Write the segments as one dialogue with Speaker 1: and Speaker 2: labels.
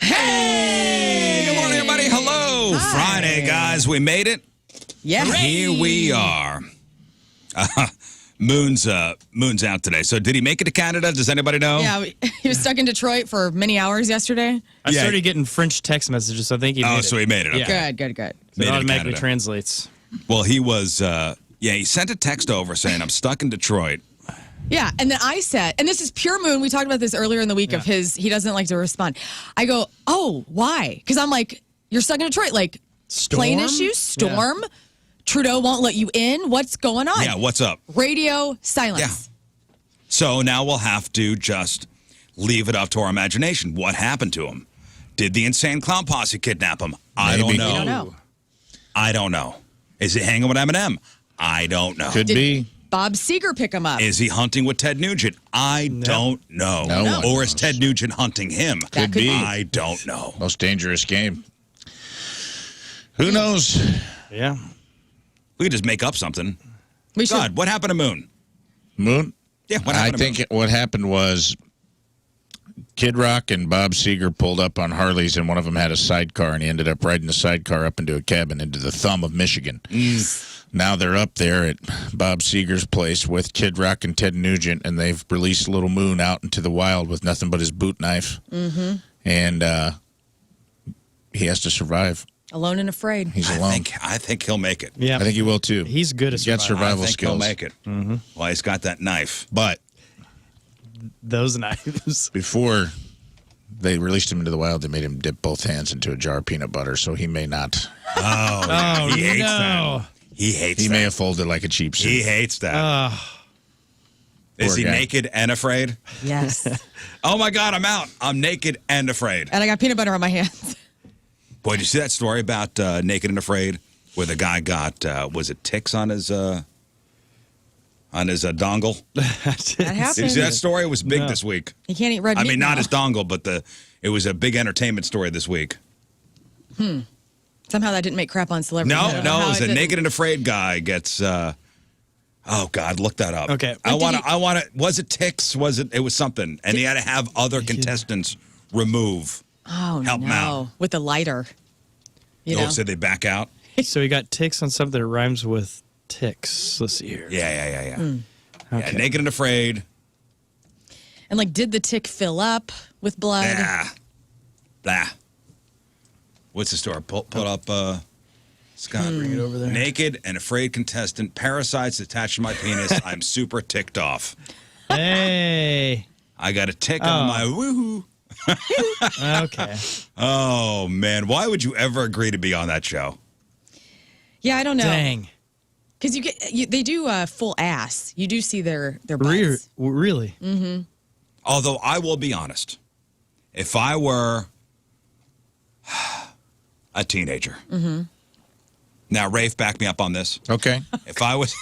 Speaker 1: Hey! Good morning, everybody. Hello.
Speaker 2: Hi.
Speaker 1: Friday, guys. We made it.
Speaker 2: Yeah.
Speaker 1: Here we are. Moon's out today. So did he make it to Canada? Does anybody know?
Speaker 2: Yeah, he was stuck in Detroit for many hours yesterday.
Speaker 3: I started getting French text messages, so I think he made it.
Speaker 1: So he made it. Okay.
Speaker 2: Good.
Speaker 3: So
Speaker 1: Made
Speaker 3: it
Speaker 1: it to
Speaker 3: automatically
Speaker 1: Canada.
Speaker 3: translates.
Speaker 1: Well, he was, he sent a text over saying, I'm stuck in Detroit.
Speaker 2: Yeah, and then I said, and this is pure Moon. We talked about this earlier in the week of his, he doesn't like to respond. I go, oh, why? Because I'm like, you're stuck in Detroit. Like, plane issues, storm, Trudeau won't let you in. What's going on?
Speaker 1: Yeah, what's up?
Speaker 2: Radio silence.
Speaker 1: Yeah. So now we'll have to just leave it up to our imagination. What happened to him? Did the insane clown posse kidnap him? I don't know.
Speaker 2: We don't know.
Speaker 1: I don't know. Is he hanging with Eminem? I don't know.
Speaker 4: Could be.
Speaker 2: Bob Seger pick him up.
Speaker 1: Is he hunting with Ted Nugent? I don't know.
Speaker 4: No one
Speaker 1: Or is
Speaker 4: knows.
Speaker 1: Ted Nugent hunting him?
Speaker 2: That could be.
Speaker 1: I don't know.
Speaker 4: Most dangerous game. Who knows?
Speaker 3: Yeah.
Speaker 1: We could just make up something.
Speaker 2: We should.
Speaker 1: God, what happened to Moon?
Speaker 4: Moon?
Speaker 1: Yeah, what
Speaker 4: I
Speaker 1: happened to
Speaker 4: think
Speaker 1: Moon?
Speaker 4: what happened was Kid Rock and Bob Seger pulled up on Harleys, and one of them had a sidecar, and he ended up riding the sidecar up into a cabin into the thumb of Michigan. Now they're up there at Bob Seger's place with Kid Rock and Ted Nugent, and they've released Little Moon out into the wild with nothing but his boot knife. Mm-hmm. And he has to survive.
Speaker 2: Alone and afraid.
Speaker 4: He's alone.
Speaker 1: I think he'll make it.
Speaker 3: Yeah.
Speaker 4: I think he will, too.
Speaker 3: He's good at
Speaker 4: He's got survival
Speaker 1: I think
Speaker 4: skills.
Speaker 1: he'll make it. Mm-hmm. Well, he's got that knife.
Speaker 4: But
Speaker 3: those knives.
Speaker 4: before they released him into the wild, they made him dip both hands into a jar of peanut butter, so he may not.
Speaker 1: Oh, he hates that. He hates
Speaker 4: He
Speaker 1: that.
Speaker 4: may have folded like a cheap suit.
Speaker 1: He hates that. Is
Speaker 4: Poor
Speaker 1: he
Speaker 4: guy.
Speaker 1: naked and afraid?
Speaker 2: Yes.
Speaker 1: Oh, my God, I'm out. I'm naked and afraid.
Speaker 2: And I got peanut butter on my hands.
Speaker 1: Boy, did you see that story about Naked and Afraid where the guy got, was it ticks on his dongle?
Speaker 2: That
Speaker 1: Did you
Speaker 2: happened.
Speaker 1: see that story? It was big
Speaker 3: No.
Speaker 1: this week.
Speaker 2: He can't eat red meat.
Speaker 1: I mean, not
Speaker 2: now.
Speaker 1: his dongle, but it was a big entertainment story this week.
Speaker 2: Somehow that didn't make crap on celebrity.
Speaker 1: No,
Speaker 2: News.
Speaker 1: it
Speaker 2: How
Speaker 1: was a
Speaker 2: didn't-
Speaker 1: Naked and Afraid guy gets, oh God, look that up.
Speaker 3: Okay.
Speaker 1: I want to, was it ticks? It was something. And he had to have other contestants remove.
Speaker 2: Oh,
Speaker 1: Help
Speaker 2: no.
Speaker 1: him out.
Speaker 2: With a lighter. You know?
Speaker 1: So they back out?
Speaker 3: So he got ticks on something that rhymes with ticks. Let's see here.
Speaker 1: Yeah.
Speaker 2: Hmm.
Speaker 1: Yeah, Naked and Afraid.
Speaker 2: And like, did the tick fill up with blood?
Speaker 1: Blah. What's the story? Pull up, Scott.
Speaker 3: Bring it over there.
Speaker 1: Naked and afraid contestant. Parasites attached to my penis. I'm super ticked off.
Speaker 3: Hey.
Speaker 1: I got a tick on my woohoo.
Speaker 3: Okay.
Speaker 1: Oh, man. Why would you ever agree to be on that show?
Speaker 2: Yeah, I don't know.
Speaker 3: Dang.
Speaker 2: Because they do full ass. You do see their butts.
Speaker 3: Really?
Speaker 1: Although I will be honest. If I were a teenager. Mm-hmm. Now, Rafe, back me up on this.
Speaker 4: Okay.
Speaker 1: If I was...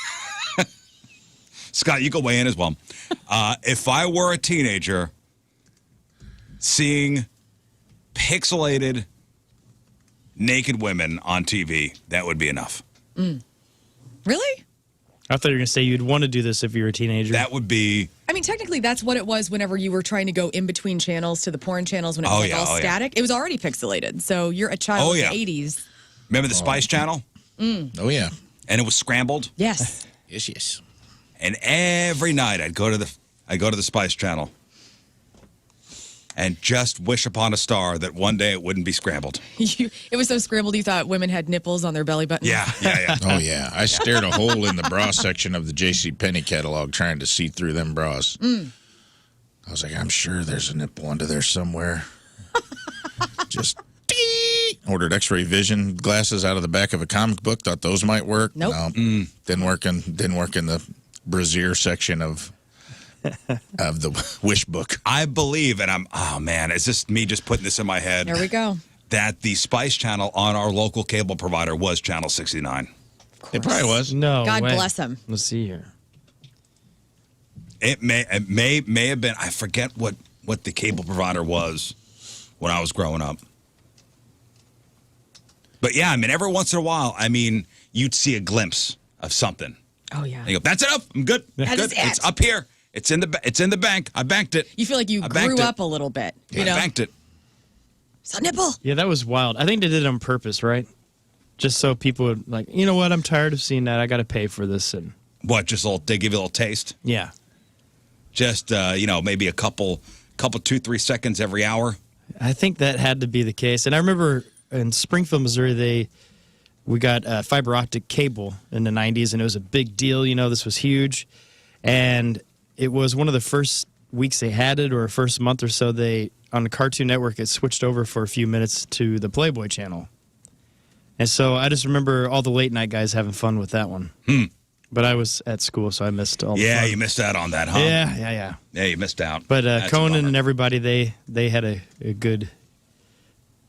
Speaker 1: Scott, you can weigh in as well. If I were a teenager seeing pixelated naked women on TV, that would be enough.
Speaker 2: Really?
Speaker 3: I thought you were going to say you'd want to do this if you were a teenager.
Speaker 1: That would be...
Speaker 2: I mean, technically, that's what it was whenever you were trying to go in between channels to the porn channels when it was
Speaker 1: Oh,
Speaker 2: like
Speaker 1: yeah,
Speaker 2: all
Speaker 1: oh, yeah.
Speaker 2: static. It was already pixelated. So you're a child
Speaker 1: Oh,
Speaker 2: of
Speaker 1: yeah.
Speaker 2: the 80s.
Speaker 1: Remember the Spice Channel?
Speaker 4: Oh, yeah.
Speaker 1: And it was scrambled?
Speaker 2: Yes.
Speaker 4: Yes.
Speaker 1: And every night I'd go to the Spice Channel and just wish upon a star that one day it wouldn't be scrambled.
Speaker 2: It was so scrambled you thought women had nipples on their belly button.
Speaker 1: Yeah.
Speaker 4: Oh, yeah. I stared a hole in the bra section of the JCPenney catalog trying to see through them bras. I was like, I'm sure there's a nipple under there somewhere. Just ordered X-ray vision glasses out of the back of a comic book. Thought those might work.
Speaker 2: Nope.
Speaker 4: No, didn't work in the brassiere section of the wish book.
Speaker 1: I believe, and is this me just putting this in my head?
Speaker 2: There we go.
Speaker 1: That the Spice Channel on our local cable provider was Channel 69.
Speaker 4: It probably was.
Speaker 3: No
Speaker 2: God
Speaker 3: way.
Speaker 2: bless him.
Speaker 3: Let's see here.
Speaker 1: It may have been, I forget what the cable provider was when I was growing up. But yeah, I mean, every once in a while, I mean, you'd see a glimpse of something.
Speaker 2: Oh, yeah.
Speaker 1: And you go, that's enough. I'm good.
Speaker 2: That
Speaker 1: Good.
Speaker 2: is it.
Speaker 1: It's up here. It's in the bank. I banked it.
Speaker 2: You feel like you
Speaker 1: I banked
Speaker 2: grew
Speaker 1: it.
Speaker 2: up a little bit. You
Speaker 1: I
Speaker 2: know?
Speaker 1: banked it.
Speaker 2: It's a nipple.
Speaker 3: Yeah, that was wild. I think they did it on purpose, right? Just so people would like, you know what? I'm tired of seeing that. I got to pay for this. And
Speaker 1: What? Just they give you a little taste.
Speaker 3: yeah,
Speaker 1: Just maybe a couple 2-3 seconds every hour.
Speaker 3: I think that had to be the case. And I remember in Springfield, Missouri, we got fiber optic cable in the 90s, and it was a big deal. You know, this was huge. And it was one of the first weeks they had it, or first month or so, on the Cartoon Network, it switched over for a few minutes to the Playboy channel. And so I just remember all the late night guys having fun with that one. But I was at school, so I missed all the
Speaker 1: Yeah,
Speaker 3: fun.
Speaker 1: you missed out on that, huh?
Speaker 3: Yeah.
Speaker 1: Yeah, you missed out.
Speaker 3: But
Speaker 1: That's a
Speaker 3: Conan
Speaker 1: bummer.
Speaker 3: and everybody, they had a good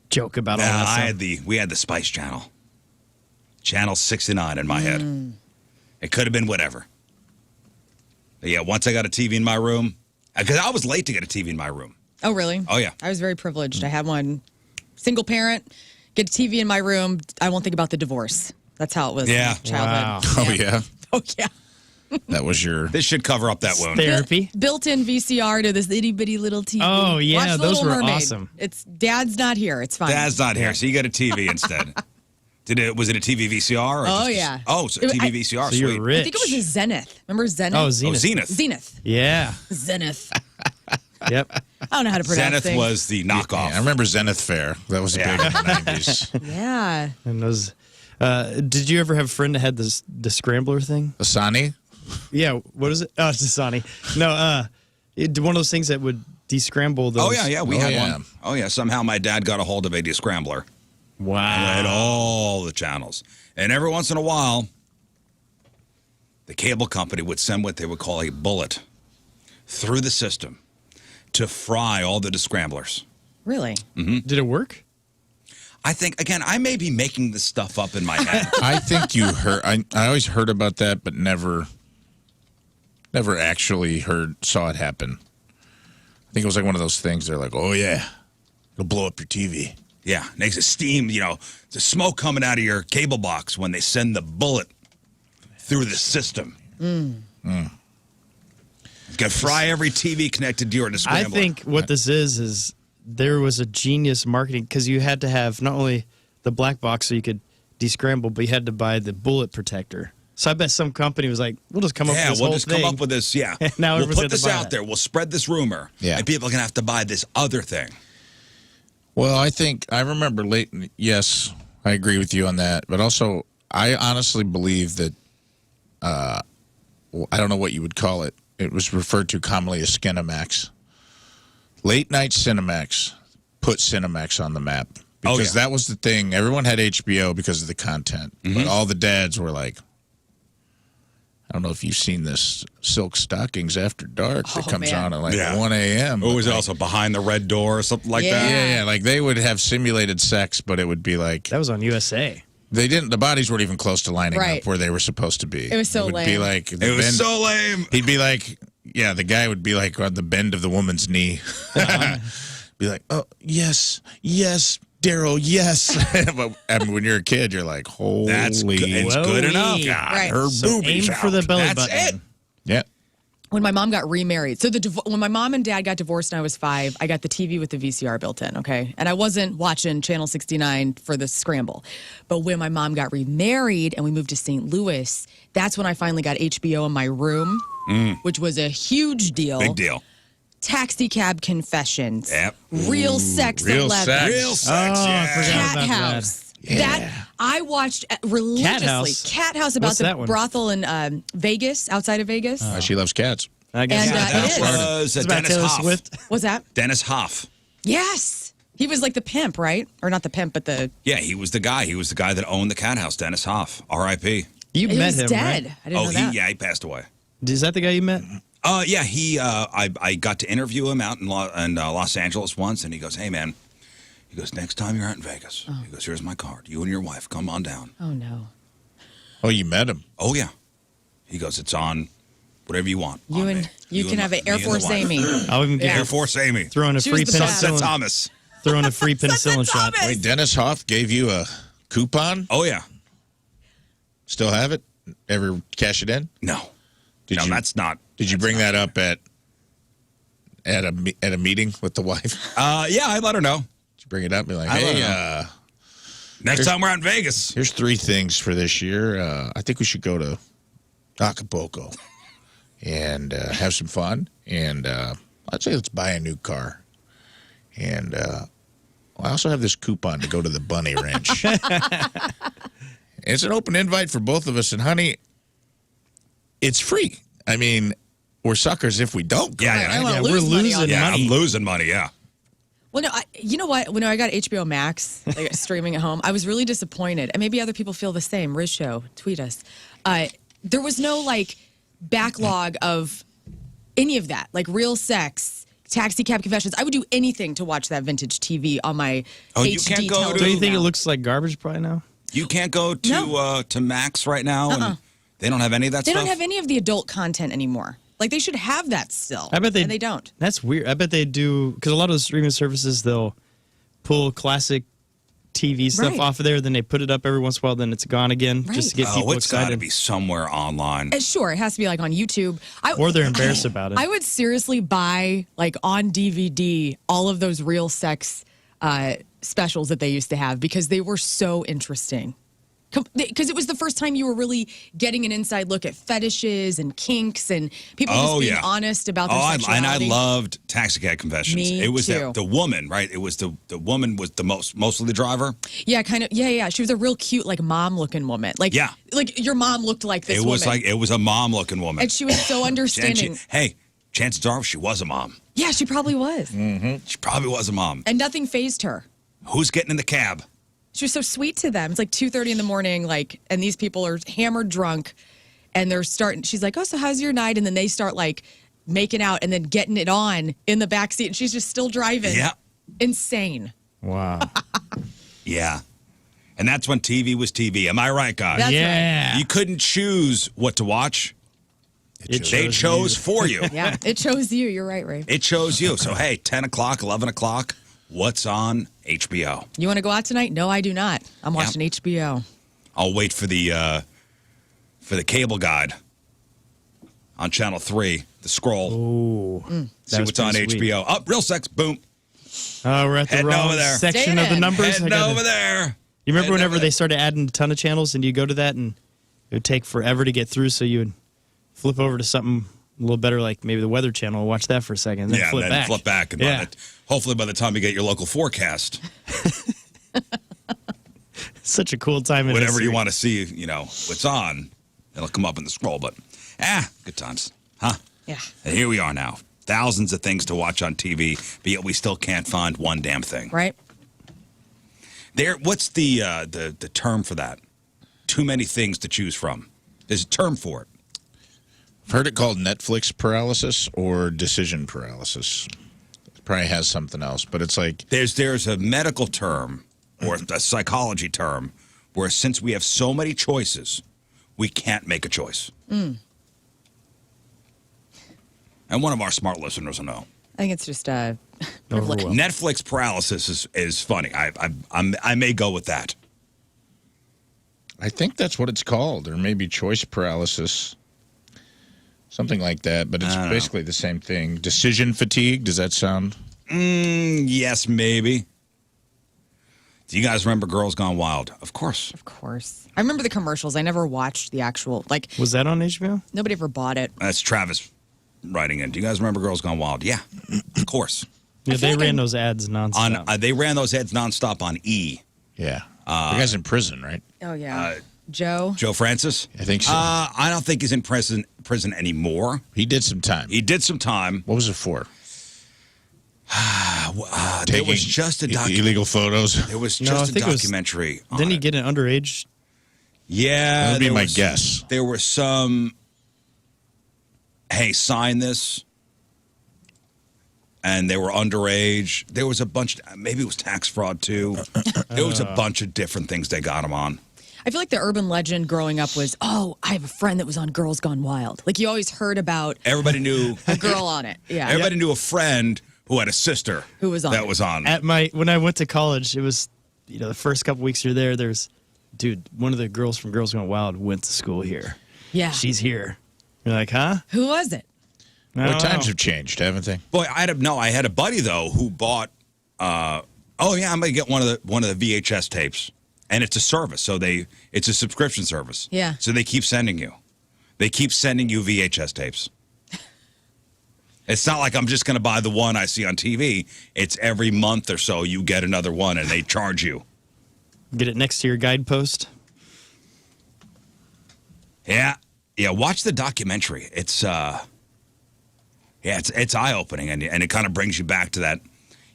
Speaker 3: joke about all that stuff.
Speaker 1: We had the Spice Channel. Channel 69 in my head. It could have been whatever. But yeah, once I got a TV in my room, because I was late to get a TV in my room.
Speaker 2: Oh, really?
Speaker 1: Oh, yeah.
Speaker 2: I was very privileged. I had one. Single parent, get a TV in my room. I won't think about the divorce. That's how it was
Speaker 1: Yeah.
Speaker 2: in childhood.
Speaker 3: Wow.
Speaker 4: Oh, yeah.
Speaker 2: Oh, yeah.
Speaker 4: That was your...
Speaker 1: This should cover up that wound.
Speaker 3: Therapy.
Speaker 2: Built-in VCR to this itty-bitty little TV.
Speaker 3: Oh, yeah,
Speaker 2: Watch
Speaker 3: those
Speaker 2: Little
Speaker 3: were
Speaker 2: Mermaid.
Speaker 3: awesome.
Speaker 2: It's Dad's not here. It's fine.
Speaker 1: Dad's not here, so you got a TV instead. Was it a TV VCR? Or
Speaker 2: Oh,
Speaker 1: just
Speaker 2: yeah.
Speaker 1: So TV VCR,
Speaker 3: So you're
Speaker 1: sweet.
Speaker 3: rich.
Speaker 2: I think it was a Zenith. Remember Zenith?
Speaker 3: Oh,
Speaker 1: Oh,
Speaker 3: Zenith.
Speaker 1: Zenith.
Speaker 2: Zenith.
Speaker 3: Yeah.
Speaker 2: Zenith.
Speaker 3: Yep.
Speaker 2: I don't know how to pronounce
Speaker 1: Zenith
Speaker 2: things.
Speaker 1: was the knockoff.
Speaker 4: Yeah, I remember Zenith Fair. That was big in the 90s.
Speaker 2: Yeah.
Speaker 3: And those. Did you ever have a friend that had the scrambler thing?
Speaker 4: Asani?
Speaker 3: Yeah. What is it? Oh, it's Dasani. No. One of those things that would descramble those.
Speaker 1: Oh, yeah, we had one. Oh, yeah, somehow my dad got a hold of a descrambler. And
Speaker 3: Wow.
Speaker 1: had all the channels. And every once in a while, the cable company would send what they would call a bullet through the system to fry all the descramblers.
Speaker 2: Really?
Speaker 3: Did it work?
Speaker 1: I think, again, I may be making this stuff up in my head.
Speaker 4: I think you heard... I always heard about that, but never actually saw it happen. I think it was like one of those things. They're like, oh, yeah, it'll blow up your TV.
Speaker 1: Yeah, makes it steam, the smoke coming out of your cable box when they send the bullet through the system. You got to fry every TV connected to your descrambler.
Speaker 3: I think what this is there was a genius marketing, because you had to have not only the black box so you could descramble, but you had to buy the bullet protector. So I bet some company was like, we'll just come up with this
Speaker 1: we'll
Speaker 3: whole
Speaker 1: just
Speaker 3: thing.
Speaker 1: come up with this, yeah.
Speaker 3: Now
Speaker 1: we'll
Speaker 3: everyone's
Speaker 1: put
Speaker 3: gonna
Speaker 1: this
Speaker 3: buy
Speaker 1: out
Speaker 3: that.
Speaker 1: there. We'll spread this rumor.
Speaker 4: Yeah.
Speaker 1: And people are going to have to buy this other thing.
Speaker 4: Well, I remember late. Yes, I agree with you on that. But also, I honestly believe that, I don't know what you would call it. It was referred to commonly as Skinamax. Late night Cinemax put Cinemax on the map. Because that was the thing. Everyone had HBO because of the content. But all the dads were like, I don't know if you've seen this Silk Stockings After Dark that comes on at like 1 a.m.
Speaker 1: Or was it also Behind the Red Door or something like that?
Speaker 4: Yeah. Like they would have simulated sex, but it would be like...
Speaker 3: That was on USA.
Speaker 4: They didn't. The bodies weren't even close to lining up where they were supposed to be.
Speaker 2: It was so
Speaker 4: would
Speaker 2: lame.
Speaker 4: Be like
Speaker 1: It was so lame.
Speaker 4: He'd be like, yeah, the guy would be like on the bend of the woman's knee. Be like, oh, yes, Daryl, yes. But I mean, when you're a kid, you're like, holy.
Speaker 1: It's good enough.
Speaker 4: God,
Speaker 2: Right.
Speaker 4: her
Speaker 3: So
Speaker 4: boobies
Speaker 3: aim
Speaker 4: out.
Speaker 3: for the belly
Speaker 1: That's
Speaker 3: button.
Speaker 1: it.
Speaker 4: Yeah.
Speaker 2: When my mom got remarried. So when my mom and dad got divorced when I was 5, I got the TV with the VCR built in, okay? And I wasn't watching Channel 69 for the scramble. But when my mom got remarried and we moved to St. Louis, that's when I finally got HBO in my room, which was a huge deal.
Speaker 1: Big deal.
Speaker 2: Taxi Cab Confessions.
Speaker 1: Yep.
Speaker 2: Real Sex
Speaker 4: Real
Speaker 2: 11.
Speaker 4: Sex.
Speaker 1: Real sex,
Speaker 3: Oh, I
Speaker 1: yeah.
Speaker 3: forgot
Speaker 2: Cat
Speaker 3: about
Speaker 2: House.
Speaker 4: that.
Speaker 2: That I watched religiously. Cat House about
Speaker 3: What's
Speaker 2: the
Speaker 3: that one?
Speaker 2: brothel in Vegas, outside of Vegas.
Speaker 4: She loves cats.
Speaker 3: I guess
Speaker 2: And,
Speaker 1: That
Speaker 2: it is.
Speaker 1: was
Speaker 3: it's about
Speaker 1: Dennis
Speaker 3: Taylor
Speaker 1: Hoff.
Speaker 3: Swift.
Speaker 2: What's that?
Speaker 1: Dennis Hoff.
Speaker 2: Yes. He was like the pimp, right? Or not the pimp, but the...
Speaker 1: Yeah, he was the guy. He was the guy that owned the cat house, Dennis Hoff. R.I.P.
Speaker 3: You
Speaker 2: He
Speaker 3: met
Speaker 2: was
Speaker 3: him,
Speaker 2: dead.
Speaker 3: right?
Speaker 2: I didn't know that.
Speaker 1: He passed away.
Speaker 3: Is that the guy you met?
Speaker 1: Yeah, I got to interview him out in Los Angeles once, and he goes, "Hey, man," he goes, "next time you're out in Vegas," he goes, "here's my card. You and your wife, come on down."
Speaker 2: Oh, no.
Speaker 4: Oh, you met him.
Speaker 1: Oh yeah, he goes, "It's on whatever you want."
Speaker 2: You
Speaker 1: on
Speaker 2: and
Speaker 1: me.
Speaker 2: you can have an Air
Speaker 1: me and the
Speaker 2: Force
Speaker 1: wife.
Speaker 2: Amy.
Speaker 3: I'll even get
Speaker 1: Air Force Amy.
Speaker 3: throwing a
Speaker 2: She
Speaker 3: free
Speaker 2: was the best.
Speaker 1: Sunset
Speaker 3: penicillin.
Speaker 1: Thomas.
Speaker 3: Throwing a free penicillin shot.
Speaker 2: Thomas.
Speaker 4: Wait, Dennis Hoff gave you a coupon?
Speaker 1: Oh yeah.
Speaker 4: Still have it? Ever cash it in?
Speaker 1: No.
Speaker 4: Did
Speaker 1: no,
Speaker 4: you-
Speaker 1: that's not.
Speaker 4: Did you bring that up at a meeting with the wife?
Speaker 1: Yeah, I let her know.
Speaker 4: bring it up. Be like, hey,
Speaker 1: next time we're out in Vegas.
Speaker 4: Here's 3 things for this year. I think we should go to Acapulco and have some fun. And I'd say let's buy a new car. And I also have this coupon to go to the bunny ranch. It's an open invite for both of us. And, honey, it's free. I mean, we're suckers if we don't go.
Speaker 2: Yeah,
Speaker 3: we're losing money.
Speaker 1: Yeah, I'm losing money, yeah.
Speaker 2: Well, no, you know what? When I got HBO Max like, streaming at home, I was really disappointed. And maybe other people feel the same. Rizz Show, tweet us. There was no, like, backlog of any of that. Like, Real Sex, Taxi Cab Confessions. I would do anything to watch that vintage TV on my HD
Speaker 1: you can't go
Speaker 2: television.
Speaker 3: Don't you think
Speaker 2: now.
Speaker 3: it looks like garbage probably now?
Speaker 1: You can't go to Max right now? And they don't have any of that
Speaker 2: They
Speaker 1: stuff?
Speaker 2: don't have any of the adult content anymore. Like, they should have that still.
Speaker 3: I bet they.
Speaker 2: And they don't.
Speaker 3: That's weird. I bet they do, because a lot of the streaming services, they'll pull classic TV stuff off of there, then they put it up every once in a while, then it's gone again, just to get people
Speaker 1: it's got to
Speaker 3: excited.
Speaker 1: be somewhere online.
Speaker 2: Sure, it has to be, like, on YouTube.
Speaker 3: Or they're embarrassed about it.
Speaker 2: I would seriously buy, like, on DVD, all of those Real Sex specials that they used to have because they were so interesting. Because it was the first time you were really getting an inside look at fetishes and kinks and people just being honest about their sexuality.
Speaker 1: And I loved Taxi Cab Confessions.
Speaker 2: Me
Speaker 1: it was
Speaker 2: too.
Speaker 1: the woman, right? It was the woman was the mostly the driver.
Speaker 2: Yeah, kind of. Yeah. She was a real cute, like, mom-looking woman. Like, like your mom looked like this woman.
Speaker 1: It was a mom-looking woman.
Speaker 2: And she was so understanding.
Speaker 1: Chances are she was a mom.
Speaker 2: Yeah, she probably was.
Speaker 1: Mm-hmm. She probably was a mom.
Speaker 2: And nothing fazed her.
Speaker 1: Who's getting in the cab?
Speaker 2: She was so sweet to them. It's like 2:30 in the morning, like, and these people are hammered drunk, and they're starting. She's like, "Oh, so how's your night?" And then they start like making out, and then getting it on in the back seat, and she's just still driving.
Speaker 1: Yeah,
Speaker 3: Wow.
Speaker 1: Yeah, and that's when TV was TV. Am I right, guys?
Speaker 2: That's
Speaker 3: right.
Speaker 1: You couldn't choose what to watch. They chose for you.
Speaker 2: Yeah, it chose you. You're right, Rafe.
Speaker 1: It chose you. So hey, 10 o'clock, 11 o'clock. What's on HBO?
Speaker 2: You want to go out tonight? No, I do not. I'm watching HBO.
Speaker 1: I'll wait for the cable guide on Channel 3, the scroll.
Speaker 3: Oh,
Speaker 1: See what's on HBO. Oh, Real Sex, boom.
Speaker 3: Oh, we're at the
Speaker 1: Heading
Speaker 3: wrong
Speaker 1: over there.
Speaker 3: section of the numbers.
Speaker 1: Heading over there.
Speaker 3: You remember whenever they started adding a ton of channels and you go to that and it would take forever to get through, so you would flip over to something a little better, like maybe the Weather Channel, watch that for a second, and then flip back.
Speaker 1: And hopefully by the time you get your local forecast.
Speaker 3: Such a cool time in
Speaker 1: whatever
Speaker 3: history.
Speaker 1: you want to see, what's on, it'll come up in the scroll. But, good times. Huh?
Speaker 2: Yeah.
Speaker 1: And here we are now. Thousands of things to watch on TV, but yet we still can't find one damn thing.
Speaker 2: Right.
Speaker 1: What's the term for that? Too many things to choose from. There's a term for it.
Speaker 4: I've heard it called Netflix paralysis or decision paralysis. It probably has something else, but it's like...
Speaker 1: There's a medical term or a psychology term where since we have so many choices, we can't make a choice. And one of our smart listeners will know.
Speaker 2: I think it's just
Speaker 1: Netflix paralysis is funny. I may go with that.
Speaker 4: I think that's what it's called, or maybe choice paralysis. Something like that, but it's basically the same thing. Decision fatigue, does that sound?
Speaker 1: Yes, maybe. Do you guys remember Girls Gone Wild? Of course.
Speaker 2: Of course. I remember the commercials. I never watched the actual,
Speaker 3: Was that on HBO?
Speaker 2: Nobody ever bought it.
Speaker 1: That's Travis writing in. Do you guys remember Girls Gone Wild? Yeah, of course.
Speaker 3: Yeah, they ran those ads nonstop.
Speaker 1: They ran those ads nonstop on E!
Speaker 4: Yeah. The guy's in prison, right?
Speaker 2: Oh, yeah. Joe
Speaker 1: Francis?
Speaker 4: I think so.
Speaker 1: I don't think he's in prison anymore.
Speaker 4: He did some time.
Speaker 1: What
Speaker 4: was it for?
Speaker 1: There was just a
Speaker 4: illegal photos.
Speaker 1: There was just a documentary.
Speaker 3: Didn't he get an underage?
Speaker 1: Yeah.
Speaker 4: That would be my guess.
Speaker 1: There were some, hey, sign this. And they were underage. There was a bunch, maybe it was tax fraud too. There was a bunch of different things they got him on.
Speaker 2: I feel like the urban legend growing up was, I have a friend that was on Girls Gone Wild. Like, you always heard about...
Speaker 1: Everybody knew...
Speaker 2: a girl on it, yeah.
Speaker 1: Everybody knew a friend who had a sister...
Speaker 2: who was on
Speaker 1: that was on.
Speaker 3: When I went to college, it was, the first couple weeks you're there, there's... Dude, one of the girls from Girls Gone Wild went to school here.
Speaker 2: Yeah.
Speaker 3: She's here. You're like, huh?
Speaker 2: Who was it?
Speaker 4: Times have changed, haven't they?
Speaker 1: Boy, I had a buddy, though, who bought... Oh yeah, I'm gonna get one of the VHS tapes, and it's a service, so it's a subscription service.
Speaker 2: Yeah.
Speaker 1: So they keep sending you VHS tapes. It's not like I'm just gonna buy the one I see on TV. It's every month or so you get another one, and they charge you.
Speaker 3: Get it next to your guidepost.
Speaker 1: Yeah. Watch the documentary. It's it's eye opening, and it kind of brings you back to that,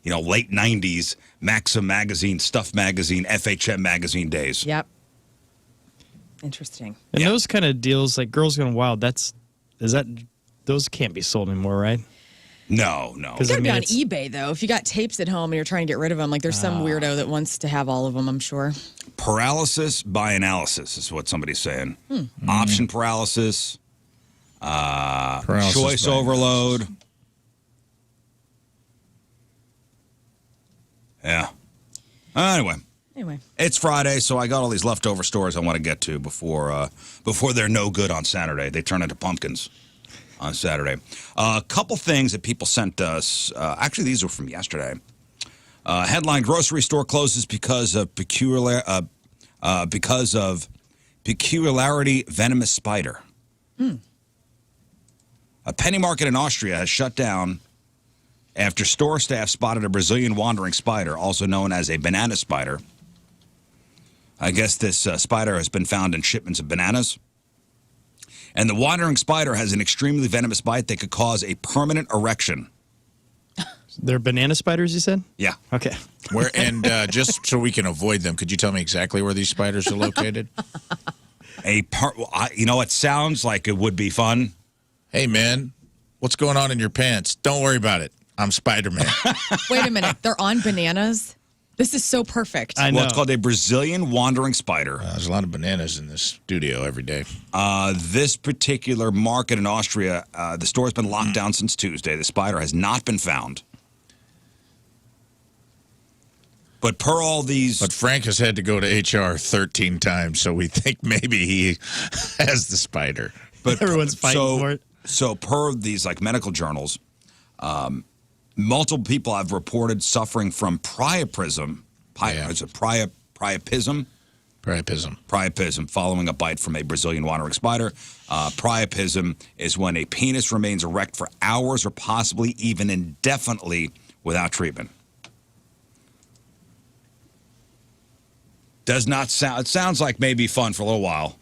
Speaker 1: late '90s Maxim magazine, Stuff magazine, FHM magazine days.
Speaker 2: Yep. Interesting.
Speaker 3: And those kind of deals, like Girls Gone Wild, those can't be sold anymore, right?
Speaker 1: No.
Speaker 2: It's got to be on eBay, though. If you got tapes at home and you're trying to get rid of them, like there's some weirdo that wants to have all of them, I'm sure.
Speaker 1: Paralysis by analysis is what somebody's saying. Option paralysis, choice overload. Yeah. Anyway, it's Friday, so I got all these leftover stories I want to get to before they're no good on Saturday. They turn into pumpkins on Saturday. A couple things that people sent us. Actually, these were from yesterday. Headline: grocery store closes because of peculiarity venomous spider. A penny market in Austria has shut down after store staff spotted a Brazilian wandering spider, also known as a banana spider. I guess this spider has been found in shipments of bananas. And the wandering spider has an extremely venomous bite that could cause a permanent erection.
Speaker 3: They're banana spiders, you said?
Speaker 1: Yeah.
Speaker 3: Okay.
Speaker 4: Just so we can avoid them, could you tell me exactly where these spiders are located?
Speaker 1: It sounds like it would be fun.
Speaker 4: Hey, man, what's going on in your pants? Don't worry about it. I'm Spider-Man.
Speaker 2: Wait a minute. They're on bananas? This is so perfect.
Speaker 3: I know.
Speaker 1: Well, it's called a Brazilian wandering spider.
Speaker 4: There's a lot of bananas in this studio every day.
Speaker 1: This particular market in Austria, the store has been locked down since Tuesday. The spider has not been found. But per all these...
Speaker 4: But Frank has had to go to HR 13 times, so we think maybe he has the spider.
Speaker 1: But
Speaker 3: everyone's fighting for it.
Speaker 1: So per these medical journals, multiple people have reported suffering from priapism. Is it priapism? Priapism, following a bite from a Brazilian wandering spider. Priapism is when a penis remains erect for hours or possibly even indefinitely without treatment. Does not sound. It sounds like maybe fun for a little while,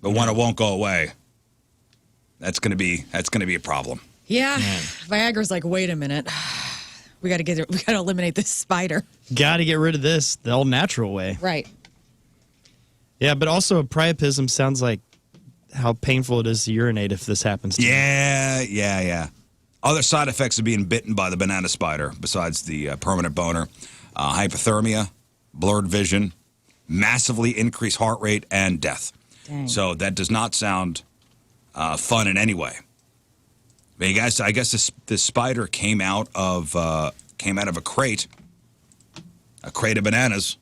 Speaker 1: but when it won't go away, that's going to be a problem.
Speaker 2: Yeah. Viagra's like, wait a minute. We got to eliminate this spider.
Speaker 3: Got to get rid of this the old natural way.
Speaker 2: Right.
Speaker 3: Yeah, but also priapism sounds like how painful it is to urinate if this happens to you.
Speaker 1: Yeah. Other side effects of being bitten by the banana spider, besides the permanent boner, hypothermia, blurred vision, massively increased heart rate, and death.
Speaker 2: Dang.
Speaker 1: So that does not sound fun in any way. But you guys, I guess this spider came out of a crate of bananas.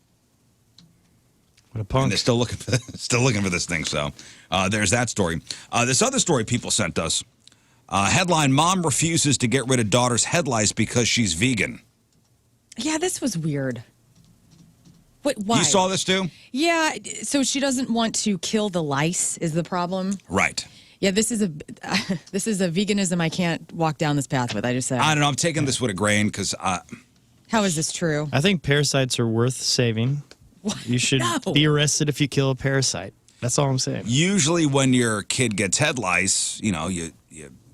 Speaker 3: What a punk!
Speaker 1: And they're still looking for this thing. So there's that story. This other story people sent us. Headline: Mom refuses to get rid of daughter's head lice because she's vegan.
Speaker 2: Yeah, this was weird. Why?
Speaker 1: You saw this too?
Speaker 2: Yeah. So she doesn't want to kill the lice is the problem.
Speaker 1: Right.
Speaker 2: Yeah, this is a veganism I can't walk down this path with. I just said.
Speaker 1: I don't know. I'm taking this with a grain because.
Speaker 2: How is this true?
Speaker 3: I think parasites are worth saving.
Speaker 2: What?
Speaker 3: You should be arrested if you kill a parasite. That's all I'm saying.
Speaker 1: Usually, when your kid gets head lice, you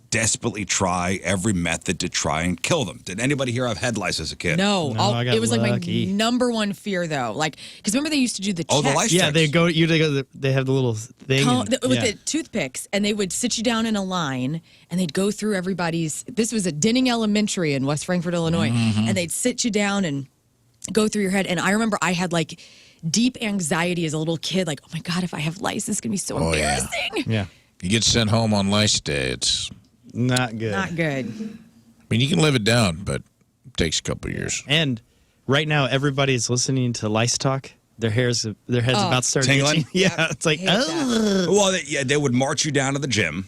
Speaker 1: desperately try every method to try and kill them. Did anybody here have head lice as a kid?
Speaker 2: No,
Speaker 3: I got
Speaker 2: it was
Speaker 3: lucky.
Speaker 2: like my number one fear, though. Like, because remember they used to do the
Speaker 1: the
Speaker 2: checks?
Speaker 1: lice
Speaker 3: Yeah,
Speaker 1: checks.
Speaker 3: they have the little thing.
Speaker 2: With the toothpicks, and they would sit you down in a line, and they'd go through everybody's. This was at Dinning Elementary in West Frankfort, Illinois, and they'd sit you down and go through your head. And I remember I had deep anxiety as a little kid, like, oh my God, if I have lice, it's gonna be so embarrassing.
Speaker 3: Yeah,
Speaker 4: You get sent home on lice day. It's
Speaker 3: not good.
Speaker 2: Not good.
Speaker 4: I mean, you can live it down, but it takes a couple of years.
Speaker 3: And right now, everybody's listening to lice talk. Their heads about to start
Speaker 1: Tingling?
Speaker 3: itching. Yeah, it's like,
Speaker 1: Well, they would march you down to the gym,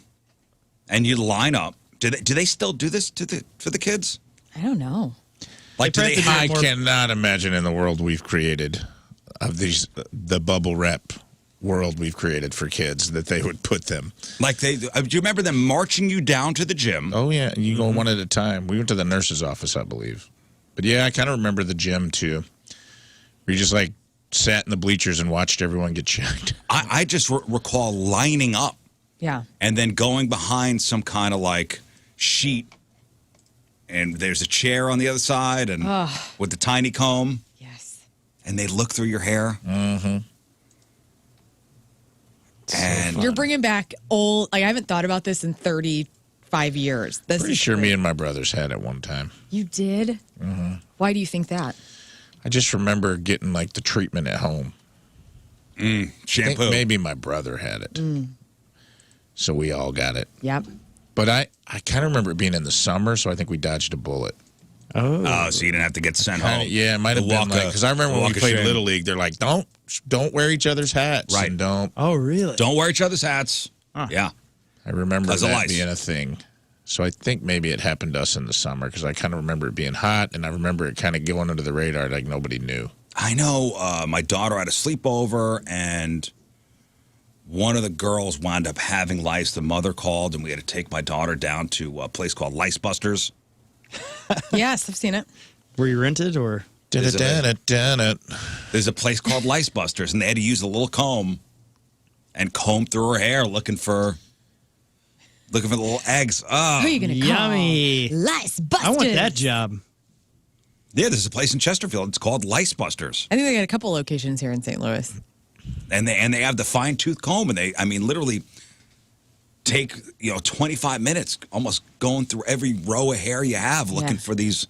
Speaker 1: and you'd line up. Do they still do this for the kids?
Speaker 2: I don't know.
Speaker 1: Like, do they
Speaker 3: They
Speaker 1: have
Speaker 4: I cannot imagine in the world we've created of the bubble wrap world we've created for kids that they would put them.
Speaker 1: like do you remember them marching you down to the gym?
Speaker 4: Oh yeah, you go one at a time. We went to the nurse's office, I believe. But yeah, I kind of remember the gym too. Where you just like sat in the bleachers and watched everyone get checked.
Speaker 1: I just recall lining up.
Speaker 2: Yeah.
Speaker 1: And then going behind some kind of like sheet, and there's a chair on the other side, and with the tiny comb.
Speaker 2: Yes.
Speaker 1: And they look through your hair.
Speaker 4: Mm-hmm.
Speaker 1: And
Speaker 2: You're bringing back old. Like, I haven't thought about this in 35 years. This
Speaker 4: Pretty
Speaker 2: is
Speaker 4: sure
Speaker 2: great.
Speaker 4: me and my brothers had it one time.
Speaker 2: You did? Mm-hmm. Why do you think that?
Speaker 4: I just remember getting like the treatment at home. I think
Speaker 1: shampoo.
Speaker 4: maybe my brother had it. So we all got it.
Speaker 2: Yep.
Speaker 4: But I kind of remember it being in the summer, so I think we dodged a bullet.
Speaker 1: Oh, so you didn't have to get sent home.
Speaker 4: Yeah, it might have been like, because I remember when we played
Speaker 1: shame.
Speaker 4: Little League, they're like, don't wear each other's hats.
Speaker 1: Right.
Speaker 4: And don't.
Speaker 3: Oh, really?
Speaker 1: Don't wear each other's hats. Yeah.
Speaker 4: I remember
Speaker 1: Because of
Speaker 4: that
Speaker 1: lice.
Speaker 4: being a thing. So I think maybe it happened to us in the summer because I kind of remember it being hot, and I remember it kind of going under the radar like nobody knew.
Speaker 1: I know my daughter had a sleepover, and one of the girls wound up having lice. The mother called, and we had to take my daughter down to a place called Lice Busters.
Speaker 2: Yes, I've seen it.
Speaker 3: Were you rented or?
Speaker 1: There's a place called Lice Busters, and they had to use a little comb and comb through her hair looking for the little eggs. Oh,
Speaker 2: Who are you going to call?
Speaker 3: Yummy.
Speaker 2: Lice Busters.
Speaker 3: I want that job.
Speaker 1: yeah, there's a place in Chesterfield. It's called Lice Busters,
Speaker 2: I think they got a couple locations here in St. Louis.
Speaker 1: and they have the fine tooth comb, and I mean, literally take 25 minutes, almost going through every row of hair you have, looking for these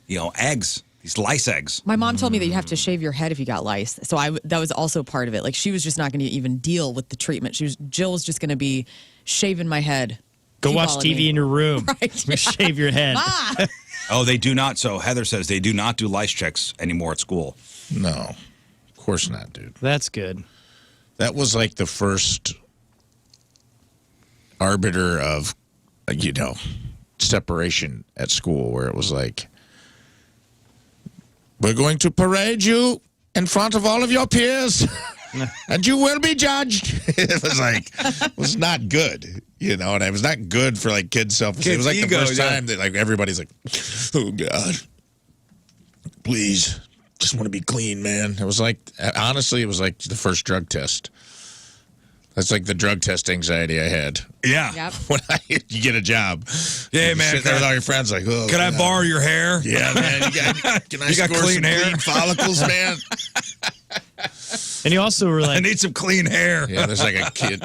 Speaker 1: eggs, these lice eggs.
Speaker 2: My mom told me that you have to shave your head if you got lice. So that was also part of it. Like, she was just not going to even deal with the treatment. Jill was just going to be shaving my head.
Speaker 3: Go watch
Speaker 2: Deballing
Speaker 3: TV
Speaker 2: me.
Speaker 3: in your room.
Speaker 2: Right, yeah.
Speaker 3: Shave your head.
Speaker 1: Oh, they do not. So Heather says they do not do lice checks anymore at school.
Speaker 4: No, of course not, dude.
Speaker 3: That's good.
Speaker 4: That was like the first arbiter of, separation at school, where it was like, we're going to parade you in front of all of your peers, and you will be judged. It was not good, and it was not good for like kids' self-esteem. It was like
Speaker 1: Kids'
Speaker 4: the
Speaker 1: ego,
Speaker 4: first time that like everybody's like, oh God, please, just want to be clean, man. It was like, honestly, it was like the first drug test. That's like the drug test anxiety I had.
Speaker 1: Yeah.
Speaker 2: Yep.
Speaker 4: When you get a job.
Speaker 1: Yeah,
Speaker 4: You're
Speaker 1: man.
Speaker 4: sitting there with all your friends like, oh,
Speaker 1: Can I
Speaker 4: God.
Speaker 1: borrow your hair?
Speaker 4: Yeah, man. Can I
Speaker 1: You got
Speaker 4: score
Speaker 1: clean
Speaker 4: some
Speaker 1: hair?
Speaker 4: clean follicles, man?
Speaker 3: And you also were
Speaker 1: I
Speaker 3: like,
Speaker 1: need some clean hair.
Speaker 4: Yeah, there's like a kid,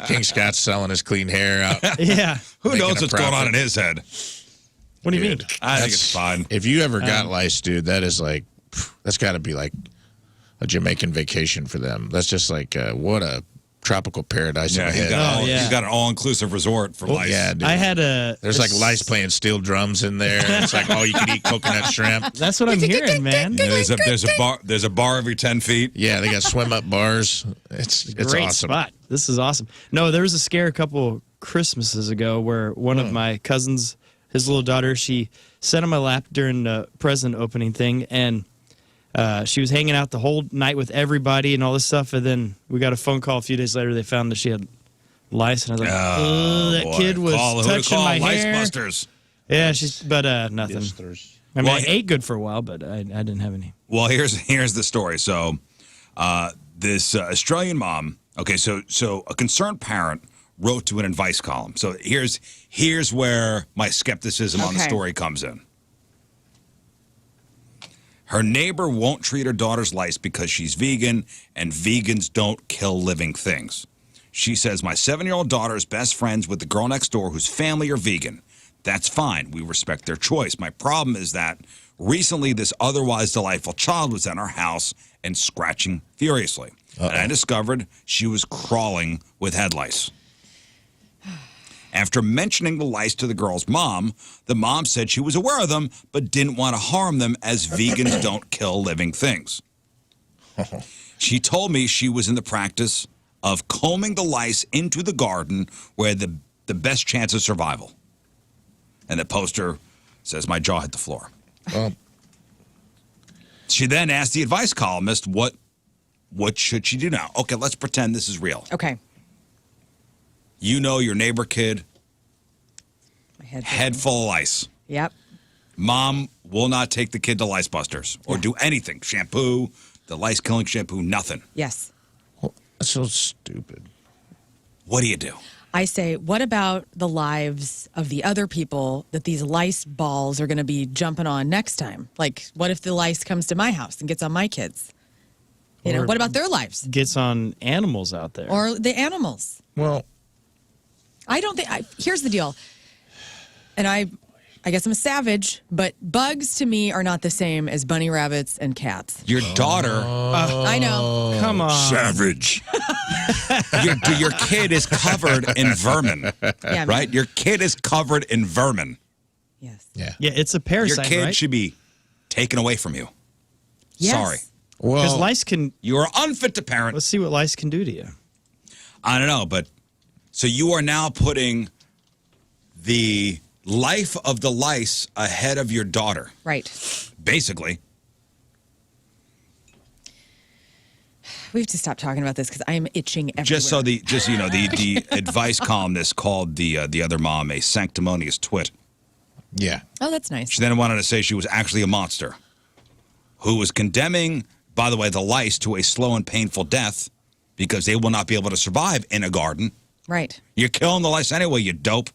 Speaker 4: King Scott's selling his clean hair out.
Speaker 3: yeah.
Speaker 1: Who
Speaker 4: Making
Speaker 1: knows
Speaker 4: a
Speaker 1: what's going on
Speaker 4: profit.
Speaker 1: in his head?
Speaker 3: What do you mean?
Speaker 4: Dude,
Speaker 1: I think
Speaker 4: that's-
Speaker 1: it's fine.
Speaker 4: If you ever got lice, dude, that is like, that's got to be like a Jamaican vacation for them. That's just like, what a tropical paradise
Speaker 1: Yeah,
Speaker 4: of a
Speaker 1: he's
Speaker 4: head.
Speaker 1: got,
Speaker 3: Oh, yeah.
Speaker 1: he's got an all-inclusive resort for lice.
Speaker 4: Yeah, dude.
Speaker 3: I had a.
Speaker 4: There's like lice playing steel drums in there. It's like, oh, you can eat coconut shrimp.
Speaker 3: That's what I'm hearing, man.
Speaker 1: Yeah, there's a bar every 10 feet.
Speaker 4: Yeah, they got swim up bars. It's
Speaker 3: Great
Speaker 4: awesome.
Speaker 3: spot. This is awesome. No, there was a scare a couple Christmases ago where one of my cousins, his little daughter, she sat on my lap during the present opening thing, and she was hanging out the whole night with everybody and all this stuff. And then we got a phone call a few days later. They found that she had lice, and I was like, that
Speaker 1: boy.
Speaker 3: kid was
Speaker 1: Who to
Speaker 3: touching
Speaker 1: call?
Speaker 3: my
Speaker 1: Lice
Speaker 3: hair.
Speaker 1: Busters.
Speaker 3: Yeah, nothing. I mean,
Speaker 1: Well,
Speaker 3: I ate good for a while, but I didn't have any.
Speaker 1: Well, here's the story. So, this Australian mom. Okay, so a concerned parent wrote to an advice column. So here's where my skepticism on the
Speaker 2: Okay.
Speaker 1: story comes in. Her neighbor won't treat her daughter's lice because she's vegan, and vegans don't kill living things. She says, my 7-year-old daughter is best friends with the girl next door whose family are vegan. That's fine. We respect their choice. My problem is that recently this otherwise delightful child was at our house and scratching furiously. And I discovered she was crawling with head lice. After mentioning the lice to the girl's mom, the mom said she was aware of them, but didn't want to harm them as vegans don't kill living things. She told me she was in the practice of combing the lice into the garden where the best chance of survival. And the poster says, my jaw hit the floor.
Speaker 4: Well,
Speaker 1: She then asked the advice columnist, what should she do now? Okay, let's pretend this is real.
Speaker 2: Okay.
Speaker 1: You know your neighbor kid,
Speaker 2: My head's
Speaker 1: head
Speaker 2: hurting.
Speaker 1: full of lice.
Speaker 2: Yep.
Speaker 1: Mom will not take the kid to Lice Busters or do anything. Shampoo, the lice-killing shampoo, nothing.
Speaker 2: Yes.
Speaker 4: that's so stupid.
Speaker 1: What do you do?
Speaker 2: I say, what about the lives of the other people that these lice balls are going to be jumping on next time? Like, what if the lice comes to my house and gets on my kids? You know,
Speaker 3: Or-
Speaker 2: what about their lives?
Speaker 3: Gets on animals out there.
Speaker 2: Or the animals?
Speaker 4: Well,
Speaker 2: I don't think. Here's the deal. And I guess I'm a savage, but bugs to me are not the same as bunny rabbits and cats.
Speaker 1: Your daughter,
Speaker 2: I know.
Speaker 3: Come on.
Speaker 1: savage. your kid is covered in vermin,
Speaker 2: Yeah,
Speaker 1: right? Your kid is covered in vermin.
Speaker 2: Yes.
Speaker 4: yeah.
Speaker 3: Yeah, it's a
Speaker 1: Your
Speaker 3: parasite,
Speaker 1: kid
Speaker 3: right?
Speaker 1: should be taken away from you.
Speaker 2: Yes.
Speaker 1: Sorry.
Speaker 3: Because
Speaker 4: Well,
Speaker 3: lice can.
Speaker 1: You are unfit to parent.
Speaker 3: Let's see what lice can do to you.
Speaker 1: I don't know, but so you are now putting the life of the lice ahead of your daughter,
Speaker 2: Right.
Speaker 1: basically.
Speaker 2: We have to stop talking about this because I am itching everywhere.
Speaker 1: Just you know, the advice columnist called the other mom a sanctimonious twit.
Speaker 4: yeah.
Speaker 2: Oh, that's nice.
Speaker 1: She then wanted to say she was actually a monster who was condemning, by the way, the lice to a slow and painful death because they will not be able to survive in a garden.
Speaker 2: Right.
Speaker 1: You're killing the lice anyway, you dope.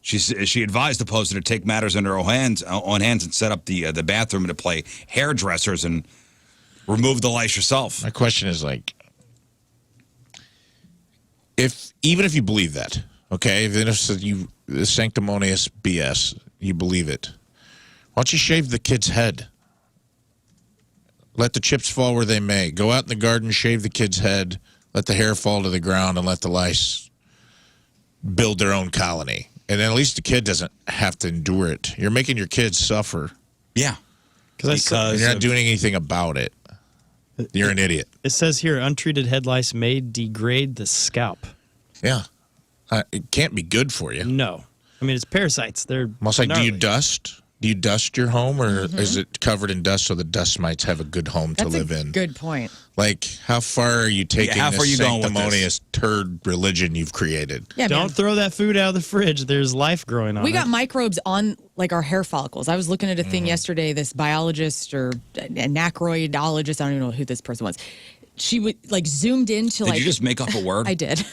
Speaker 1: She advised the poster to take matters into her hands and set up the bathroom to play hairdressers and remove the lice yourself.
Speaker 4: My question is like, even if you believe that, okay, even if you the sanctimonious BS, you believe it. Why don't you shave the kid's head? Let the chips fall where they may. Go out in the garden, shave the kid's head, let the hair fall to the ground, and let the lice build their own colony. And then at least the kid doesn't have to endure it. You're making your kids suffer.
Speaker 1: Yeah.
Speaker 3: Because
Speaker 4: And you're not doing anything about it. You're an idiot.
Speaker 3: it says here, untreated head lice may degrade the scalp.
Speaker 4: Yeah. It can't be good for you.
Speaker 3: No. I mean, it's parasites. They're
Speaker 4: Almost like, do you
Speaker 3: gnarly.
Speaker 4: dust? Do you dust your home, or is it covered in dust so the dust mites have a good home
Speaker 2: That's
Speaker 4: to live
Speaker 2: a
Speaker 4: in?
Speaker 2: good point.
Speaker 4: Like, how far are you taking
Speaker 1: how far
Speaker 4: this
Speaker 1: you going with this?
Speaker 4: sanctimonious turd religion you've created?
Speaker 2: Yeah,
Speaker 3: Don't
Speaker 2: man.
Speaker 3: throw that food out of the fridge. There's life growing on
Speaker 2: We
Speaker 3: it.
Speaker 2: got microbes on like our hair follicles. I was looking at a thing yesterday. This biologist or anacroidologist, I don't even know who this person was. She would like zoomed into
Speaker 1: Did
Speaker 2: like
Speaker 1: you just make up a word?
Speaker 2: I did.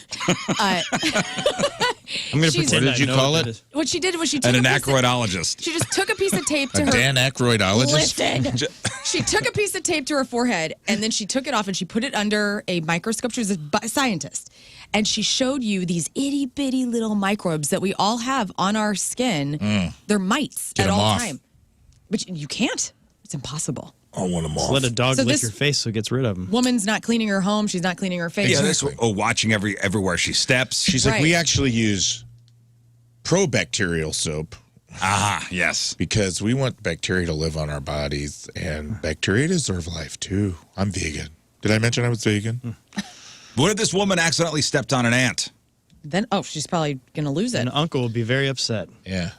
Speaker 3: I'm going to
Speaker 2: she's-
Speaker 3: pretend
Speaker 4: What did you
Speaker 3: I know
Speaker 4: call
Speaker 3: what
Speaker 4: it?
Speaker 2: What she did was she took
Speaker 1: An
Speaker 2: a piece of,
Speaker 1: anacroidologist.
Speaker 2: she just took a piece of tape to
Speaker 4: A
Speaker 2: her.
Speaker 4: Dan Aykroydologist?
Speaker 2: Listen. She took a piece of tape to her forehead and then she took it off and she put it under a microscope. She was a scientist. And she showed you these itty bitty little microbes that we all have on our skin. They're mites
Speaker 4: Get
Speaker 2: at
Speaker 4: 'em
Speaker 2: all
Speaker 4: off.
Speaker 2: time. But you can't. It's impossible.
Speaker 4: I want them off.
Speaker 3: Let a dog
Speaker 2: So
Speaker 3: lick
Speaker 2: this-
Speaker 3: your face so it gets rid of them.
Speaker 2: Woman's not cleaning her home. She's not cleaning her face.
Speaker 1: Yeah, this watching everywhere she steps.
Speaker 4: She's like, we
Speaker 2: Right.
Speaker 4: actually use probacterial soap
Speaker 1: Yes.
Speaker 4: because we want bacteria to live on our bodies, and bacteria deserve life too. I'm vegan. Did I mention I was vegan?
Speaker 1: What if this woman accidentally stepped on an ant?
Speaker 2: Then, she's probably going to lose it.
Speaker 3: An uncle will be very upset.
Speaker 4: Yeah.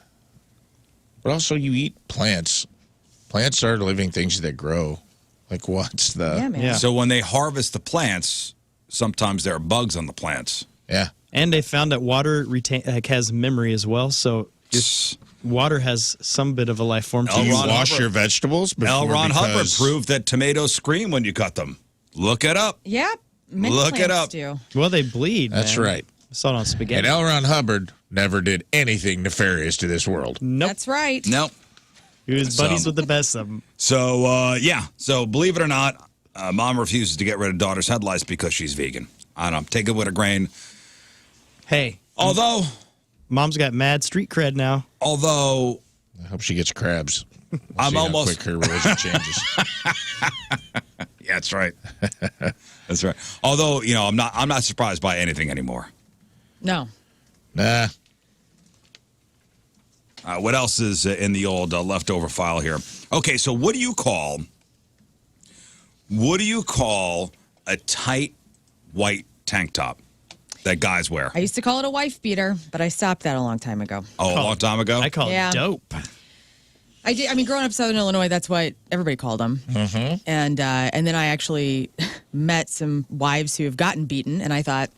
Speaker 4: But also, you eat plants. Plants are living things that grow. Like, what's the...
Speaker 2: Yeah, man.
Speaker 3: Yeah.
Speaker 1: So when they harvest the plants, sometimes there are bugs on the plants.
Speaker 4: Yeah.
Speaker 3: And they found that water has memory as well. So
Speaker 1: Yes.
Speaker 3: water has some bit of a life form.
Speaker 1: L.
Speaker 4: Do you
Speaker 1: Ron
Speaker 4: wash
Speaker 1: Hubbard.
Speaker 4: your vegetables before?
Speaker 1: L. Ron Hubbard
Speaker 4: because-
Speaker 1: proved that tomatoes scream when you cut them. Look it up.
Speaker 2: Yeah. Many
Speaker 1: Look it
Speaker 2: plants
Speaker 1: up.
Speaker 2: do.
Speaker 3: Well, they bleed.
Speaker 4: That's
Speaker 3: man.
Speaker 4: right.
Speaker 3: I saw it on spaghetti.
Speaker 4: And L. Ron Hubbard never did anything nefarious to this world.
Speaker 3: Nope.
Speaker 2: That's right.
Speaker 1: Nope.
Speaker 3: He was buddies
Speaker 1: So-
Speaker 3: with the best of them.
Speaker 1: So, yeah. So, believe it or not, mom refuses to get rid of daughter's head lice because she's vegan. I don't know. Take it with a grain.
Speaker 3: Hey,
Speaker 1: Although,
Speaker 3: mom's got mad street cred now.
Speaker 4: I hope she gets crabs.
Speaker 1: I'm
Speaker 4: See how
Speaker 1: almost.
Speaker 4: quick her religion changes.
Speaker 1: Yeah, that's right. That's right. Although, I'm not surprised by anything anymore.
Speaker 2: No.
Speaker 4: Nah.
Speaker 1: What else is in the old leftover file here? Okay, so what do you call a tight white tank top? that guys wear?
Speaker 2: I used to call it a wife beater, but I stopped that a long time ago.
Speaker 1: Oh, a long time ago?
Speaker 3: I call it dope.
Speaker 2: I did. I mean, growing up in Southern Illinois, that's what everybody called them. Mm-hmm. And then I actually met some wives who have gotten beaten, and I thought,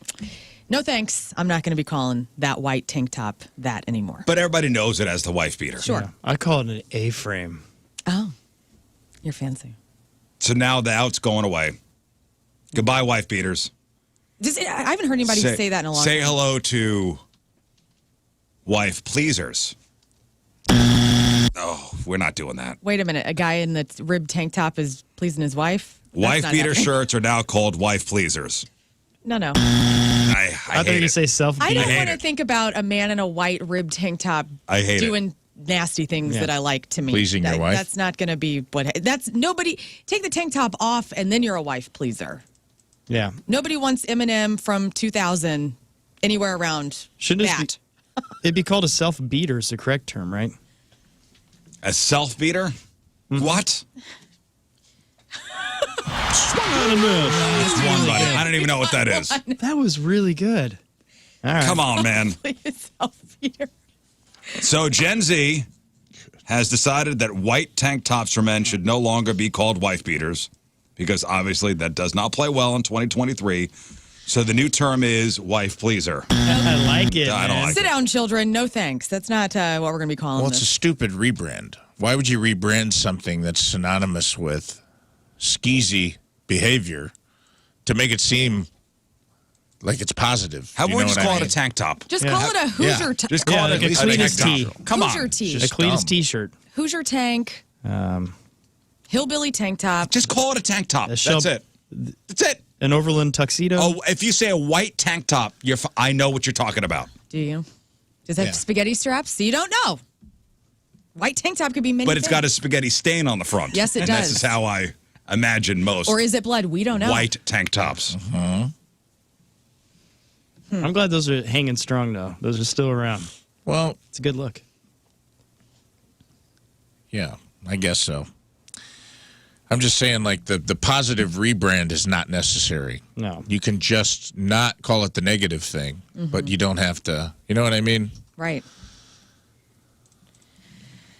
Speaker 2: no thanks. I'm not going to be calling that white tank top that anymore.
Speaker 1: But everybody knows it as the wife beater.
Speaker 2: Sure.
Speaker 3: Yeah, I call it an A-frame.
Speaker 2: Oh, you're fancy.
Speaker 1: So now it's going away. Goodbye, wife beaters.
Speaker 2: I haven't heard anybody say that in a long time.
Speaker 1: Say hello to wife pleasers. Oh, we're not doing that.
Speaker 2: Wait a minute. A guy in the ribbed tank top is pleasing his wife?
Speaker 1: Wife beater shirts are now called wife pleasers.
Speaker 2: No.
Speaker 1: I
Speaker 3: thought you were going to say self-beater.
Speaker 2: I don't want to think about a man in a white ribbed tank top doing nasty things that I like to me.
Speaker 4: Pleasing your wife?
Speaker 2: That's not going to be nobody. Take the tank top off and then you're a wife pleaser.
Speaker 3: Yeah.
Speaker 2: Nobody wants Eminem from 2000 anywhere around that.
Speaker 3: It'd be called a self-beater is the correct term, right?
Speaker 1: A self-beater?
Speaker 3: Mm-hmm.
Speaker 1: What?
Speaker 3: Swung on a move.
Speaker 1: One, buddy. I don't even know what that is.
Speaker 3: That was really good. All right.
Speaker 1: Come on, man.
Speaker 2: Self-beater.
Speaker 1: So Gen Z has decided that white tank tops for men should no longer be called wife beaters because obviously that does not play well in 2023. So the new term is wife pleaser.
Speaker 3: I like it.
Speaker 1: I don't like
Speaker 2: Sit down, children. No thanks. That's not what we're going to be calling
Speaker 4: Well, it's a stupid rebrand. Why would you rebrand something that's synonymous with skeezy behavior to make it seem like it's positive?
Speaker 1: How about we just call it a tank top?
Speaker 2: Just call it a Hoosier tank.
Speaker 1: Just call it
Speaker 3: like
Speaker 1: at least
Speaker 3: a
Speaker 1: a tank
Speaker 3: Cletus tee.
Speaker 1: top. Come on.
Speaker 2: Hoosier tee.
Speaker 3: A Cletus t-shirt.
Speaker 2: Hoosier tank. Hillbilly tank top.
Speaker 1: Just call it a tank top. That's it. That's it.
Speaker 3: An Overland tuxedo.
Speaker 1: Oh, if you say a white tank top, I know what you're talking about.
Speaker 2: Do you? Does it have spaghetti straps? So you don't know. White tank top could be many
Speaker 1: But it's
Speaker 2: things.
Speaker 1: got a spaghetti stain on the front.
Speaker 2: Yes, it
Speaker 1: and
Speaker 2: does.
Speaker 1: This is how I imagine most.
Speaker 2: Or is it blood? We don't know.
Speaker 1: White tank tops.
Speaker 3: I'm glad those are hanging strong, though. Those are still around.
Speaker 4: Well,
Speaker 3: it's a good look.
Speaker 4: Yeah, I guess so. I'm just saying, like, the positive rebrand is not necessary.
Speaker 3: No.
Speaker 4: You can just not call it the negative thing, but you don't have to. You know what I mean?
Speaker 2: Right.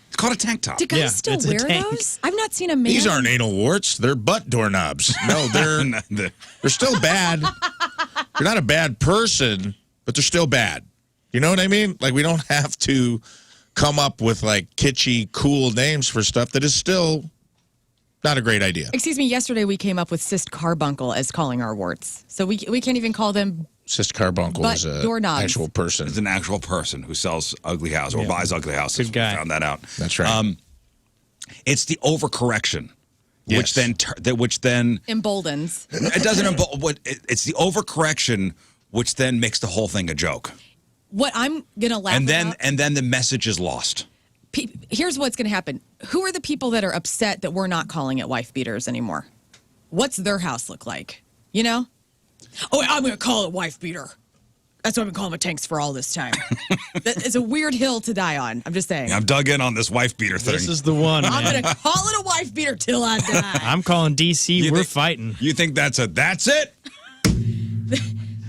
Speaker 1: It's called a tank top.
Speaker 2: Do guys still wear those? I've not seen a man.
Speaker 4: These aren't anal warts. They're butt doorknobs. No, they're still bad. You're not a bad person, but they're still bad. You know what I mean? Like, we don't have to come up with, like, kitschy, cool names for stuff that is still not a great idea.
Speaker 2: Excuse me, yesterday we came up with cyst carbuncle as calling our warts. So we can't even call them
Speaker 4: cyst carbuncle is an actual person.
Speaker 1: It's an actual person who sells ugly houses or buys ugly houses.
Speaker 3: Good guy.
Speaker 1: We found that out.
Speaker 4: That's right.
Speaker 1: It's the overcorrection, which then
Speaker 2: emboldens.
Speaker 1: It doesn't it's the overcorrection which then makes the whole thing a joke.
Speaker 2: What I'm going to laugh about.
Speaker 1: And then the message is lost.
Speaker 2: Here's what's going to happen. Who are the people that are upset that we're not calling it wife beaters anymore? What's their house look like? You know? Oh, I'm going to call it wife beater. That's what I've been calling my tanks for all this time. It's a weird hill to die on. I'm just saying.
Speaker 1: Yeah, I'm dug in on this wife beater thing.
Speaker 3: This is the one, man.
Speaker 2: I'm going to call it a wife beater till I die.
Speaker 3: I'm calling DC. We're fighting.
Speaker 1: You think that's it?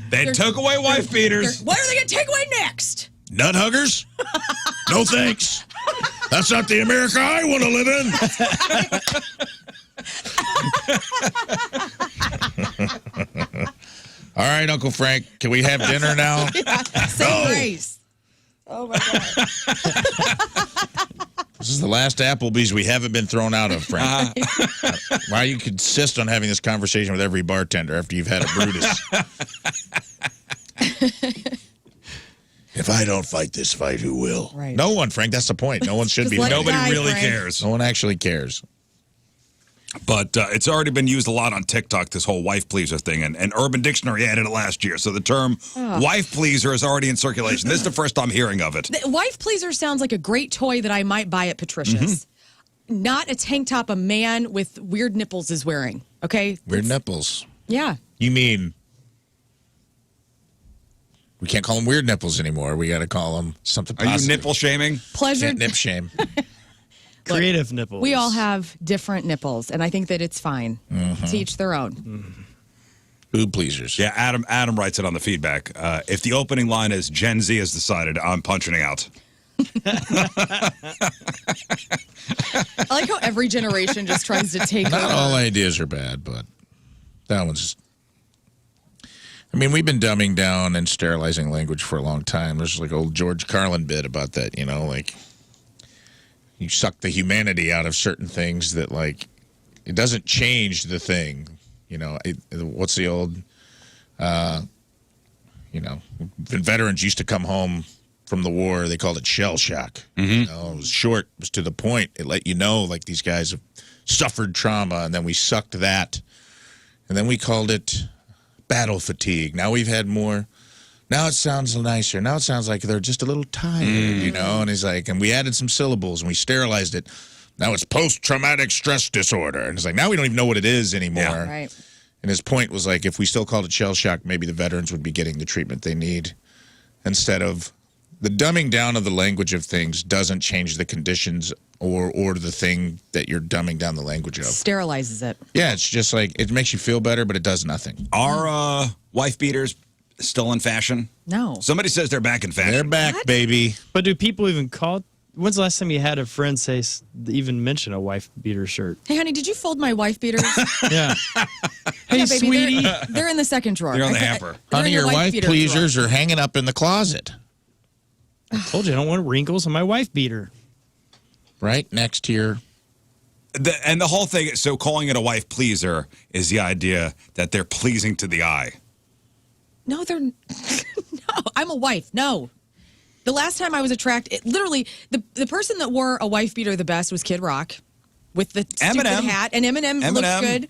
Speaker 1: They took away wife beaters.
Speaker 2: What are they going to take away next?
Speaker 4: Nut huggers? No thanks. That's not the America I want to live in. All right, Uncle Frank, can we have dinner now?
Speaker 2: Say grace. Oh, my God.
Speaker 4: This is the last Applebee's we haven't been thrown out of, Frank. Why you insist on having this conversation with every bartender after you've had a Brutus? If I don't fight this fight, who will?
Speaker 2: Right.
Speaker 4: No one, Frank. That's the point. No one should be.
Speaker 1: Nobody
Speaker 2: die,
Speaker 1: really
Speaker 2: Frank.
Speaker 1: cares.
Speaker 4: No one actually cares.
Speaker 1: But it's already been used a lot on TikTok, this whole wife pleaser thing. And Urban Dictionary added it last year. So the term wife pleaser is already in circulation. This is the first I'm hearing of it.
Speaker 2: Wife pleaser sounds like a great toy that I might buy at Patricia's. Not a tank top a man with weird nipples is wearing. Okay?
Speaker 4: Weird nipples.
Speaker 2: Yeah.
Speaker 4: You mean we can't call them weird nipples anymore. We got to call them something
Speaker 1: Are
Speaker 4: positive.
Speaker 1: you nipple shaming?
Speaker 2: Pleasure.
Speaker 4: Can't nip shame.
Speaker 3: Creative nipples.
Speaker 2: We all have different nipples, and I think that it's fine. To each their own.
Speaker 4: Boob pleasers.
Speaker 1: Yeah, Adam writes it on the feedback. If the opening line is Gen Z has decided, I'm punching out.
Speaker 2: I like how every generation just tries to take
Speaker 4: Not
Speaker 2: over.
Speaker 4: all ideas are bad, but that one's... I mean, we've been dumbing down and sterilizing language for a long time. There's like old George Carlin bit about that, you know, like you suck the humanity out of certain things that, like, it doesn't change the thing. You know, what's the old, you know, when veterans used to come home from the war, they called it shell shock. You know, it was short, it was to the point. It let you know, like, these guys have suffered trauma, and then we sucked that. And then we called it battle fatigue. Now we've had more. Now it sounds nicer. Now it sounds like they're just a little tired, you know? And he's like, and we added some syllables, and we sterilized it. Now it's post-traumatic stress disorder. And it's like, now we don't even know what it is anymore.
Speaker 2: Yeah, right.
Speaker 4: And his point was like, if we still called it shell shock, maybe the veterans would be getting the treatment they need. Instead of the dumbing down of the language of things doesn't change the conditions or the thing that you're dumbing down the language of.
Speaker 2: Sterilizes it.
Speaker 4: Yeah, it's just like, it makes you feel better, but it does nothing.
Speaker 1: Are wife beaters still in fashion?
Speaker 2: No.
Speaker 1: Somebody says they're back in fashion.
Speaker 4: They're back, baby.
Speaker 3: But do people even call it? When's the last time you had a friend say, even mention a wife beater shirt?
Speaker 2: Hey, honey, did you fold my wife beaters?
Speaker 3: Yeah. Hey,
Speaker 2: Yeah, baby,
Speaker 3: sweetie.
Speaker 2: They're in the second drawer.
Speaker 1: They're on the hamper.
Speaker 2: They're
Speaker 4: Honey,
Speaker 2: in
Speaker 4: your wife
Speaker 2: beater
Speaker 4: pleasers
Speaker 2: drawer.
Speaker 4: are hanging up in the closet.
Speaker 3: I told you I don't want wrinkles on my wife beater.
Speaker 4: Right next to your...
Speaker 1: And the whole thing, so calling it a wife pleaser is the idea that they're pleasing to the eye.
Speaker 2: No, they're no. I'm a wife. No. The last time I was attracted, literally, the person that wore a wife beater the best was Kid Rock, with the stupid
Speaker 1: Eminem.
Speaker 2: hat, and Eminem looked good.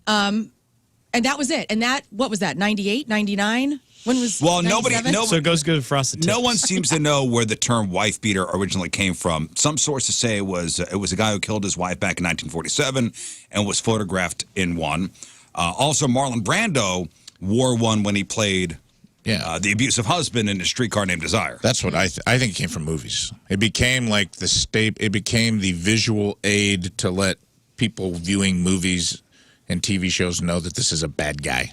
Speaker 2: And that was it. And that, what was that? 98, 99? When was?
Speaker 1: Well,
Speaker 2: 97?
Speaker 1: nobody.
Speaker 3: So it goes good across the tips.
Speaker 1: No one seems to know where the term wife beater originally came from. Some sources say it was a guy who killed his wife back in 1947 and was photographed in one. Also, Marlon Brando wore one when he played the abusive husband in A Streetcar Named Desire.
Speaker 4: That's what I think it came from movies. It became like it became the visual aid to let people viewing movies and TV shows know that this is a bad guy.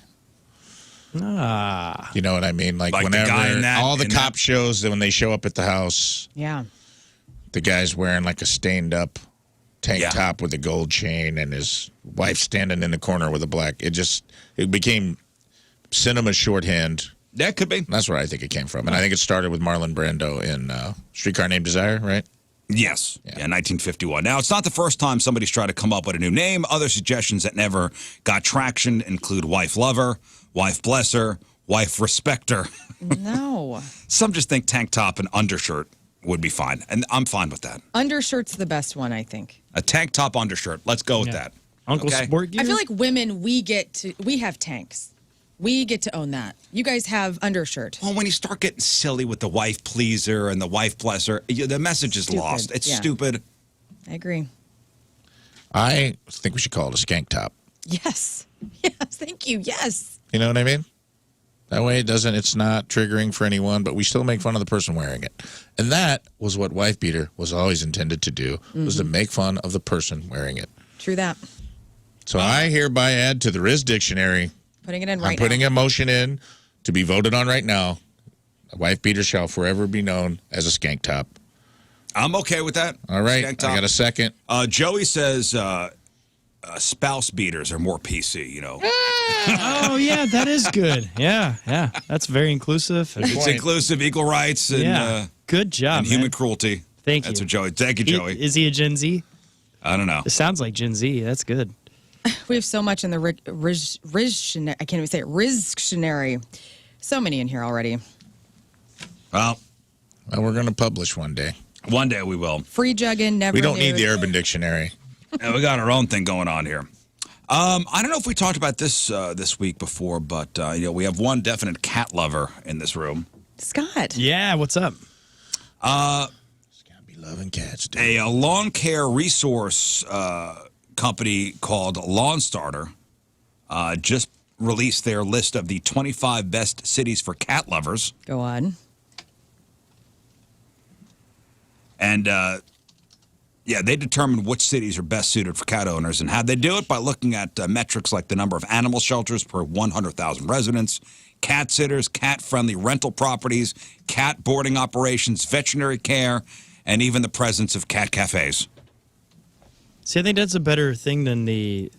Speaker 3: Ah.
Speaker 4: You know what I mean? Like
Speaker 1: the
Speaker 4: whenever
Speaker 1: guy in that,
Speaker 4: all the cop shows that when they show up at the house,
Speaker 2: Yeah.
Speaker 4: the guy's wearing like a stained up tank top with a gold chain and his wife standing in the corner with a black. It became cinema shorthand.
Speaker 1: That could be.
Speaker 4: That's where I think it came from. And I think it started with Marlon Brando in Streetcar Named Desire, right?
Speaker 1: Yes. Yeah, 1951. Now, it's not the first time somebody's tried to come up with a new name. Other suggestions that never got traction include wife lover, wife blesser, wife respecter.
Speaker 2: No.
Speaker 1: Some just think tank top and undershirt would be fine. And I'm fine with that.
Speaker 2: Undershirt's the best one, I think.
Speaker 1: A tank top undershirt. Let's go with that.
Speaker 3: Uncle Sport Gear?
Speaker 2: I feel like women, we have tanks. We get to own that. You guys have undershirt.
Speaker 1: Well, when you start getting silly with the wife pleaser and the wife blesser, the message is lost. It's stupid.
Speaker 2: I agree.
Speaker 4: I think we should call it a skank top.
Speaker 2: Yes. Yes. Thank you. Yes.
Speaker 4: You know what I mean? That way it's not triggering for anyone, but we still make fun of the person wearing it. And that was what wife beater was always intended to do, was to make fun of the person wearing it.
Speaker 2: True that.
Speaker 4: So I hereby add to the Rizz dictionary.
Speaker 2: Putting it in right now.
Speaker 4: I'm putting a motion in to be voted on right now. A wife beater shall forever be known as a skank top.
Speaker 1: I'm okay with that.
Speaker 4: All right.
Speaker 1: Skank
Speaker 4: I
Speaker 1: top.
Speaker 4: got a second.
Speaker 1: Joey says spouse beaters are more PC, you know.
Speaker 3: Oh, yeah, that is good. Yeah. That's very inclusive.
Speaker 1: It's inclusive, equal rights, and,
Speaker 3: good job,
Speaker 1: and human cruelty.
Speaker 3: Thank you.
Speaker 1: That's what Joey. Thank you, Joey.
Speaker 3: Is he a Gen Z?
Speaker 1: I don't know.
Speaker 3: It sounds like Gen Z. That's good.
Speaker 2: We have so much in the Rizz, I can't even say it, Rizz-tionary. So many in here already.
Speaker 1: Well,
Speaker 4: we're going to publish one day.
Speaker 1: One day we will.
Speaker 2: Free jugging, never
Speaker 4: We don't need
Speaker 2: nude.
Speaker 4: the Urban Dictionary.
Speaker 1: And we got our own thing going on here. I don't know if we talked about this this week before, but we have one definite cat lover in this room.
Speaker 2: Scott.
Speaker 3: Yeah, what's up?
Speaker 4: It's got to be loving cats, dude.
Speaker 1: A lawn care resource company called Lawn Starter just released their list of the 25 best cities for cat lovers.
Speaker 2: Go on.
Speaker 1: And Yeah, they determined which cities are best suited for cat owners, and how'd they do it? By looking at metrics like the number of animal shelters per 100,000 residents, cat sitters, cat-friendly rental properties, cat boarding operations, veterinary care, and even the presence of cat cafes.
Speaker 3: See, I think that's a better thing than the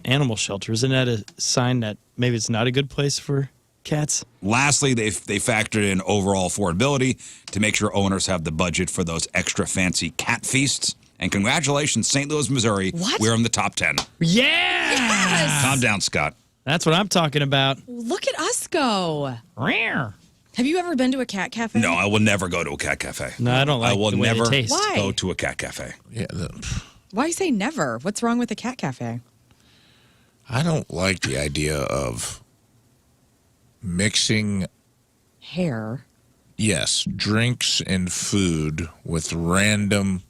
Speaker 3: animal shelter. Isn't that a sign that maybe it's not a good place for cats?
Speaker 1: Lastly, they factored in overall affordability to make sure owners have the budget for those extra fancy cat feasts. And congratulations, St. Louis, Missouri.
Speaker 2: What?
Speaker 1: We're in the top 10.
Speaker 3: Yeah!
Speaker 2: Yes!
Speaker 1: Calm down, Scott.
Speaker 3: That's what I'm talking about.
Speaker 2: Look at us go.
Speaker 3: Rare.
Speaker 2: Have you ever been to a cat cafe?
Speaker 1: No, I will never go to a cat cafe.
Speaker 3: No, I don't like
Speaker 1: I will
Speaker 3: the way
Speaker 1: never
Speaker 3: they taste.
Speaker 2: Why?
Speaker 1: go to a cat cafe.
Speaker 4: Yeah,
Speaker 2: Why say never? What's wrong with a cat cafe?
Speaker 4: I don't like the idea of mixing,
Speaker 2: Hair.
Speaker 4: yes, drinks and food with random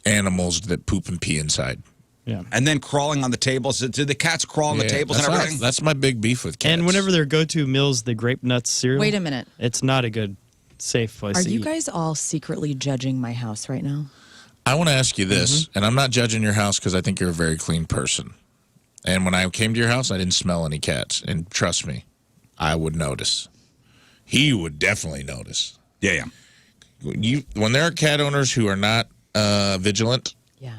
Speaker 4: animals that poop and pee inside.
Speaker 3: Yeah.
Speaker 1: And then crawling on the tables. Do the cats crawl on the tables and everything?
Speaker 4: That's my big beef with cats.
Speaker 3: And whenever their go-to meal's the grape nuts cereal.
Speaker 2: Wait a minute.
Speaker 3: It's not a good, safe place
Speaker 2: Are
Speaker 3: to
Speaker 2: you
Speaker 3: eat.
Speaker 2: guys all secretly judging my house right now?
Speaker 4: I want to ask you this, and I'm not judging your house because I think you're a very clean person. And when I came to your house, I didn't smell any cats. And trust me, I would notice. He would definitely notice.
Speaker 1: Yeah.
Speaker 4: When there are cat owners who are not vigilant,
Speaker 2: Yeah.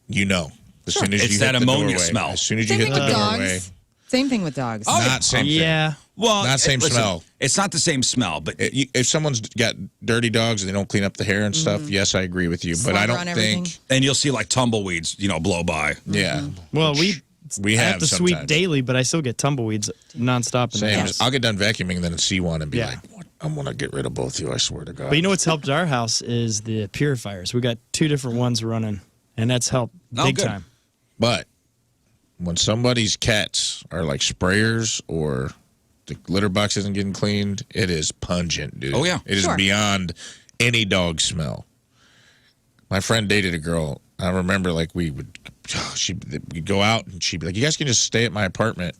Speaker 4: you know. As soon as
Speaker 1: It's
Speaker 4: you
Speaker 1: that
Speaker 4: hit the
Speaker 1: ammonia
Speaker 4: doorway,
Speaker 1: smell.
Speaker 4: As soon as you
Speaker 2: Same
Speaker 4: hit
Speaker 2: thing
Speaker 4: the
Speaker 2: with
Speaker 4: doorway.
Speaker 2: dogs. Same thing with dogs.
Speaker 4: Not same thing.
Speaker 3: Yeah.
Speaker 1: Well,
Speaker 4: Not same
Speaker 1: listen,
Speaker 4: smell.
Speaker 1: It's not the same smell, but
Speaker 4: If someone's got dirty dogs and they don't clean up the hair and stuff, yes, I agree with you. But I
Speaker 2: Slobber
Speaker 4: don't
Speaker 2: on everything.
Speaker 4: think,
Speaker 1: and you'll see like tumbleweeds, blow by.
Speaker 4: yeah.
Speaker 3: Well,
Speaker 4: We
Speaker 3: I
Speaker 4: have
Speaker 3: have to
Speaker 4: sometimes.
Speaker 3: sweep daily, but I still get tumbleweeds nonstop in the
Speaker 4: Same.
Speaker 3: house.
Speaker 4: I'll get done vacuuming, then see one and be
Speaker 3: Yeah.
Speaker 4: like, what? I'm going to get rid of both of you, I swear to God.
Speaker 3: But you know what's helped our house is the purifiers. We got 2 different ones running, and that's helped
Speaker 1: Oh,
Speaker 3: big
Speaker 1: good.
Speaker 3: time.
Speaker 4: But when somebody's cats are like sprayers or the litter box isn't getting cleaned, it is pungent, dude.
Speaker 1: Oh, yeah.
Speaker 4: It is
Speaker 2: Sure.
Speaker 4: beyond any dog smell. My friend dated a girl. I remember like we'd go out and she'd be like, you guys can just stay at my apartment.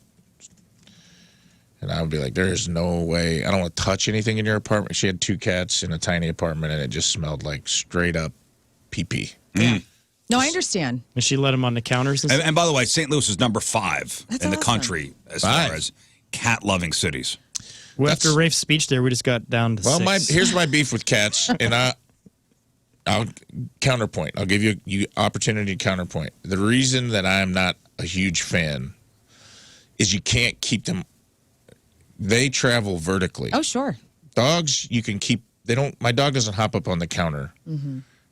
Speaker 4: And I would be like, there is no way. I don't want to touch anything in your apartment. She had 2 cats in a tiny apartment, and it just smelled like straight up pee-pee.
Speaker 2: No, I understand.
Speaker 3: And she let them on the counters and stuff.
Speaker 1: And by the way, St. Louis is number 5
Speaker 2: That's
Speaker 1: in the
Speaker 2: awesome.
Speaker 1: country as
Speaker 4: 5.
Speaker 1: far as cat-loving cities.
Speaker 3: Well, after Rafe's speech there, we just got down to
Speaker 4: Well,
Speaker 3: 6.
Speaker 4: here's my beef with cats, and I'll counterpoint. I'll give you opportunity to counterpoint. The reason that I'm not a huge fan is you can't keep them. They travel vertically.
Speaker 2: Oh, sure.
Speaker 4: Dogs, you can keep. They don't. My dog doesn't hop up on the counter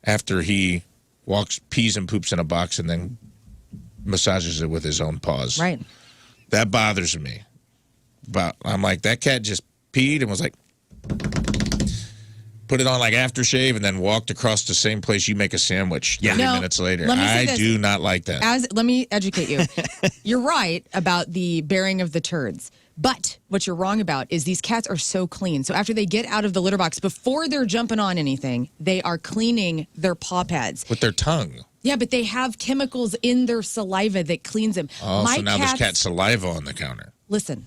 Speaker 4: after he pees and poops in a box and then massages it with his own paws.
Speaker 2: Right.
Speaker 4: That bothers me. But I'm like, that cat just peed and was like, put it on like aftershave and then walked across the same place you make a sandwich 30
Speaker 2: No,
Speaker 4: minutes later.
Speaker 2: let me say
Speaker 4: I
Speaker 2: this.
Speaker 4: do not like that.
Speaker 2: Let me educate you. You're right about the bearing of the turds. But what you're wrong about is these cats are so clean. So after they get out of the litter box, before they're jumping on anything, they are cleaning their paw pads.
Speaker 4: With their tongue.
Speaker 2: Yeah, but they have chemicals in their saliva that cleans them.
Speaker 4: Oh, so now there's cat saliva on the counter.
Speaker 2: Listen,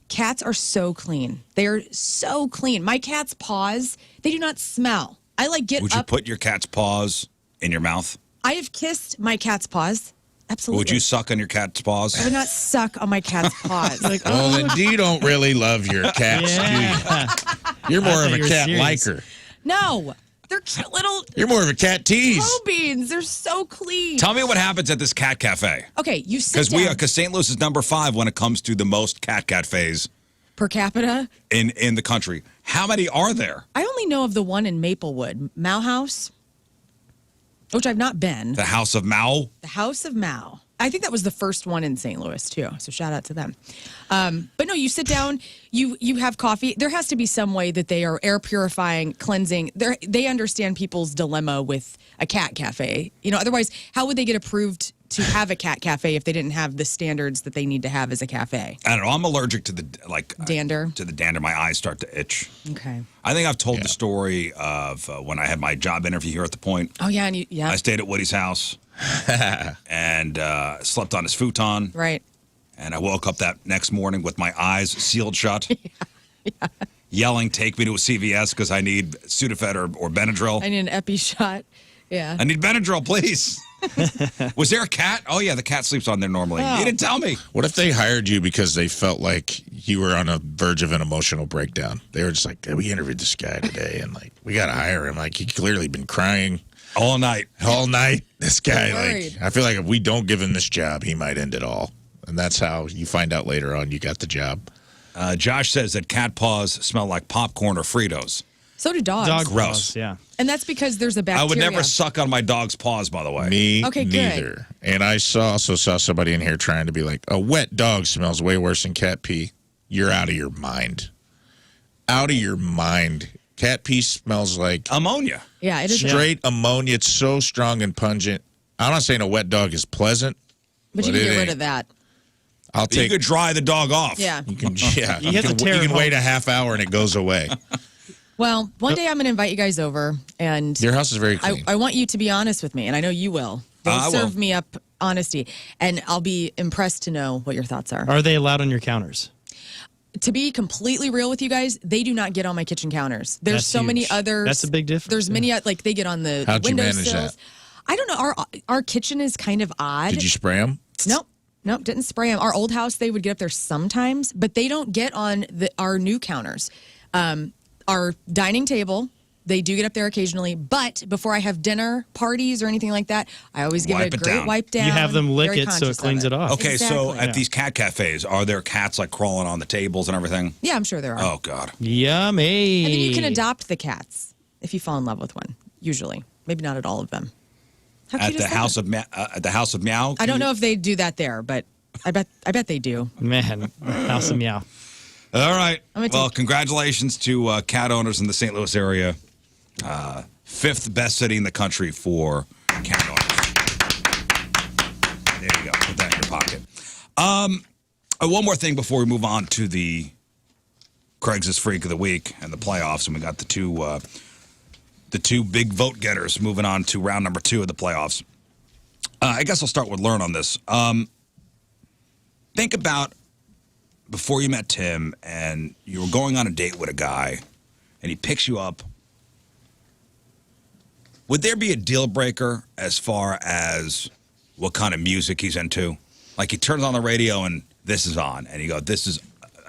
Speaker 2: cats are so clean. They're so clean. My cat's paws, they do not smell. I get
Speaker 1: Would you
Speaker 2: up.
Speaker 1: put your cat's paws in your mouth?
Speaker 2: I have kissed my cat's paws. Absolutely.
Speaker 1: Would you suck on your cat's paws?
Speaker 2: I would not suck on my cat's paws.
Speaker 4: Well, then you don't really love your cats, do you? You're more of
Speaker 3: thought
Speaker 4: a
Speaker 3: you were
Speaker 4: cat
Speaker 3: serious.
Speaker 4: liker.
Speaker 2: No, they're cute little
Speaker 4: You're more of a cat tease.
Speaker 2: toe beans. They're so clean.
Speaker 1: Tell me what happens at this cat cafe.
Speaker 2: Okay, you sit down.
Speaker 1: Because St. Louis is number 5 when it comes to the most cat cafes
Speaker 2: Per capita?
Speaker 1: in the country. How many are there?
Speaker 2: I only know of the one in Maplewood, Mao House, which I've not been.
Speaker 1: The House of Mao?
Speaker 2: The House of Mao. I think that was the first one in St. Louis, too. So shout out to them. But no, you sit down, you have coffee. There has to be some way that they are air purifying, cleansing. They understand people's dilemma with a cat cafe. Otherwise, how would they get approved to have a cat cafe if they didn't have the standards that they need to have as a cafe?
Speaker 1: I don't know. I'm allergic to the
Speaker 2: Dander?
Speaker 1: To the dander. My eyes start to itch.
Speaker 2: Okay.
Speaker 1: I think I've told the story of when I had my job interview here at the Point.
Speaker 2: Oh, yeah. And
Speaker 1: I stayed at Woody's house and slept on his futon.
Speaker 2: Right.
Speaker 1: And I woke up that next morning with my eyes sealed shut. yelling, "Take me to a CVS because I need Sudafed or Benadryl.
Speaker 2: I need an epi shot. Yeah.
Speaker 1: I need Benadryl, please." Was there a cat? Oh, yeah, the cat sleeps on there normally.
Speaker 2: Oh.
Speaker 1: You didn't tell me.
Speaker 4: What if they hired you because they felt like you were on a verge of an emotional breakdown? They were just like, we interviewed this guy today, and like, we got to hire him. Like, he clearly been crying
Speaker 1: All night.
Speaker 4: all night. This guy,
Speaker 2: worried.
Speaker 4: like, I feel like if we don't give him this job, he might end it all. And that's how you find out later on you got the job.
Speaker 1: Josh says that cat paws smell like popcorn or Fritos.
Speaker 2: So do dogs.
Speaker 3: Dog
Speaker 1: Gross.
Speaker 3: paws, yeah.
Speaker 2: And that's because there's a bacteria.
Speaker 1: I would never suck on my dog's paws, by the way.
Speaker 4: Me
Speaker 2: Okay, good.
Speaker 4: neither. And I also saw somebody in here trying to be like, a wet dog smells way worse than cat pee. You're out of your mind. Out of your mind. Cat pee smells like
Speaker 1: Ammonia.
Speaker 2: Yeah, it is.
Speaker 4: straight ammonia. It's so strong and pungent. I'm not saying a wet dog is pleasant,
Speaker 2: But you
Speaker 4: but
Speaker 2: can
Speaker 4: it
Speaker 2: get rid
Speaker 4: ain't.
Speaker 2: of that.
Speaker 4: I'll
Speaker 1: You
Speaker 4: take.
Speaker 1: could dry the dog off.
Speaker 2: Yeah.
Speaker 4: You can, yeah,
Speaker 3: You have to tear
Speaker 4: you
Speaker 3: it
Speaker 4: can wait
Speaker 3: home.
Speaker 4: a half hour and it goes away.
Speaker 2: Well, one day I'm going to invite you guys over, and
Speaker 4: Your house is very clean.
Speaker 2: I want you to be honest with me, and I know you will.
Speaker 1: I
Speaker 2: Don't
Speaker 1: will.
Speaker 2: serve me up honesty, and I'll be impressed to know what your thoughts are.
Speaker 3: Are they allowed on your counters?
Speaker 2: To be completely real with you guys, they do not get on my kitchen counters. There's
Speaker 3: That's
Speaker 2: so many
Speaker 3: huge.
Speaker 2: others.
Speaker 3: That's a big difference,
Speaker 2: There's
Speaker 3: yeah.
Speaker 2: many, like they get on the
Speaker 4: How'd you manage
Speaker 2: windowsills.
Speaker 4: that?
Speaker 2: I don't know. Our kitchen is kind of odd.
Speaker 4: Did you spray them?
Speaker 2: Nope, didn't spray them. Our old house, they would get up there sometimes, but they don't get on our new counters. Our dining table, they do get up there occasionally, but before I have dinner parties or anything like that, I always give
Speaker 1: Wipe
Speaker 2: it a
Speaker 1: it
Speaker 2: great
Speaker 1: down.
Speaker 2: wipe down.
Speaker 3: You have them lick
Speaker 2: Very
Speaker 3: it so
Speaker 2: conscious
Speaker 3: it
Speaker 2: of
Speaker 3: cleans it off.
Speaker 1: Okay, so
Speaker 2: Exactly.
Speaker 1: at
Speaker 3: Yeah.
Speaker 1: these cat cafes, are there cats like crawling on the tables and everything?
Speaker 2: Yeah, I'm sure there are.
Speaker 1: Oh, God.
Speaker 3: Yummy.
Speaker 2: And then you can adopt the cats if you fall in love with one. Usually, maybe not at all of them. How
Speaker 1: At
Speaker 2: cute
Speaker 1: the
Speaker 2: is that?
Speaker 1: House of Meow?
Speaker 2: I don't know if they do that there, but I bet they do.
Speaker 3: Man, House of Meow.
Speaker 1: All right.
Speaker 2: I'm gonna
Speaker 1: Well,
Speaker 2: take-
Speaker 1: congratulations to cat owners in the St. Louis area. Fifth best city in the country for cat owners. There you go. Put that in your pocket. One more thing before we move on to the Craigslist Freak of the Week and the playoffs, and we got the two big vote getters moving on to round number 2 of the playoffs. I guess I'll start with Lern on this. Think about before you met Tim and you were going on a date with a guy and he picks you up. Would there be a deal breaker as far as what kind of music he's into? Like he turns on the radio and this is on and you go, this is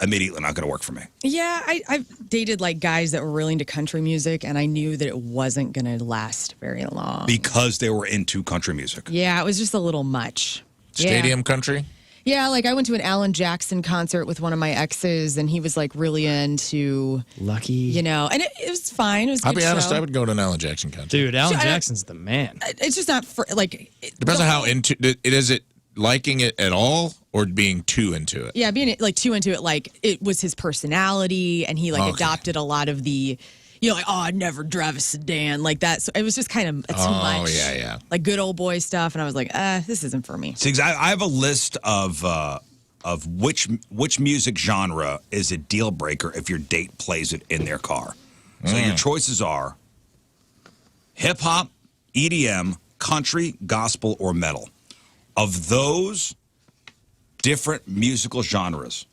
Speaker 1: immediately not going to work for me.
Speaker 2: Yeah, I've dated like guys that were really into country music, and I knew that it wasn't going to last very long.
Speaker 1: Because they were into country music.
Speaker 2: Yeah, it was just a little much.
Speaker 4: Stadium country?
Speaker 2: Yeah, like I went to an Alan Jackson concert with one of my exes, and he was like really into,
Speaker 3: Lucky.
Speaker 2: you know, and it was fine. It was a
Speaker 4: I'll
Speaker 2: good
Speaker 4: be honest,
Speaker 2: show.
Speaker 4: I would go to an Alan Jackson concert.
Speaker 3: Dude, Alan
Speaker 2: Sure, I don't-
Speaker 3: Jackson's the man.
Speaker 2: It's just not for like.
Speaker 4: Depends on how into it is. It liking it at all or being too into it?
Speaker 2: Yeah, being like too into it, like it was his personality, and he like
Speaker 4: Okay.
Speaker 2: adopted a lot of the, you know, like I'd never drive a sedan like that. So it was just kind of too
Speaker 4: Oh,
Speaker 2: much.
Speaker 4: yeah.
Speaker 2: Like good old boy stuff, and I was like, this isn't for me.
Speaker 1: See, 'cause I have a list of which music genre is a deal breaker if your date plays it in their car. So your choices are hip hop, EDM, country, gospel, or metal. Of those different musical genres,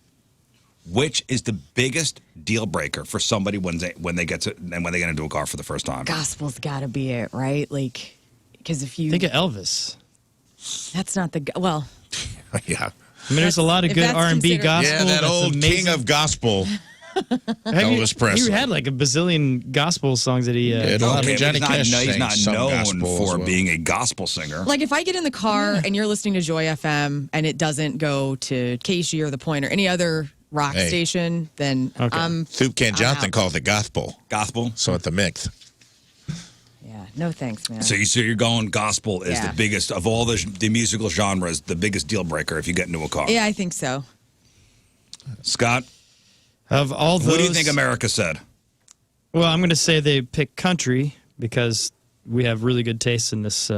Speaker 1: which is the biggest deal breaker for somebody when they get into a car for the first time?
Speaker 2: Gospel's got to be it, right? Like, because if you
Speaker 3: Think of Elvis.
Speaker 2: that's not the well.
Speaker 4: Yeah.
Speaker 3: I mean, there's a lot of
Speaker 2: If
Speaker 3: good
Speaker 2: that's
Speaker 3: R&B
Speaker 2: considered-
Speaker 3: gospel.
Speaker 4: Yeah, that
Speaker 3: that's
Speaker 4: old
Speaker 3: amazing.
Speaker 4: king of gospel. Elvis Presley.
Speaker 3: He had like a bazillion gospel songs that he.
Speaker 4: Yeah,
Speaker 3: did.
Speaker 1: Okay,
Speaker 4: Johnny
Speaker 1: but
Speaker 4: Cash
Speaker 1: he's
Speaker 4: sang
Speaker 1: not
Speaker 4: some
Speaker 1: known
Speaker 4: gospel
Speaker 1: for
Speaker 4: as well.
Speaker 1: being a gospel singer.
Speaker 2: Like if I get in the car and you're listening to Joy FM and it doesn't go to Casey or The Point or any other rock
Speaker 4: Hey.
Speaker 2: station, then
Speaker 3: Okay.
Speaker 4: Thup Ken Johnson
Speaker 2: out.
Speaker 4: called it gospel.
Speaker 1: Gospel.
Speaker 4: So at the mix.
Speaker 2: yeah, no thanks, man.
Speaker 1: So you're going gospel is
Speaker 2: Yeah.
Speaker 1: the biggest of all the musical genres, the biggest deal breaker if you get into a car.
Speaker 2: Yeah, I think so.
Speaker 1: Scott,
Speaker 3: Of all those,
Speaker 1: what do you think America said?
Speaker 3: Well, I'm going to say they pick country because we have really good taste in this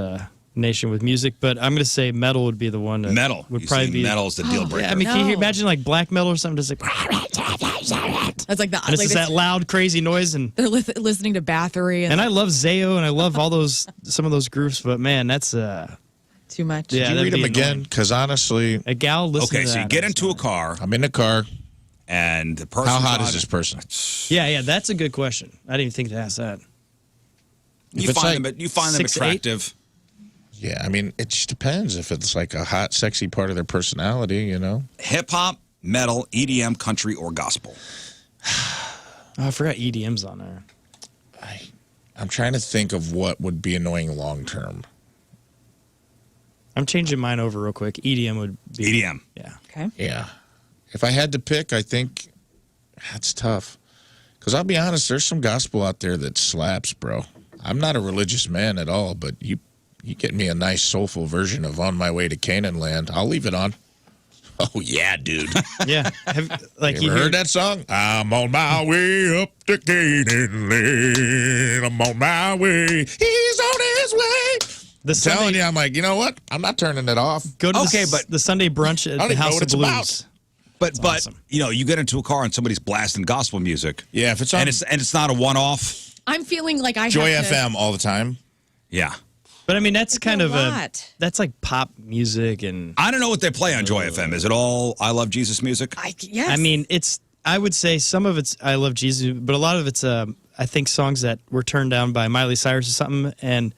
Speaker 3: nation with music. But I'm going to say metal would be the one. That
Speaker 1: Metal.
Speaker 3: would
Speaker 1: You
Speaker 3: probably
Speaker 1: see,
Speaker 3: be
Speaker 1: metal's the deal breaker.
Speaker 3: Yeah, I mean, can you
Speaker 2: No.
Speaker 3: imagine like black metal or something? Just like,
Speaker 2: That's like the
Speaker 3: and it's
Speaker 2: like
Speaker 3: just that loud, crazy noise. And
Speaker 2: they're listening to Bathory and
Speaker 3: I love Zayo and I love all those some of those groups. But man, that's
Speaker 2: too much.
Speaker 3: Yeah.
Speaker 4: Did you
Speaker 3: that'd
Speaker 4: read them
Speaker 3: be
Speaker 4: again?
Speaker 3: annoying.
Speaker 4: Because honestly,
Speaker 3: a gal listening
Speaker 1: Okay,
Speaker 3: to
Speaker 1: so you
Speaker 3: that.
Speaker 1: get into a car
Speaker 4: I'm in the car.
Speaker 1: and the person.
Speaker 4: How hot
Speaker 1: driving-
Speaker 4: is this person?
Speaker 3: Yeah, that's a good question. I didn't even think to ask that.
Speaker 1: You find them attractive.
Speaker 4: Yeah, I mean, it just depends if it's like a hot, sexy part of their personality, you know?
Speaker 1: Hip hop, metal, EDM, country, or gospel.
Speaker 3: Oh, I forgot EDM's on there.
Speaker 4: I'm trying to think of what would be annoying long term.
Speaker 3: I'm changing mine over real quick. EDM would be.
Speaker 1: EDM.
Speaker 3: Yeah.
Speaker 2: Okay.
Speaker 4: Yeah. If I had to pick, I think that's tough. Because I'll be honest, there's some gospel out there that slaps, bro. I'm not a religious man at all, but you get me a nice soulful version of On My Way to Canaan Land, I'll leave it on. Oh, yeah, dude.
Speaker 3: Yeah.
Speaker 4: You ever heard that song? I'm on my way up to Canaan Land. I'm on my way. He's on his way. I'm telling you, I'm like, you know what? I'm not turning it off.
Speaker 3: Go to
Speaker 1: but
Speaker 3: the Sunday brunch at the House of Blues.
Speaker 1: But
Speaker 3: awesome.
Speaker 1: You get into a car and somebody's blasting gospel music.
Speaker 4: Yeah, if it's on,
Speaker 1: and it's not a one-off.
Speaker 2: I'm feeling like I
Speaker 4: Joy
Speaker 2: have to,
Speaker 4: FM all the time.
Speaker 1: Yeah.
Speaker 3: But I mean, that's kind of
Speaker 2: lot.
Speaker 3: that's like pop music, and
Speaker 1: I don't know what they play on Joy FM. Is it all I Love Jesus music?
Speaker 2: Yes.
Speaker 3: I mean, I would say some of it's I Love Jesus, but a lot of it's I think songs that were turned down by Miley Cyrus or something, and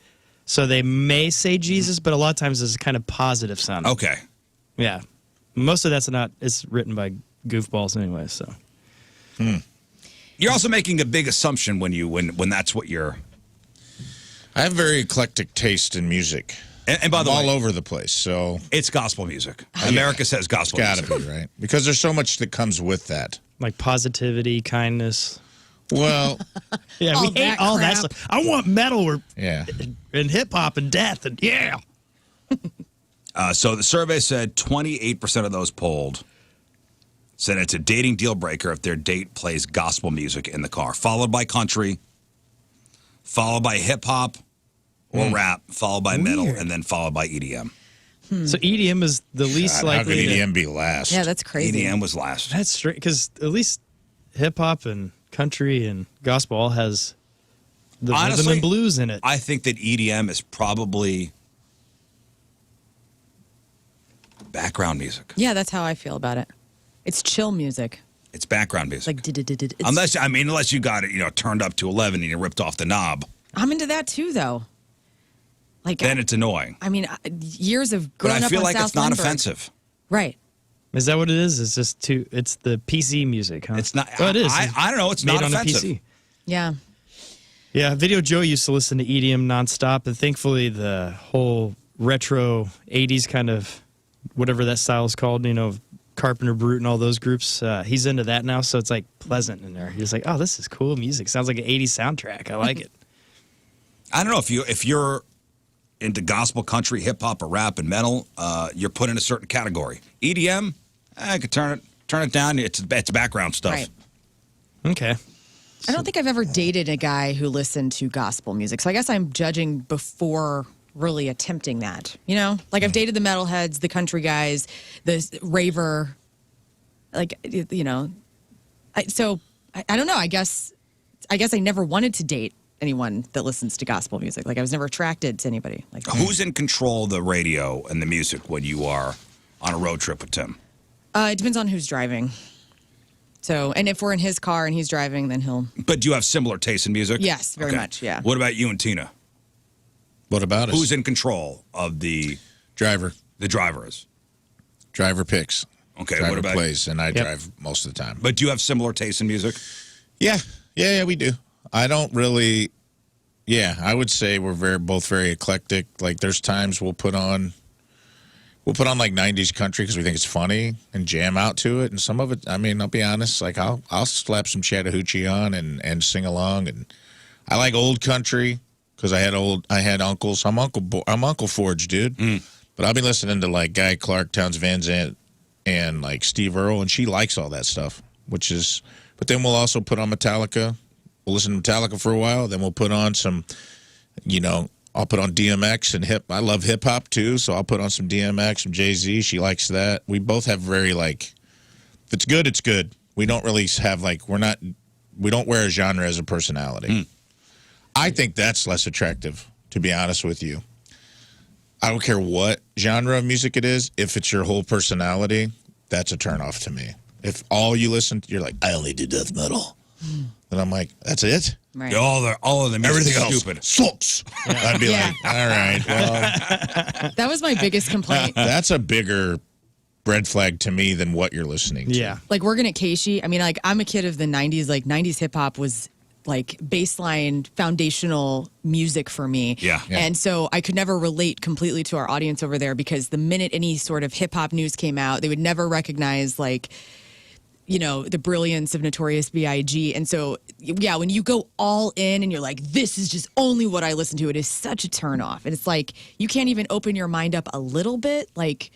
Speaker 3: so they may say Jesus, but a lot of times it's kind of positive sounding.
Speaker 1: Okay.
Speaker 3: Yeah, most of that's not. It's written by goofballs anyway. So
Speaker 1: You're also making a big assumption when that's what you're.
Speaker 4: I have very eclectic taste in music.
Speaker 1: And by the way,
Speaker 4: all over the place. So
Speaker 1: it's gospel music. America says gospel
Speaker 4: it's
Speaker 1: music.
Speaker 4: gotta be, right? Because there's so much that comes with that.
Speaker 3: like positivity, kindness.
Speaker 4: Well,
Speaker 3: Yeah, we hate all that stuff. I want metal or
Speaker 4: yeah.
Speaker 3: and hip hop and death and yeah.
Speaker 1: So the survey said 28% of those polled said it's a dating deal breaker if their date plays gospel music in the car, followed by country, followed by hip hop or rap, followed by metal, and then followed by EDM.
Speaker 3: So EDM is the least
Speaker 4: God, how could
Speaker 3: likely.
Speaker 4: EDM be last?
Speaker 2: Yeah, that's crazy.
Speaker 1: EDM was last.
Speaker 3: That's straight because at least hip hop and country and gospel all has the rhythm
Speaker 1: Honestly,
Speaker 3: and blues in it.
Speaker 1: I think that EDM is probably background music.
Speaker 2: Yeah, that's how I feel about it. It's chill music.
Speaker 1: It's background music.
Speaker 2: Like it's,
Speaker 1: Unless you got it, turned up to 11 and you ripped off the knob,
Speaker 2: I'm into that too, though. Like
Speaker 1: then it's annoying.
Speaker 2: I mean, years of
Speaker 1: But
Speaker 2: growing
Speaker 1: I
Speaker 2: up
Speaker 1: feel
Speaker 2: on
Speaker 1: like
Speaker 2: South
Speaker 1: it's not
Speaker 2: Lindbergh.
Speaker 1: offensive.
Speaker 2: Right.
Speaker 3: Is that what it is? It's just it's the PC music, huh?
Speaker 1: It's not.
Speaker 3: Oh, it is.
Speaker 1: I don't know. It's
Speaker 3: made
Speaker 1: not
Speaker 3: on
Speaker 1: offensive.
Speaker 3: a PC.
Speaker 2: Yeah.
Speaker 3: Yeah, Video Joe used to listen to EDM nonstop, and thankfully the whole retro 80s kind of whatever that style is called, Carpenter Brute and all those groups, he's into that now, so it's like pleasant in there. He's like, oh, this is cool music. Sounds like an 80s soundtrack. I like it.
Speaker 1: I don't know if you're into gospel, country, hip hop, or rap and metal, you're put in a certain category. EDM, I could turn it down. It's background stuff.
Speaker 2: Right.
Speaker 3: Okay.
Speaker 2: I don't think I've ever dated a guy who listened to gospel music. So I guess I'm judging before really attempting that. Like I've dated the metalheads, the country guys, the raver. Like, I don't know. I guess I never wanted to date anyone that listens to gospel music. Like I was never attracted to anybody like that.
Speaker 1: Who's in control of the radio and the music when you are on a road trip with Tim?
Speaker 2: It depends on who's driving. So, and if we're in his car and he's driving, then he'll.
Speaker 1: But do you have similar taste in music?
Speaker 2: Yes, very much, yeah.
Speaker 1: What about you and Tina?
Speaker 4: What about us?
Speaker 1: Who's in control of the
Speaker 4: driver?
Speaker 1: The driver is.
Speaker 4: Driver picks.
Speaker 1: Okay,
Speaker 4: Driver
Speaker 1: what about
Speaker 4: plays, and I drive most of the time.
Speaker 1: But do you have similar taste in music?
Speaker 4: Yeah, we do. I don't really. Yeah, I would say we're both very eclectic. Like, there's times we'll put on like 90s country because we think it's funny and jam out to it. And some of it, I mean, I'll be honest, like I'll slap some Chattahoochee on and sing along. And I like old country because I had uncles. I'm Uncle Forge, dude. But I'll be listening to like Guy Clark, Towns Van Zandt, and like Steve Earle, and she likes all that stuff. But then we'll also put on Metallica. We'll listen to Metallica for a while. Then we'll put on some, I'll put on DMX and I love hip hop too, so I'll put on some DMX, some Jay-Z. She likes that. We both have very if it's good, it's good. We don't really have we don't wear a genre as a personality. I think that's less attractive, to be honest with you. I don't care what genre of music it is. If it's your whole personality, that's a turnoff to me. If all you listen to, you're like, I only do death metal. And I'm like, that's it?
Speaker 2: Right.
Speaker 1: All of the music
Speaker 4: Everything
Speaker 1: is
Speaker 4: else
Speaker 1: stupid.
Speaker 4: sucks. I'd be like, all right, well.
Speaker 2: That was my biggest complaint.
Speaker 4: That's a bigger red flag to me than what you're listening to.
Speaker 3: Yeah.
Speaker 2: Like working at Casey, I mean, like I'm a kid of the 90s. Like 90s hip hop was like baseline foundational music for me.
Speaker 1: Yeah.
Speaker 2: And so I could never relate completely to our audience over there because the minute any sort of hip hop news came out, they would never recognize like, you know, the brilliance of Notorious B.I.G. And so, yeah, when you go all in and you're like, this is just only what I listen to, it is such a turnoff. And it's like, you can't even open your mind up a little bit. Like,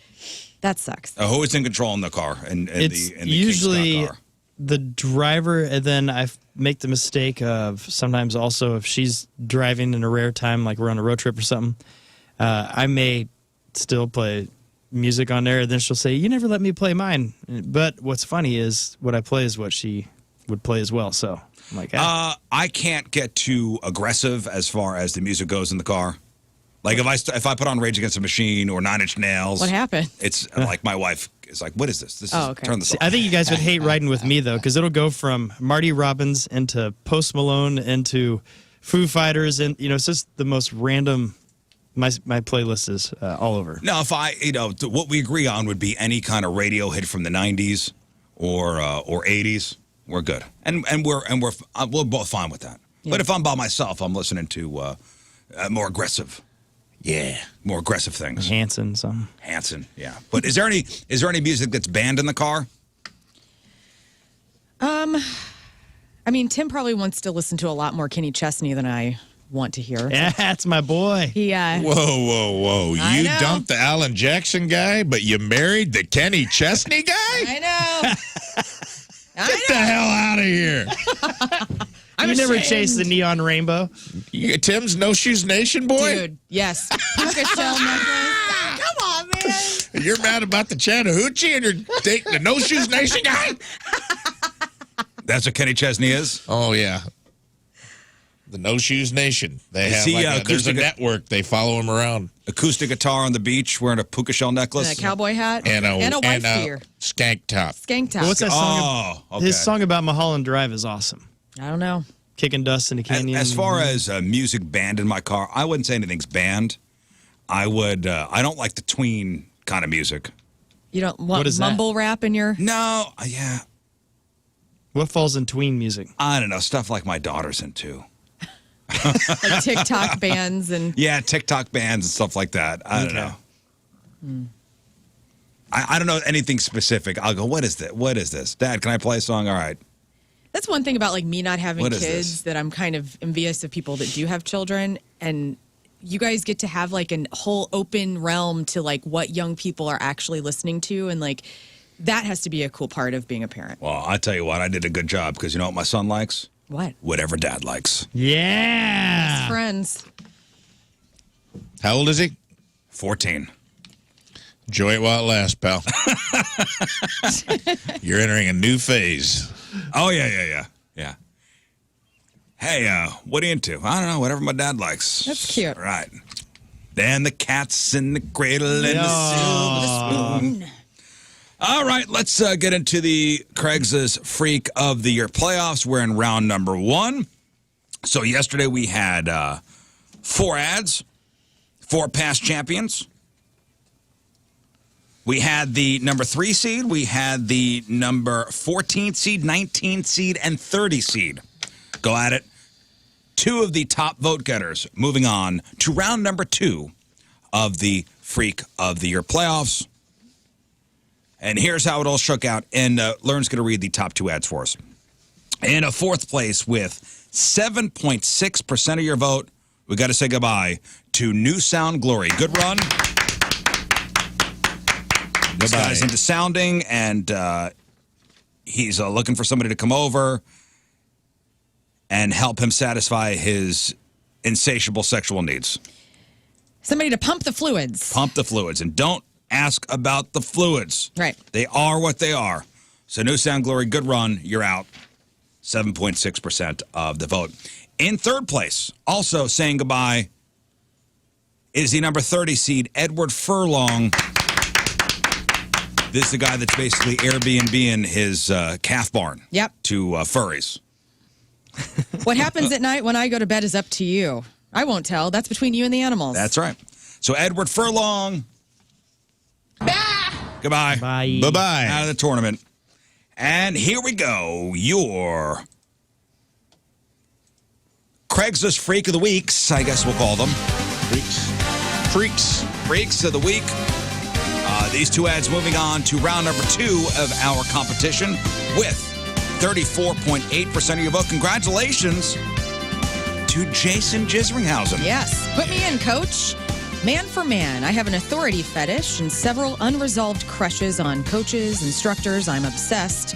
Speaker 2: that sucks.
Speaker 1: Who is in control in the car?
Speaker 3: It's
Speaker 1: in the
Speaker 3: usually
Speaker 1: King Scott car?
Speaker 3: the driver, and then I make the mistake of sometimes also if she's driving in a rare time, like we're on a road trip or something, I may still play music on there, and then she'll say, you never let me play mine. But what's funny is what I play is what she would play as well. So I'm like,
Speaker 1: I can't get too aggressive as far as the music goes in the car. Like if I put on Rage Against the Machine or Nine Inch Nails,
Speaker 2: What happened?
Speaker 1: It's like my wife is like, "What is this? Turn this off."
Speaker 3: I think you guys would hate riding with me though, because it'll go from Marty Robbins into Post Malone into Foo Fighters, and you know, it's just the most random. My playlist is all over.
Speaker 1: No, if what we agree on would be any kind of radio hit from the '90s or '80s, we're good, and we're both fine with that.
Speaker 2: Yeah.
Speaker 1: But if I'm by myself, I'm listening to more aggressive. Yeah, more aggressive things.
Speaker 3: Hanson, something.
Speaker 1: Hanson, yeah. But is there any music that's banned in the car?
Speaker 2: I mean, Tim probably wants to listen to a lot more Kenny Chesney than I want to hear.
Speaker 3: Yeah, that's my boy.
Speaker 2: He,
Speaker 4: Whoa.
Speaker 2: I
Speaker 4: You
Speaker 2: know.
Speaker 4: dumped the Alan Jackson guy, but you married the Kenny Chesney guy?
Speaker 2: I know.
Speaker 4: Get the hell out of here.
Speaker 3: You never chased the neon rainbow?
Speaker 4: Tim's No Shoes Nation boy?
Speaker 2: Dude, yes. Puka shell necklace. Come on, man.
Speaker 4: You're mad about the Chattahoochee and you're dating the No Shoes Nation guy?
Speaker 1: That's what Kenny Chesney is?
Speaker 4: Oh, yeah. The No Shoes Nation. They
Speaker 1: Is
Speaker 4: have
Speaker 1: he,
Speaker 4: there's a
Speaker 1: acoustic-
Speaker 4: network. They follow him around.
Speaker 1: Acoustic guitar on the beach, wearing a puka shell necklace.
Speaker 2: And a cowboy hat.
Speaker 4: And a
Speaker 2: wife beater.
Speaker 4: skank top.
Speaker 2: Skank top.
Speaker 3: What's that song?
Speaker 1: Oh, okay.
Speaker 3: His song about Mulholland Drive is awesome.
Speaker 2: I don't know.
Speaker 3: Kicking dust in a canyon.
Speaker 1: As far as music banned in my car, I wouldn't say anything's banned. I don't like the tween kind of music.
Speaker 2: You don't want
Speaker 3: What is that?
Speaker 2: mumble rap in your...
Speaker 1: No, yeah.
Speaker 3: What falls in tween music?
Speaker 1: I don't know. Stuff like my daughter's into.
Speaker 2: like TikTok bands and...
Speaker 1: Yeah, TikTok bands and stuff like that. I don't know. I don't know anything specific. I'll go, what is this? What is this? Dad, can I play a song? All right.
Speaker 2: That's one thing about like me not having
Speaker 1: What is
Speaker 2: kids
Speaker 1: this?
Speaker 2: that I'm kind of envious of people that do have children, and you guys get to have like a whole open realm to like what young people are actually listening to, and like that has to be a cool part of being a parent.
Speaker 1: Well, I tell you what, I did a good job because you know what my son likes?
Speaker 2: What?
Speaker 1: Whatever Dad likes.
Speaker 3: Yeah.
Speaker 2: Friends.
Speaker 4: How old is he?
Speaker 1: 14.
Speaker 4: Enjoy it while it lasts, pal. You're entering a new phase.
Speaker 1: Oh, yeah. Hey, what are you into? I don't know, whatever my dad likes.
Speaker 2: That's cute.
Speaker 1: Right. Then the cat's in the cradle and the silver spoon. All right, let's get into the Craig's Freak of the Year playoffs. We're in round number 1. So yesterday we had 4 ads, 4 past champions. We had the number 3 seed. We had the number 14th seed, 19th seed, and 30 seed. Go at it. 2 of the top vote getters moving on to round number 2 of the Freak of the Year playoffs. And here's how it all shook out. And Lern's going to read the top 2 ads for us. In a 4th place with 7.6% of your vote, we got to say goodbye to New Sound Glory. Good run. This guy's into sounding, and he's looking for somebody to come over and help him satisfy his insatiable sexual needs.
Speaker 2: Somebody to pump the fluids.
Speaker 1: Pump the fluids, and don't ask about the fluids.
Speaker 2: Right.
Speaker 1: They are what they are. So New Sound Glory, good run. You're out. 7.6% of the vote. In 3rd place, also saying goodbye, is the number 30 seed, Edward Furlong. This is the guy that's basically Airbnb-ing his calf barn.
Speaker 2: Yep.
Speaker 1: To furries.
Speaker 2: What happens at night when I go to bed is up to you. I won't tell. That's between you and the animals.
Speaker 1: That's right. So Edward Furlong. Goodbye.
Speaker 3: Bye.
Speaker 4: Bye-bye.
Speaker 1: Out of the tournament. And here we go. Your Craigslist Freak of the Weeks, I guess we'll call them. Freaks of the Week. These two ads moving on to round number 2 of our competition with 34.8% of your vote. Congratulations to Jason Gisringhausen.
Speaker 2: Yes. Put me in, coach. Man for man, I have an authority fetish and several unresolved crushes on coaches, instructors. I'm obsessed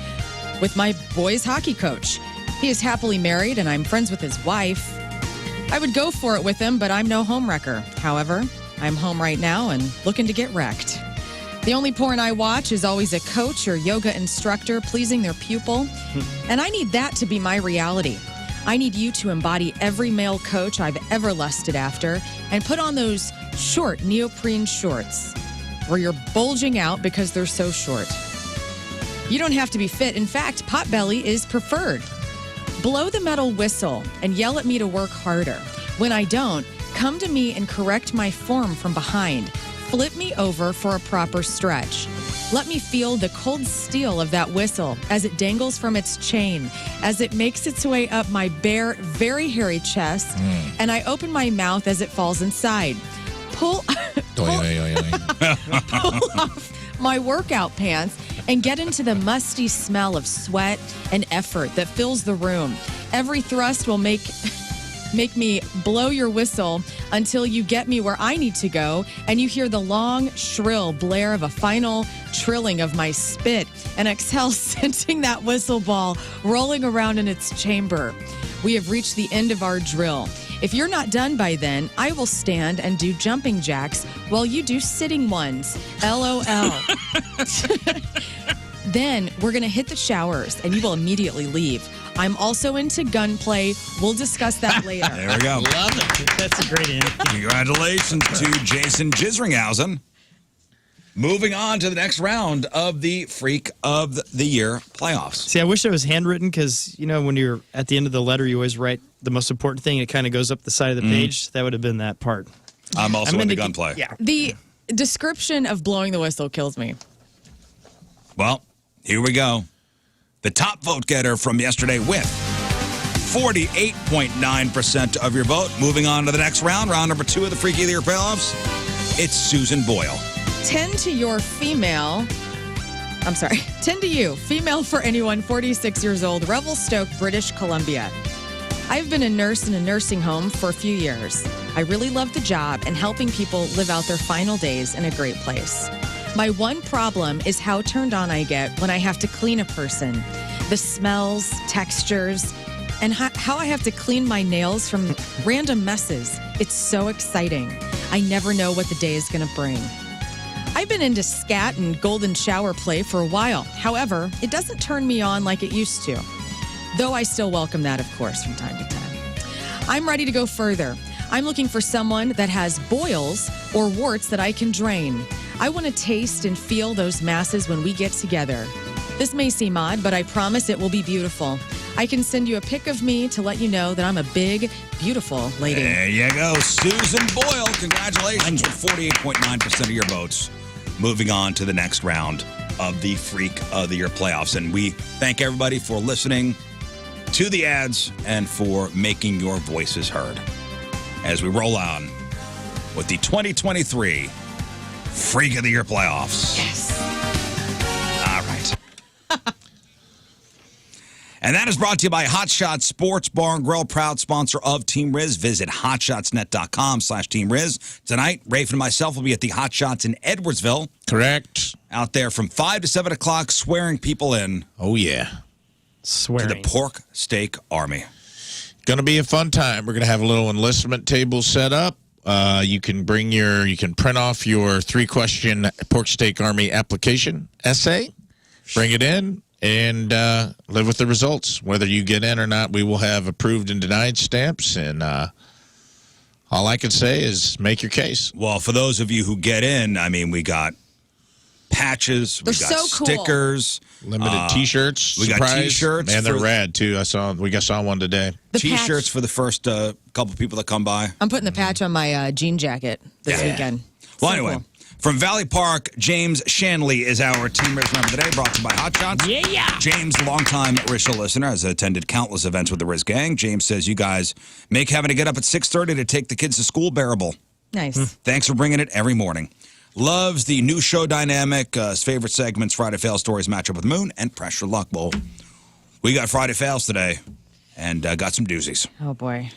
Speaker 2: with my boys' hockey coach. He is happily married, and I'm friends with his wife. I would go for it with him, but I'm no homewrecker. However, I'm home right now and looking to get wrecked. The only porn I watch is always a coach or yoga instructor pleasing their pupil, and I need that to be my reality. I need you to embody every male coach I've ever lusted after and put on those short neoprene shorts where you're bulging out because they're so short. You don't have to be fit. In fact, potbelly is preferred. Blow the metal whistle and yell at me to work harder. When I don't, come to me and correct my form from behind. Flip me over for a proper stretch. Let me feel the cold steel of that whistle as it dangles from its chain, as it makes its way up my bare, very hairy chest, and I open my mouth as it falls inside. Pull off my workout pants and get into the musty smell of sweat and effort that fills the room. Every thrust will make me blow your whistle until you get me where I need to go and you hear the long, shrill blare of a final trilling of my spit and exhale, sending that whistle ball rolling around in its chamber. We have reached the end of our drill. If you're not done by then, I will stand and do jumping jacks while you do sitting ones. LOL. Then we're going to hit the showers and you will immediately leave. I'm also into gunplay. We'll discuss that later.
Speaker 1: There we go.
Speaker 3: Love it. That's a great end.
Speaker 1: Congratulations to Jason Gisringhausen. Moving on to the next round of the Freak of the Year playoffs.
Speaker 3: See, I wish it was handwritten because, you know, when you're at the end of the letter, you always write the most important thing. It kind of goes up the side of the page. That would have been that part.
Speaker 1: I'm also into gunplay.
Speaker 3: Yeah.
Speaker 2: The description of blowing the whistle kills me.
Speaker 1: Well, here we go. The top vote getter from yesterday with 48.9% of your vote. Moving on to the next round, round number 2 of the Freaky of the Year playoffs. It's Susan Boyle.
Speaker 2: 10 to you, female for anyone, 46 years old, Revelstoke, British Columbia. I've been a nurse in a nursing home for a few years. I really love the job and helping people live out their final days in a great place. My one problem is how turned on I get when I have to clean a person. The smells, textures, and how I have to clean my nails from random messes. It's so exciting. I never know what the day is going to bring. I've been into scat and golden shower play for a while. However, it doesn't turn me on like it used to. Though I still welcome that, of course, from time to time. I'm ready to go further. I'm looking for someone that has boils or warts that I can drain. I want to taste and feel those masses when we get together. This may seem odd, but I promise it will be beautiful. I can send you a pic of me to let you know that I'm a big, beautiful lady.
Speaker 1: There you go. Susan Boyle, congratulations with 48.9% of your votes. Moving on to the next round of the Freak of the Year playoffs. And we thank everybody for listening to the ads and for making your voices heard as we roll on with the 2023 Freak of the Year playoffs.
Speaker 2: Yes.
Speaker 1: All right. And that is brought to you by Hot Shots Sports Bar and Grill, proud sponsor of Team Rizz. Visit hotshotsnet.com/Team Rizz. Tonight, Rafe and myself will be at the Hot Shots in Edwardsville.
Speaker 4: Correct.
Speaker 1: Out there from 5 to 7 o'clock, swearing people in.
Speaker 4: Oh, yeah.
Speaker 3: Swearing.
Speaker 1: To the Pork Steak Army.
Speaker 4: Going to be a fun time. We're going to have a little enlistment table set up. You can print off your 3-question Pork Steak Army application essay, bring it in, and live with the results. Whether you get in or not, we will have approved and denied stamps. And all I can say is make your case.
Speaker 1: Well, for those of you who get in, I mean, we got patches.
Speaker 2: They're
Speaker 1: We got
Speaker 2: so cool.
Speaker 1: stickers.
Speaker 4: Limited T-shirts.
Speaker 1: We got
Speaker 4: surprise.
Speaker 1: T-shirts.
Speaker 4: And they're rad, too. I saw one today.
Speaker 2: The
Speaker 1: T-shirts
Speaker 2: patch.
Speaker 1: for the first couple people that come by.
Speaker 2: I'm putting the patch on my jean jacket this weekend.
Speaker 1: Well,
Speaker 2: So
Speaker 1: anyway,
Speaker 2: cool.
Speaker 1: from Valley Park, James Shanley is our Team Rizz member today, brought to you by Hot Shots.
Speaker 3: Yeah.
Speaker 1: James, longtime Rizz Show listener, has attended countless events with the Rizz Gang. James says you guys make having to get up at 6:30 to take the kids to school bearable.
Speaker 2: Nice.
Speaker 1: Thanks for bringing it every morning. Loves the new show dynamic. His favorite segments, Friday Fail Stories, Matchup with Moon, and Pressure Luck Bowl. We got Friday Fails today and got some doozies.
Speaker 2: Oh, boy.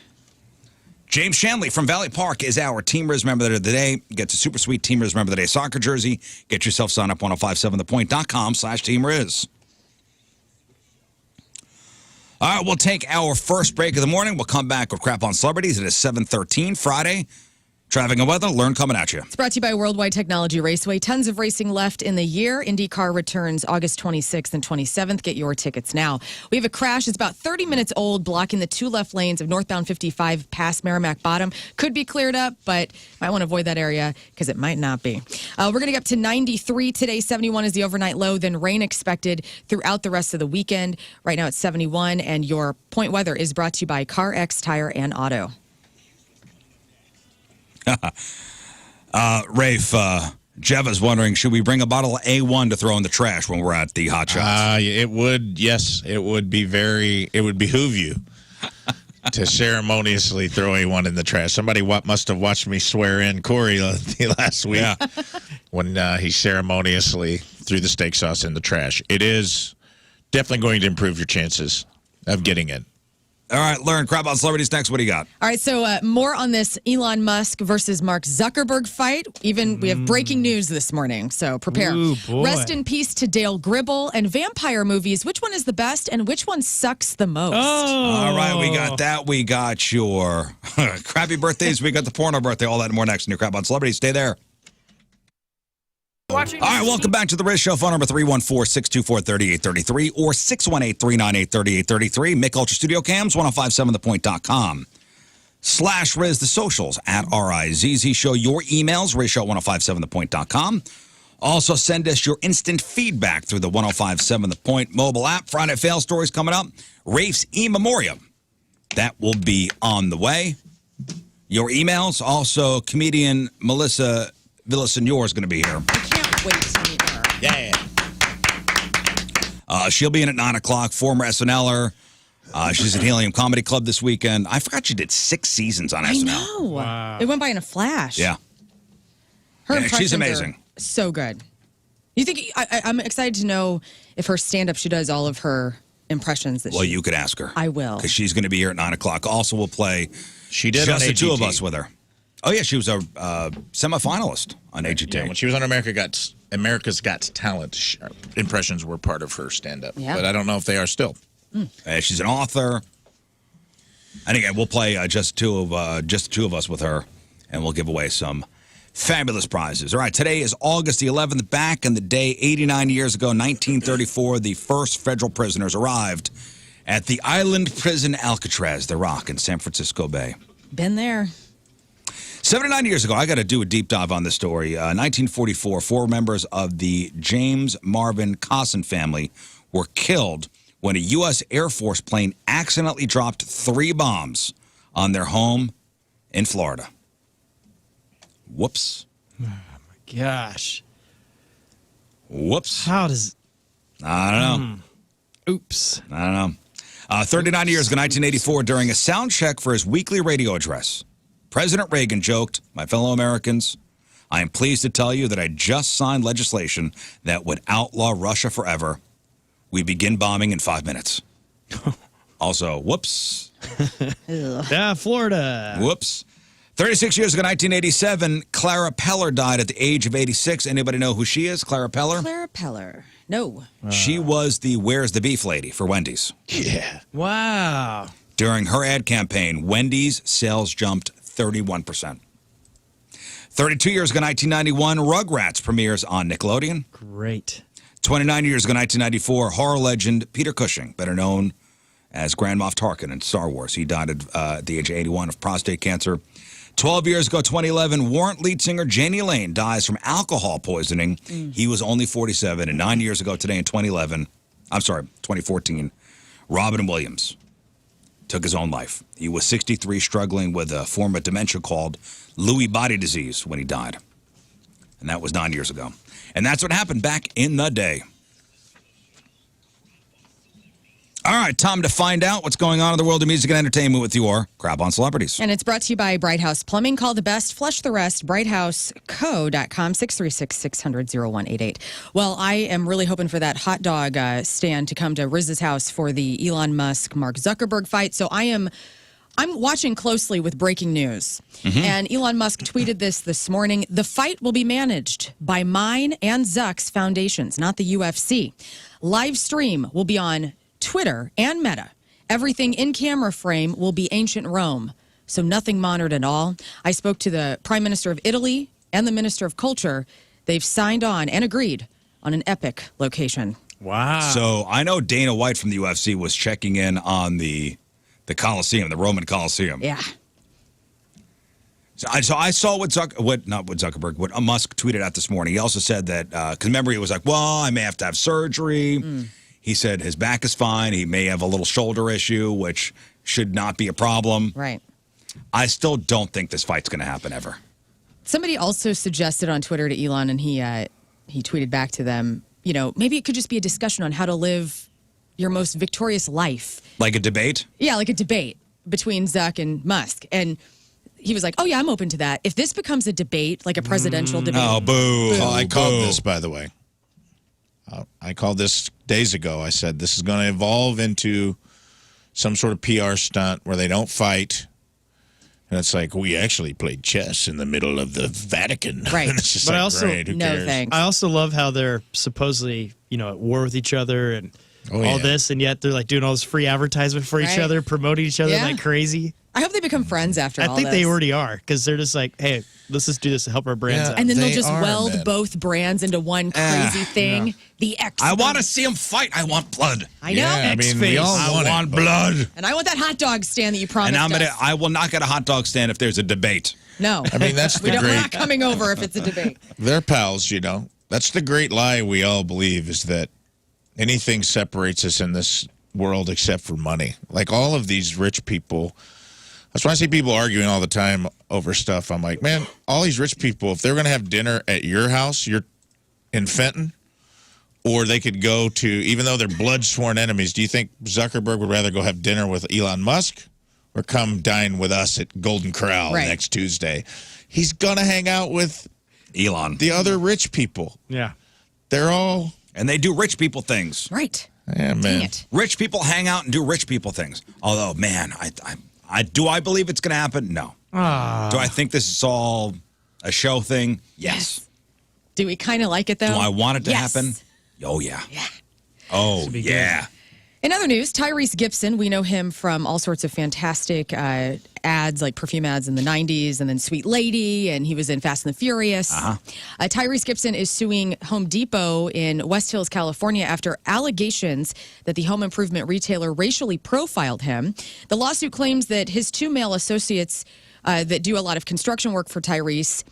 Speaker 1: James Shanley from Valley Park is our Team Rizz member of the day. Get a super sweet Team Rizz member of the day soccer jersey. Get yourself signed up 1057thepoint.com/Team Rizz. All right, we'll take our first break of the morning. We'll come back with Crap on Celebrities. It is 7:13 Friday. Traffic and weather, Lern coming at you.
Speaker 2: It's brought to you by Worldwide Technology Raceway. Tons of racing left in the year. IndyCar returns August 26th and 27th. Get your tickets now. We have a crash. It's about 30 minutes old, blocking the two left lanes of northbound 55 past Merrimack Bottom. Could be cleared up, but might want to avoid that area because it might not be. We're going to get up to 93 today. 71 is the overnight low. Then rain expected throughout the rest of the weekend. Right now it's 71, and your point weather is brought to you by CarX Tire and Auto.
Speaker 1: Rafe, Jeva's wondering, should we bring a bottle of A1 to throw in the trash when we're at the Hot Shots?
Speaker 4: It would, yes. It would behoove you to ceremoniously throw A1 in the trash. Somebody must have watched me swear in Corey last week when he ceremoniously threw the steak sauce in the trash. It is definitely going to improve your chances of getting it.
Speaker 1: All right, Lern, Crap on Celebrities next. What do you got?
Speaker 2: All right, so more on this Elon Musk versus Mark Zuckerberg fight. We have breaking news this morning, so prepare.
Speaker 3: Ooh, boy.
Speaker 2: Rest in peace to Dale Gribble and vampire movies. Which one is the best and which one sucks the most?
Speaker 1: All right, we got that. We got your crappy birthdays. We got the porno birthday. All that and more next in your Crap on Celebrities. Stay there. All right, welcome back to the Rizz Show. Phone number 314-624-3833 or 618-398-3833. Mick Ultra Studio Cams, 1057thepoint.com/Rizz. The socials at RIZZ Show. Your emails, RizzShow1057thepoint.com. Also, send us your instant feedback through the 1057 The Point mobile app. Friday Fail Stories coming up. Rafe's E-Memoriam. That will be on the way. Your emails. Also, comedian Melissa Villaseñor is going to be here.
Speaker 2: I can't wait to meet her.
Speaker 4: Yeah.
Speaker 1: She'll be in at 9 o'clock. Former SNLer. She's at Helium Comedy Club this weekend. I forgot she did 6 seasons on SNL.
Speaker 2: I know. Wow. It went by in a flash.
Speaker 1: Yeah.
Speaker 2: Her
Speaker 1: Yeah,
Speaker 2: impressions
Speaker 1: she's amazing.
Speaker 2: are so good. You think I'm excited to know if her stand-up, she does all of her impressions.
Speaker 1: Well, you could ask her.
Speaker 2: I will.
Speaker 1: Because she's going to be here at 9 o'clock. Also, we'll play
Speaker 4: She did
Speaker 1: just
Speaker 4: on
Speaker 1: the two of
Speaker 4: AGT.
Speaker 1: us with her. Oh, yeah, she was a semifinalist on AGT.
Speaker 4: Yeah, when she was on America's Got Talent, impressions were part of her stand-up.
Speaker 2: Yeah.
Speaker 4: But I don't know if they are still.
Speaker 1: She's an author. And again, we'll play just the two of us with her, and we'll give away some fabulous prizes. All right, today is August the 11th. Back in the day, 89 years ago, 1934, the first federal prisoners arrived at the island prison Alcatraz, the Rock in San Francisco Bay.
Speaker 2: Been there.
Speaker 1: 79 years ago, I got to do a deep dive on this story. 1944, 4 members of the James Marvin Cosson family were killed when a U.S. Air Force plane accidentally dropped 3 bombs on their home in Florida. Whoops.
Speaker 3: Gosh.
Speaker 1: Whoops.
Speaker 3: How does...
Speaker 1: I don't know.
Speaker 3: Oops.
Speaker 1: I don't know. 39 years ago, 1984, during a sound check for his weekly radio address, President Reagan joked, "My fellow Americans, I am pleased to tell you that I just signed legislation that would outlaw Russia forever. We begin bombing in 5 minutes." Also, whoops.
Speaker 3: Yeah, Florida.
Speaker 1: Whoops. 36 years ago, 1987, Clara Peller died at the age of 86. Anybody know who she is, Clara Peller?
Speaker 2: Clara Peller. No.
Speaker 1: She was the Where's the Beef lady for Wendy's.
Speaker 4: Yeah.
Speaker 3: Wow.
Speaker 1: During her ad campaign, Wendy's sales jumped 31%. 32 years ago, 1991, Rugrats premieres on Nickelodeon.
Speaker 3: Great.
Speaker 1: 29 years ago, 1994, horror legend Peter Cushing, better known as Grand Moff Tarkin in Star Wars. He died at the age of 81 of prostate cancer. 12 years ago, 2011, Warrant lead singer Janie Lane dies from alcohol poisoning. He was only 47. And 9 years ago today in 2014, Robin Williams took his own life. He was 63, struggling with a form of dementia called Lewy body disease when he died. And that was 9 years ago. And that's what happened back in the day. All right, time to find out what's going on in the world of music and entertainment with your Crap on Celebrities.
Speaker 2: And it's brought to you by Bright House Plumbing. Call the best, flush the rest, brighthouseco.com, 636-600-0188. Well, I am really hoping for that hot dog stand to come to Rizz's house for the Elon Musk-Mark Zuckerberg fight. So I'm watching closely with breaking news. And Elon Musk tweeted this morning. The fight will be managed by mine and Zuck's foundations, not the UFC. Live stream will be on Twitter and Meta. Everything in camera frame will be ancient Rome, so nothing modern at all. I spoke to the Prime Minister of Italy and the Minister of Culture. They've signed on and agreed on an epic location.
Speaker 3: Wow.
Speaker 1: So I know Dana White from the UFC was checking in on the Coliseum, the Roman Coliseum.
Speaker 2: Yeah.
Speaker 1: So I saw what Musk tweeted out this morning. He also said that, because remember, he was like, well, I may have to have surgery. He said his back is fine. He may have a little shoulder issue, which should not be a problem.
Speaker 2: Right.
Speaker 1: I still don't think this fight's going to happen ever.
Speaker 2: Somebody also suggested on Twitter to Elon, and he tweeted back to them, maybe it could just be a discussion on how to live your most victorious life.
Speaker 1: Like a debate?
Speaker 2: Yeah, like a debate between Zuck and Musk. And he was like, oh, yeah, I'm open to that. If this becomes a debate, like a presidential debate.
Speaker 1: Oh, boo.
Speaker 4: Oh, I called this, by the way. I called this days ago. I said this is going to evolve into some sort of PR stunt where they don't fight. And it's like, we actually played chess in the middle of the Vatican.
Speaker 2: Right.
Speaker 4: And it's just
Speaker 3: But
Speaker 4: like,
Speaker 3: I also-
Speaker 4: great, who
Speaker 2: No
Speaker 4: cares?
Speaker 2: thanks.
Speaker 3: I also love how they're supposedly, at war with each other and all this, and yet they're like doing all this free advertisement for each
Speaker 2: Right.
Speaker 3: other, promoting each other
Speaker 2: Yeah.
Speaker 3: like crazy.
Speaker 2: I hope they become friends after all
Speaker 3: I think
Speaker 2: this.
Speaker 3: they already are, because they're just like, hey, let's just do this to help our brands
Speaker 4: Yeah.
Speaker 3: out.
Speaker 2: And then they'll
Speaker 4: They
Speaker 2: just
Speaker 4: are,
Speaker 2: weld
Speaker 4: man.
Speaker 2: both brands into one crazy thing. The X.
Speaker 1: I want to see him fight. I want blood.
Speaker 2: I know.
Speaker 4: Yeah, I mean, we
Speaker 3: X-Face.
Speaker 4: all
Speaker 1: I
Speaker 4: want,
Speaker 1: want
Speaker 4: it, but-
Speaker 1: blood.
Speaker 2: And I want that hot dog stand that you promised
Speaker 1: And
Speaker 2: us.
Speaker 1: I will not get a hot dog stand if there's a debate.
Speaker 2: No.
Speaker 4: I mean, that's the
Speaker 2: We're not
Speaker 4: great.
Speaker 2: coming over if it's a debate.
Speaker 4: They're pals, That's the great lie we all believe, is that anything separates us in this world except for money. Like all of these rich people. That's why I see people arguing all the time over stuff. I'm like, man, all these rich people, if they're going to have dinner at your house, you're in Fenton, or they could go to, even though they're blood sworn enemies, do you think Zuckerberg would rather go have dinner with Elon Musk or come dine with us at Golden Corral
Speaker 2: Right.
Speaker 4: next Tuesday? He's going to hang out with
Speaker 1: Elon.
Speaker 4: the other rich people.
Speaker 3: Yeah.
Speaker 4: They're all,
Speaker 1: And they do rich people things.
Speaker 2: Right.
Speaker 4: yeah, man.
Speaker 2: Dang it.
Speaker 1: Rich people hang out and do rich people things. Although, man, do I believe it's going to happen? No. Do I think this is all a show thing? Yes.
Speaker 2: Do we kind of like it, though?
Speaker 1: Do I want it to
Speaker 2: Yes.
Speaker 1: happen? Oh, yeah.
Speaker 2: Yeah.
Speaker 1: Oh,
Speaker 3: be
Speaker 1: yeah.
Speaker 2: In other news, Tyrese Gibson, we know him from all sorts of fantastic ads, like perfume ads in the 90s, and then Sweet Lady, and he was in Fast and the Furious. Tyrese Gibson is suing Home Depot in West Hills, California, after allegations that the home improvement retailer racially profiled him. The lawsuit claims that his two male associates that do a lot of construction work for Tyrese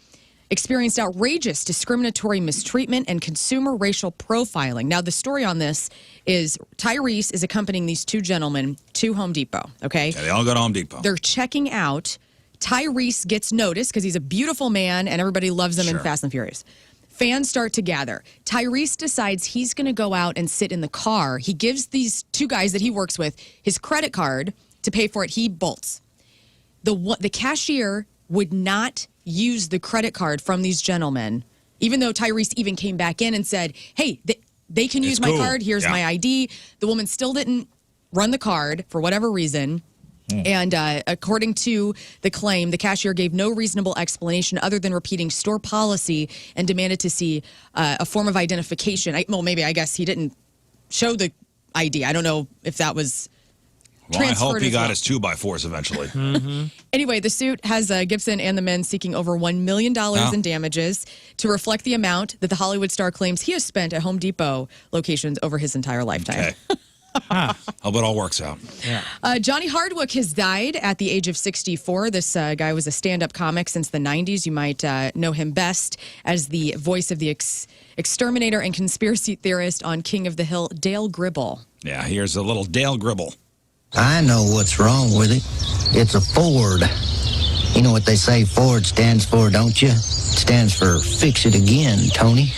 Speaker 2: experienced outrageous discriminatory mistreatment and consumer racial profiling. Now, the story on this is Tyrese is accompanying these two gentlemen to Home Depot, okay?
Speaker 1: Yeah, they all go to Home Depot.
Speaker 2: They're checking out. Tyrese gets noticed because he's a beautiful man and everybody loves him in
Speaker 1: Sure.
Speaker 2: Fast and Furious. Fans start to gather. Tyrese decides he's going to go out and sit in the car. He gives these two guys that he works with his credit card to pay for it. He bolts. The cashier would not use the credit card from these gentlemen, even though Tyrese even came back in and said, hey, they can use
Speaker 1: It's
Speaker 2: my
Speaker 1: cool.
Speaker 2: card. Here's
Speaker 1: Yeah.
Speaker 2: my ID. The woman still didn't run the card for whatever reason. And according to the claim, the cashier gave no reasonable explanation other than repeating store policy and demanded to see a form of identification. Maybe I guess he didn't show the ID. I don't know if that was
Speaker 1: Well, I hope
Speaker 2: transferred
Speaker 1: he
Speaker 2: as
Speaker 1: got
Speaker 2: well.
Speaker 1: his 2x4s eventually.
Speaker 2: Anyway, the suit has Gibson and the men seeking over $1 million in damages to reflect the amount that the Hollywood star claims he has spent at Home Depot locations over his entire lifetime.
Speaker 1: Okay. Hope it all works out.
Speaker 3: Yeah.
Speaker 2: Johnny Hardwick has died at the age of 64. This guy was a stand-up comic since the 90s. You might know him best as the voice of the exterminator and conspiracy theorist on King of the Hill, Dale Gribble.
Speaker 1: Yeah, here's a little Dale Gribble.
Speaker 5: I know what's wrong with it. It's a Ford. You know what they say Ford stands for, don't you? It stands for fix it again, Tony.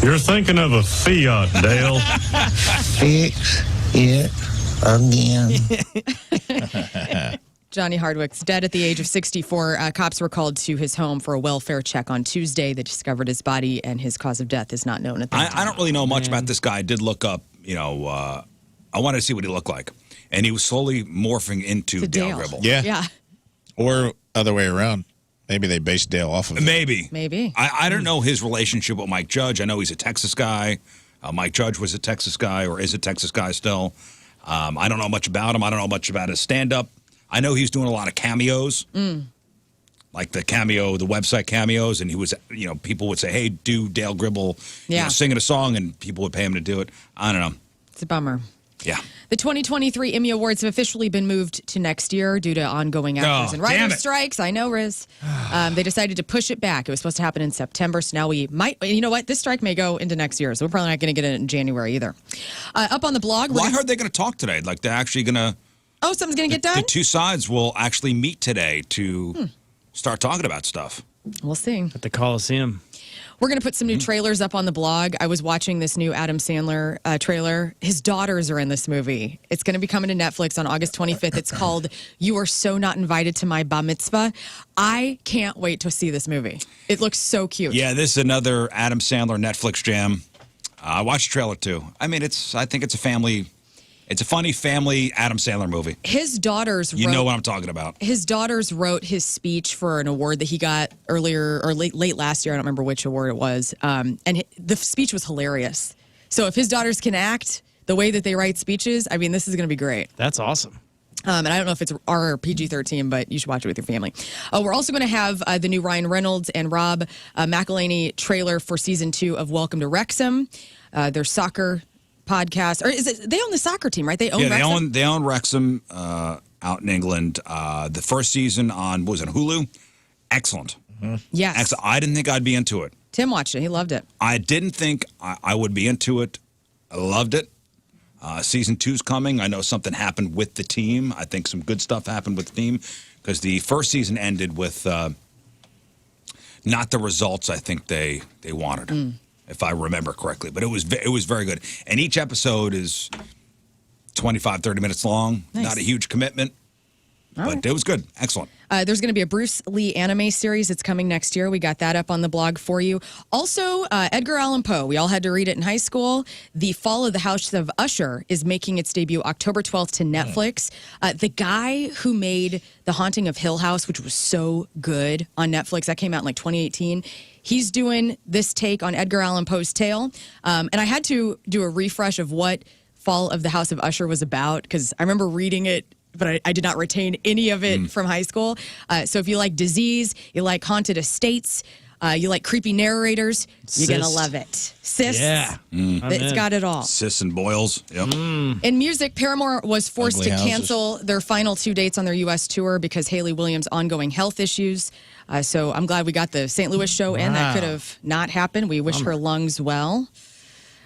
Speaker 6: You're thinking of a Fiat, Dale.
Speaker 5: Fix it again.
Speaker 2: Johnny Hardwick's dead at the age of 64. Cops were called to his home for a welfare check on Tuesday. They discovered his body, and his cause of death is not known at this time.
Speaker 1: I don't really know much about this guy. I did look up, I wanted to see what he looked like. And he was slowly morphing into Dale Gribble.
Speaker 2: Yeah.
Speaker 4: Or other way around. Maybe they based Dale off of it.
Speaker 1: Maybe. I don't know his relationship with Mike Judge. I know he's a Texas guy. Mike Judge was a Texas guy or is a Texas guy still. I don't know much about him. I don't know much about his stand-up. I know he's doing a lot of cameos. Like the website cameos. And he was, people would say, hey, do Dale Gribble singing a song, and people would pay him to do it. I don't know.
Speaker 2: It's a bummer.
Speaker 1: Yeah.
Speaker 2: The 2023 Emmy Awards have officially been moved to next year due to ongoing actors and writers' strikes. I know, Rizz. They decided to push it back. It was supposed to happen in September, so now we might. You know what? This strike may go into next year, so we're probably not going to get it in January either. Up on the blog.
Speaker 1: Well, I heard they're going to talk today. Like they're actually going to.
Speaker 2: Oh, something's going to get done?
Speaker 1: The two sides will actually meet today to start talking about stuff.
Speaker 2: We'll see.
Speaker 3: At the Coliseum.
Speaker 2: We're going to put some new trailers up on the blog. I was watching this new Adam Sandler trailer. His daughters are in this movie. It's going to be coming to Netflix on August 25th. It's called You Are So Not Invited to My Bar Mitzvah. I can't wait to see this movie. It looks so cute.
Speaker 1: Yeah, this is another Adam Sandler Netflix jam. I watched the trailer too. I mean, I think it's a funny family Adam Sandler movie.
Speaker 2: His daughters
Speaker 1: You know what I'm talking about.
Speaker 2: His daughters wrote his speech for an award that he got earlier or late last year. I don't remember which award it was. And the speech was hilarious. So if his daughters can act the way that they write speeches, I mean, this is going to be great.
Speaker 3: That's awesome.
Speaker 2: And I don't know if it's R or PG-13, but you should watch it with your family. We're also going to have the new Ryan Reynolds and Rob McElhenney trailer for season 2 of Welcome to Wrexham. Their soccer podcast, or is it they own the soccer team, right? They own Wrexham?
Speaker 1: They own Wrexham out in England. The first season on Hulu, excellent.
Speaker 2: Yes,
Speaker 1: excellent. I didn't think I'd be into it.
Speaker 2: Tim watched it; he loved it.
Speaker 1: I didn't think I would be into it. I loved it. Season 2's coming. I know something happened with the team. I think some good stuff happened with the team because the first season ended with not the results I think they wanted. If I remember correctly. But it was very good. And each episode is 25, 30 minutes long.
Speaker 2: Nice.
Speaker 1: Not a huge commitment. But it was good. Excellent.
Speaker 2: There's going to be a Bruce Lee anime series that's coming next year. We got that up on the blog for you. Also, Edgar Allan Poe. We all had to read it in high school. The Fall of the House of Usher is making its debut October 12th to Netflix. The guy who made The Haunting of Hill House, which was so good on Netflix, that came out in like 2018. He's doing this take on Edgar Allan Poe's tale. And I had to do a refresh of what Fall of the House of Usher was about because I remember reading it, but I did not retain any of it from high school. So if you like disease, you like haunted estates, you like creepy narrators, you're going to love it. Cysts.
Speaker 3: Yeah.
Speaker 2: It's got it all.
Speaker 1: Cysts and boils. Yep.
Speaker 2: In music, Paramore was forced
Speaker 4: Ugly
Speaker 2: to
Speaker 4: houses.
Speaker 2: cancel their final 2 dates on their U.S. tour because Haley Williams' ongoing health issues. So I'm glad we got the St. Louis show in. That could have not happened. We wish her lungs well.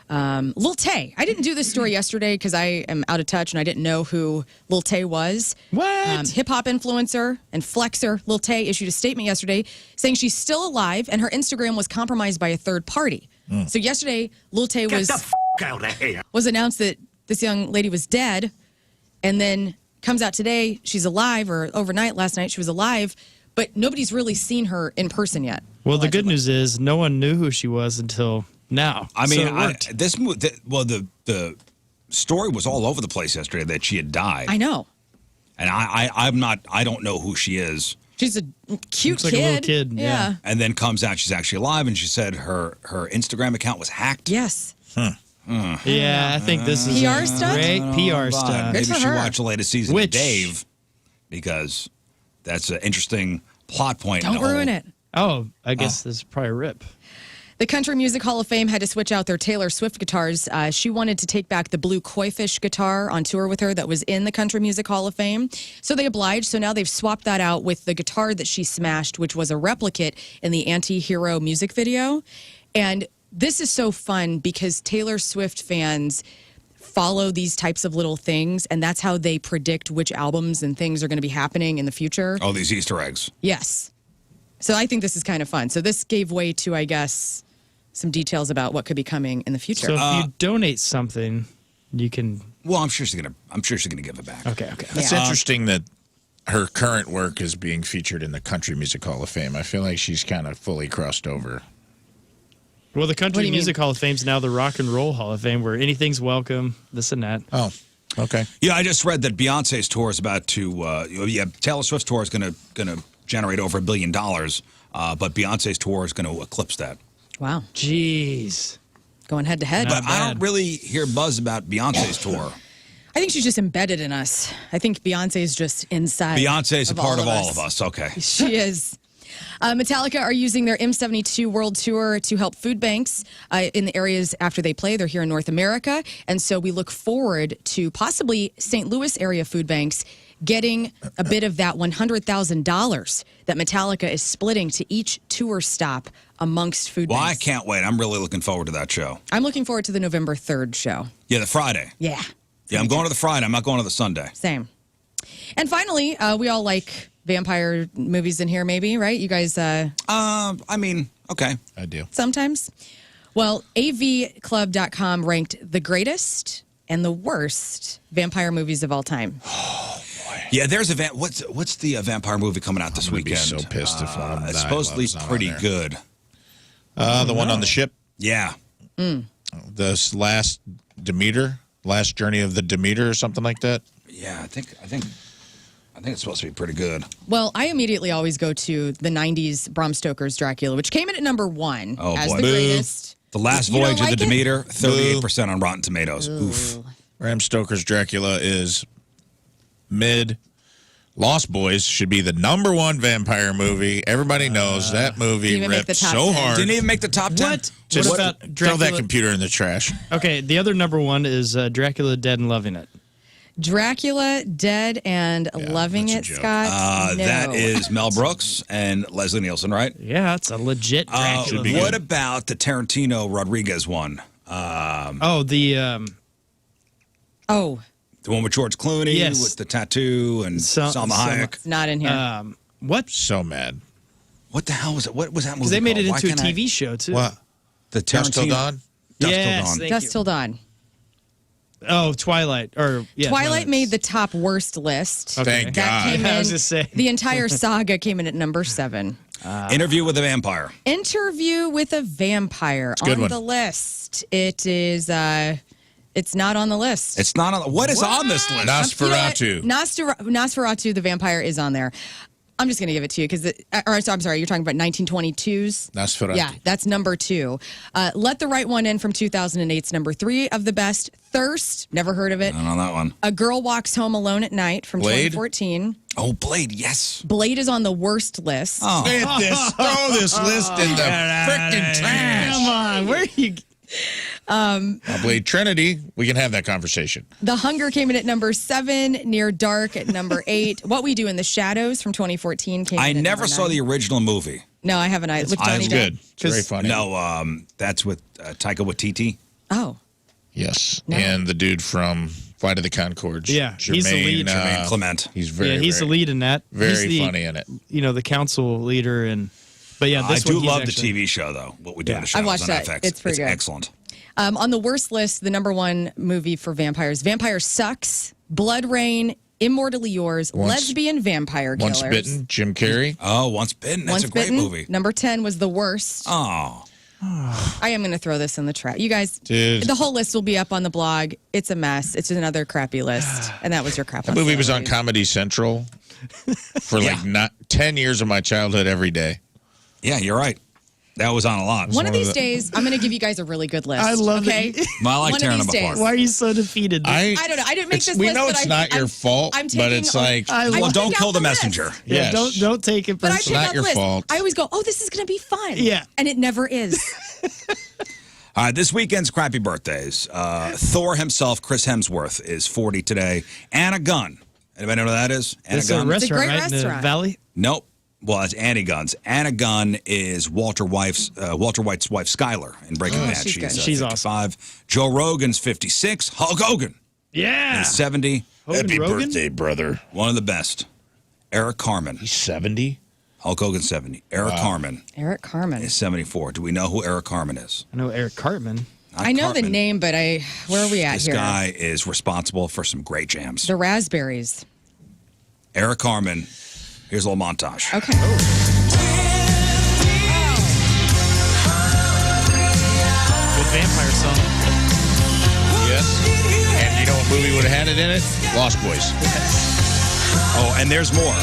Speaker 2: Lil Tay. I didn't do this story yesterday because I am out of touch and I didn't know who Lil Tay was.
Speaker 3: What?
Speaker 2: Hip-hop influencer and flexer Lil Tay issued a statement yesterday saying she's still alive and her Instagram was compromised by a third party. So yesterday, Lil Tay was announced that this young lady was dead, and then comes out today she's alive, or overnight last night she was alive, but nobody's really seen her in person yet.
Speaker 3: Well, the good news is no one knew who she was until now.
Speaker 1: I mean,
Speaker 3: So it worked.
Speaker 1: the story was all over the place yesterday that she had died.
Speaker 2: I know.
Speaker 1: And I don't know who she is.
Speaker 2: She's a cute
Speaker 3: Looks like a little kid, yeah.
Speaker 1: And then comes out she's actually alive, and she said her Instagram account was hacked.
Speaker 2: Yes.
Speaker 3: Yeah, I think this is
Speaker 2: PR
Speaker 3: a
Speaker 2: stunt?
Speaker 3: great PR stunt.
Speaker 1: Maybe
Speaker 2: Good for
Speaker 1: she
Speaker 2: her.
Speaker 1: watched the latest season
Speaker 3: Which-
Speaker 1: of Dave, because that's an interesting plot point. in
Speaker 2: Don't
Speaker 1: the whole-
Speaker 2: ruin it.
Speaker 3: Oh, I guess this is probably a rip.
Speaker 2: The Country Music Hall of Fame had to switch out their Taylor Swift guitars. She wanted to take back the blue Koi-fish guitar on tour with her that was in the Country Music Hall of Fame. So they obliged. So now they've swapped that out with the guitar that she smashed, which was a replicate in the Anti-Hero music video. And this is so fun because Taylor Swift fans follow these types of little things, and that's how they predict which albums and things are going to be happening in the future.
Speaker 1: Oh, these Easter eggs.
Speaker 2: Yes. So I think this is kind of fun. So this gave way to, I guess, some details about what could be coming in the future.
Speaker 3: So if you donate something, you can.
Speaker 1: Well, I'm sure she's gonna give it back.
Speaker 3: Okay.
Speaker 4: It's interesting that her current work is being featured in the Country Music Hall of Fame. I feel like she's kind of fully crossed over.
Speaker 3: Well, the
Speaker 2: What do
Speaker 3: Country
Speaker 2: you
Speaker 3: Music Hall of Fame is now the Rock and Roll Hall of Fame, where anything's welcome, this and that.
Speaker 4: Oh, okay.
Speaker 1: Yeah, I just read that Beyonce's tour is about to. Taylor Swift's tour is gonna generate over $1 billion, but Beyonce's tour is going to eclipse that.
Speaker 2: Wow.
Speaker 3: Jeez.
Speaker 2: Going head to head.
Speaker 1: But I don't really hear buzz about Beyonce's tour.
Speaker 2: I think she's just embedded in us. I think Beyonce is just inside.
Speaker 1: Beyonce's a part of all of us. Okay.
Speaker 2: She is. Metallica are using their M72 World Tour to help food banks in the areas after they play. They're here in North America. And so we look forward to possibly St. Louis area food banks getting a bit of that $100,000 that Metallica is splitting to each tour stop amongst food
Speaker 1: Well, I
Speaker 2: banks.
Speaker 1: can't wait. I'm really looking forward to that show.
Speaker 2: I'm looking forward to the November 3rd show.
Speaker 1: Yeah, the Friday.
Speaker 2: Yeah.
Speaker 1: Yeah, I'm going to the Friday. I'm not going to the Sunday.
Speaker 2: Same. And finally, we all like vampire movies in here, maybe, right? You guys,
Speaker 1: I mean, okay.
Speaker 4: I do.
Speaker 2: sometimes? Well, avclub.com ranked the greatest and the worst vampire movies of all time.
Speaker 1: Yeah, there's a what's the vampire movie coming out this
Speaker 4: I'm gonna
Speaker 1: weekend?
Speaker 4: be so pissed if one of them
Speaker 1: It's
Speaker 4: die
Speaker 1: supposedly
Speaker 4: while it's not on
Speaker 1: pretty
Speaker 4: there.
Speaker 1: good.
Speaker 4: The one on the ship,
Speaker 1: Yeah.
Speaker 4: this last journey of the Demeter, or something like that.
Speaker 1: Yeah, I think it's supposed to be pretty good.
Speaker 2: Well, I immediately always go to the 90s Bram Stoker's Dracula, which came in at number 1
Speaker 1: Oh,
Speaker 2: as
Speaker 1: boy.
Speaker 2: the
Speaker 1: Boo.
Speaker 2: greatest.
Speaker 1: The Last
Speaker 2: You don't
Speaker 1: Voyage of the
Speaker 2: like it?
Speaker 1: Demeter, 38% on Rotten Tomatoes. Oof.
Speaker 4: Bram Stoker's Dracula is mid. Lost Boys should be the number 1 vampire movie. Everybody knows that movie
Speaker 2: Didn't even make
Speaker 4: ripped
Speaker 2: the top
Speaker 4: so
Speaker 2: 10.
Speaker 4: hard.
Speaker 1: Didn't even make the top 10.
Speaker 3: What?
Speaker 4: Just
Speaker 3: What about
Speaker 4: throw
Speaker 3: Dracula?
Speaker 4: that computer in the trash.
Speaker 3: Okay, the other number one is Dracula Dead and Loving It.
Speaker 2: Dracula, Dead, and Loving
Speaker 4: that's a
Speaker 2: It,
Speaker 4: joke.
Speaker 2: Scott. No.
Speaker 1: That is Mel Brooks and Leslie Nielsen, right?
Speaker 3: Yeah, it's a legit Dracula.
Speaker 4: be
Speaker 1: What
Speaker 4: good.
Speaker 1: about the Tarantino Rodriguez one?
Speaker 3: Oh, the
Speaker 2: Oh,
Speaker 1: The one with George Clooney
Speaker 3: Yes.
Speaker 1: with the tattoo and Salma Hayek.
Speaker 2: it's not in here.
Speaker 3: what?
Speaker 4: So mad.
Speaker 1: What the hell was it? What was that movie
Speaker 3: Because they made it
Speaker 1: called?
Speaker 3: into a TV show too.
Speaker 4: What?
Speaker 1: The
Speaker 4: Dusk Till
Speaker 1: Tarantino.
Speaker 4: Dawn?
Speaker 1: Dusk
Speaker 3: Yes,
Speaker 1: Till Dawn.
Speaker 3: thank
Speaker 2: Dusk
Speaker 3: you.
Speaker 2: Till Dawn.
Speaker 3: Oh, Twilight. Or yeah,
Speaker 2: Twilight made the top worst list.
Speaker 3: Okay.
Speaker 4: Thank
Speaker 2: That
Speaker 4: God.
Speaker 2: came in.
Speaker 3: I was just saying.
Speaker 2: The entire saga came in at number 7.
Speaker 1: Interview with a Vampire.
Speaker 2: Interview with a Vampire
Speaker 4: a good
Speaker 2: on
Speaker 4: one.
Speaker 2: the list. It is. It's not on the list.
Speaker 1: It's not on. What is on this list?
Speaker 4: Nosferatu.
Speaker 2: Nosferatu, the vampire, is on there. I'm just going to give it to you because, I'm sorry, you're talking about 1922's?
Speaker 4: Nosferatu.
Speaker 2: Yeah, that's number 2. Let the Right One In from 2008's number 3 of the best. Thirst, never heard of it.
Speaker 1: Not on that one.
Speaker 2: A Girl Walks Home Alone at Night from
Speaker 4: Blade?
Speaker 2: 2014.
Speaker 1: Oh, Blade. Yes.
Speaker 2: Blade is on the worst list.
Speaker 1: Oh.
Speaker 4: Throw this list in the freaking trash.
Speaker 3: Come on, where are you?
Speaker 4: Blade Trinity, we can have that conversation.
Speaker 2: The Hunger came in at number 7. Near Dark at number 8. What We Do in the Shadows from 2014 came in
Speaker 1: I
Speaker 2: at
Speaker 1: never
Speaker 2: number
Speaker 1: saw
Speaker 2: 9.
Speaker 1: the original movie.
Speaker 2: No, I haven't. With
Speaker 1: I-
Speaker 2: Johnny
Speaker 1: it's
Speaker 2: Depp.
Speaker 4: Good. It's very funny.
Speaker 1: No, that's with Taika Waititi.
Speaker 2: Oh,
Speaker 4: Yes.
Speaker 2: No.
Speaker 4: And the dude from Flight of the Conchords.
Speaker 3: Yeah, he's the lead.
Speaker 1: Jermaine Clement.
Speaker 4: He's very,
Speaker 3: Yeah, he's the lead in that.
Speaker 4: very
Speaker 3: He's the,
Speaker 4: funny in it.
Speaker 3: You know, the council leader and. But yeah,
Speaker 1: I
Speaker 3: this
Speaker 1: do
Speaker 3: one he's
Speaker 1: love
Speaker 3: actually-
Speaker 1: the TV show, though. What We Do in the
Speaker 3: Yeah.
Speaker 1: Shadows
Speaker 2: I've watched
Speaker 1: on
Speaker 2: that.
Speaker 1: FX.
Speaker 2: It's pretty good.
Speaker 1: Excellent.
Speaker 2: on the worst list, the number 1 movie for vampires: Vampire Sucks, Blood Rain, Immortally Yours, Lesbian Vampire Killers.
Speaker 4: Once Bitten, Jim Carrey.
Speaker 1: Oh, Once Bitten. That's
Speaker 2: Once
Speaker 1: a great
Speaker 2: Bitten.
Speaker 1: movie.
Speaker 2: Number 10 was the worst.
Speaker 1: Oh.
Speaker 2: I am going to throw this in the trash. You guys,
Speaker 4: Dude.
Speaker 2: the whole list will be up on the blog. It's a mess. It's another crappy list. And that was your crap.
Speaker 4: That movie was on Comedy Central for like not 10 years of my childhood every day.
Speaker 1: Yeah, you're right. That was on a lot.
Speaker 2: One of these days, I'm going to give you guys a really good list.
Speaker 3: I love
Speaker 2: okay?
Speaker 3: it.
Speaker 1: Well, I like
Speaker 2: One
Speaker 1: tearing
Speaker 2: of
Speaker 1: them
Speaker 2: these
Speaker 1: apart.
Speaker 2: days.
Speaker 3: Why are you so defeated?
Speaker 2: I don't know. I didn't make this
Speaker 4: We
Speaker 2: list.
Speaker 4: know
Speaker 2: but
Speaker 4: it's
Speaker 2: I-
Speaker 4: not your
Speaker 2: I'm-
Speaker 4: fault,
Speaker 2: I'm
Speaker 4: but
Speaker 2: taking
Speaker 4: it's
Speaker 2: a-
Speaker 4: like,
Speaker 3: I
Speaker 1: Well,
Speaker 3: love-
Speaker 1: don't
Speaker 2: picked
Speaker 1: kill
Speaker 2: out
Speaker 1: the
Speaker 2: list.
Speaker 1: messenger.
Speaker 4: yes.
Speaker 3: Don't take it
Speaker 2: But I
Speaker 3: personally.
Speaker 2: pick
Speaker 4: not
Speaker 2: out
Speaker 4: your
Speaker 2: the list.
Speaker 4: fault.
Speaker 2: I always go, oh, this is going to be fun.
Speaker 3: Yeah.
Speaker 2: And it never is.
Speaker 1: All right, this weekend's crappy birthdays. Thor himself, Chris Hemsworth, is 40 today. Anna Gunn. Anybody know who that is? Anna
Speaker 3: It's a
Speaker 1: Gunn?
Speaker 3: restaurant,
Speaker 2: great
Speaker 3: right? In the
Speaker 2: restaurant.
Speaker 3: Valley?
Speaker 1: Nope. Well, it's Annie Gunn's. Anna Gunn is Walter White's wife, Skylar, in Breaking Bad.
Speaker 2: she's good.
Speaker 3: She's
Speaker 1: 55. Joe Rogan's 56. Hulk Hogan
Speaker 3: Yeah.
Speaker 1: is 70.
Speaker 3: Hogan
Speaker 4: Happy
Speaker 3: Rogan?
Speaker 4: birthday, brother.
Speaker 1: One of the best. Eric Carmen.
Speaker 4: He's 70.
Speaker 1: Hulk Hogan's 70. Eric Carmen
Speaker 2: Eric Carmen.
Speaker 1: is 74. Do we know who Eric Carmen is?
Speaker 3: I know Eric Cartman.
Speaker 1: Not
Speaker 2: I know the
Speaker 1: Cartman.
Speaker 2: name, but where are we at
Speaker 1: This
Speaker 2: here?
Speaker 1: guy is responsible for some great jams.
Speaker 2: The Raspberries.
Speaker 1: Eric Carmen. Here's a little montage.
Speaker 2: Okay.
Speaker 3: Good vampire song.
Speaker 4: Yes. And you know what movie would have had it in it? Lost Boys.
Speaker 1: Oh, and there's more.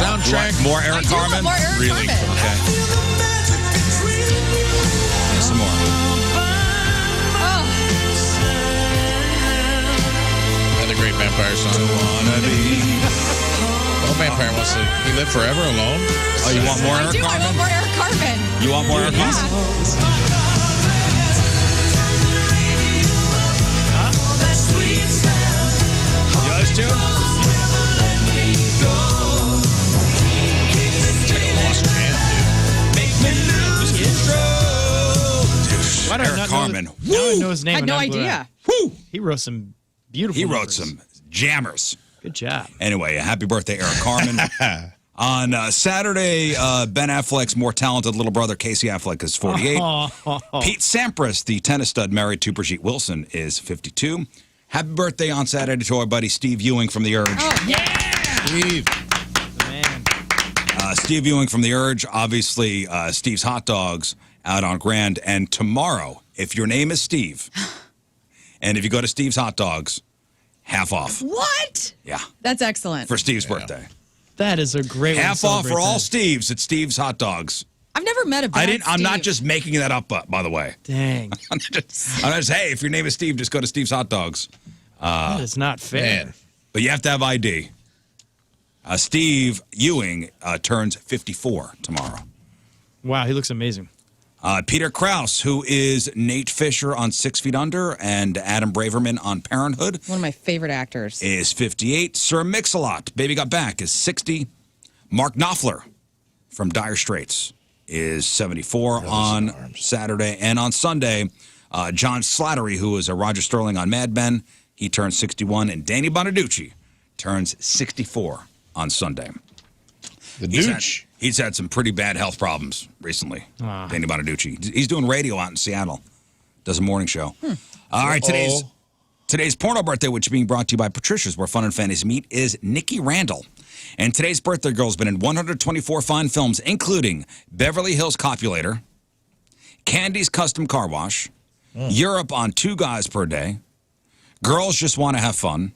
Speaker 4: Soundtrack.
Speaker 1: More Eric
Speaker 2: I do want
Speaker 1: Carmen?
Speaker 2: more Eric
Speaker 1: Really?
Speaker 2: Carmen.
Speaker 1: Okay. Here's some more.
Speaker 2: Oh,
Speaker 4: Another great vampire song. Well, vampire wants to. He live forever alone.
Speaker 1: Oh, you want more
Speaker 2: I
Speaker 1: Eric
Speaker 2: do. I
Speaker 1: Carmen?
Speaker 2: want more Eric Carmen.
Speaker 1: You want more Eric Carmen? Yours too?
Speaker 4: Lost man,
Speaker 3: Why do I
Speaker 1: Eric
Speaker 3: not
Speaker 1: Carmen.
Speaker 3: Know, now I know his name.
Speaker 2: I had
Speaker 3: and
Speaker 2: no
Speaker 3: I'm glad.
Speaker 2: idea.
Speaker 1: Woo!
Speaker 3: He wrote some beautiful
Speaker 1: He wrote
Speaker 3: numbers.
Speaker 1: some jammers.
Speaker 3: Good job.
Speaker 1: Anyway, happy birthday, Eric Carmen. On Saturday, Ben Affleck's more talented little brother, Casey Affleck, is 48. Pete Sampras, the tennis stud married to Brigitte Wilson, is 52. Happy birthday on Saturday to our buddy Steve Ewing from The Urge.
Speaker 2: Oh, yeah.
Speaker 4: Steve.
Speaker 3: Man.
Speaker 1: Steve Ewing from The Urge, obviously Steve's Hot Dogs out on Grand. And tomorrow, if your name is Steve, and if you go to Steve's Hot Dogs, half off.
Speaker 2: What?
Speaker 1: Yeah,
Speaker 2: That's excellent.
Speaker 1: for Steve's birthday.
Speaker 3: That is a great way to
Speaker 1: Half off for
Speaker 3: celebrate
Speaker 1: all
Speaker 3: that.
Speaker 1: Steve's at Steve's Hot Dogs.
Speaker 2: I've never met a bad
Speaker 1: I'm not
Speaker 2: Steve.
Speaker 1: just making that up, by the way.
Speaker 3: Dang.
Speaker 1: I'm just, hey, if your name is Steve, just go to Steve's Hot Dogs.
Speaker 3: That is not fair.
Speaker 4: Man.
Speaker 1: But you have to have ID. Steve Ewing turns 54 tomorrow.
Speaker 3: Wow, he looks amazing.
Speaker 1: Peter Krause, who is Nate Fisher on 6 Feet Under and Adam Braverman on Parenthood,
Speaker 2: One of my favorite actors.
Speaker 1: is 58. Sir Mix-a-Lot, Baby Got Back, is 60. Mark Knopfler from Dire Straits is 74 on Saturday. And on Sunday, John Slattery, who is a Roger Sterling on Mad Men, he turns 61. And Danny Bonaducci turns 64 on Sunday.
Speaker 4: The
Speaker 1: He's
Speaker 4: douche.
Speaker 1: had some pretty bad health problems recently, Danny Bonaducci. He's doing radio out in Seattle. Does a morning show. All right, today's porno birthday, which is being brought to you by Patricia's, where fun and fantasy meet, is Nikki Randall. And today's birthday girl has been in 124 fine films, including Beverly Hills Copulator, Candy's Custom Car Wash, Europe on 2 Guys Per Day, Girls Just Want to Have Fun,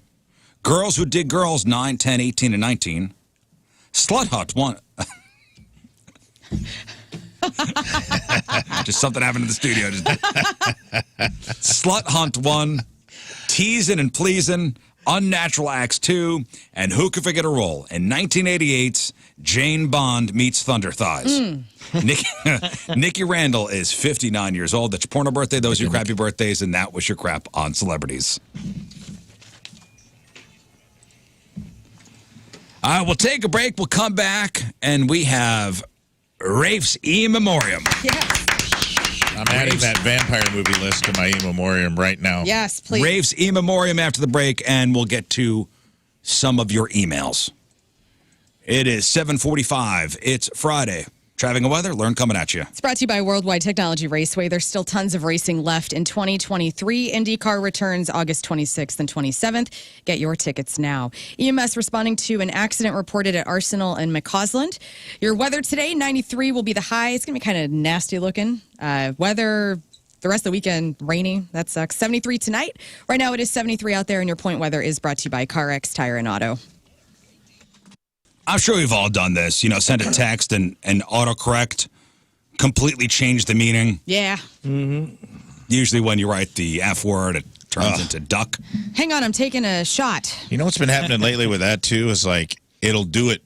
Speaker 1: Girls Who Dig Girls 9, 10, 18, and 19, Slut Hut 1. Just something happened in the studio. Slut Hunt 1, Teasin' and Pleasin', Unnatural Acts 2, and Who Could Forget a Role? In 1988's Jane Bond Meets Thunder Thighs. Nikki Randall is 59 years old. That's your porno birthday. Those are your crappy birthdays, and that was your crap on celebrities. All right, we'll take a break. We'll come back, and we have Rafe's E Memoriam.
Speaker 2: Yes.
Speaker 4: I'm adding that vampire movie list to my in memoriam right now.
Speaker 2: Yes, please.
Speaker 1: Rafe's E Memoriam after the break, and we'll get to some of your emails. It is 7:45. It's Friday. Traffic and weather, Lern coming at you.
Speaker 2: It's brought to you by Worldwide Technology Raceway. There's still tons of racing left in 2023. IndyCar returns August 26th and 27th. Get your tickets now. EMS responding to an accident reported at Arsenal and McCausland. Your weather today, 93 will be the high. It's going to be kind of nasty looking. Weather the rest of the weekend, rainy. That sucks. 73 tonight. Right now it is 73 out there, and your point weather is brought to you by CarX Tire and Auto.
Speaker 1: I'm sure we've all done this. You know, send a text and autocorrect completely change the meaning.
Speaker 2: Yeah.
Speaker 1: Usually when you write the F word, it turns into duck.
Speaker 2: Hang on, I'm taking a shot.
Speaker 4: You know what's been happening lately with that, too, is like it'll do it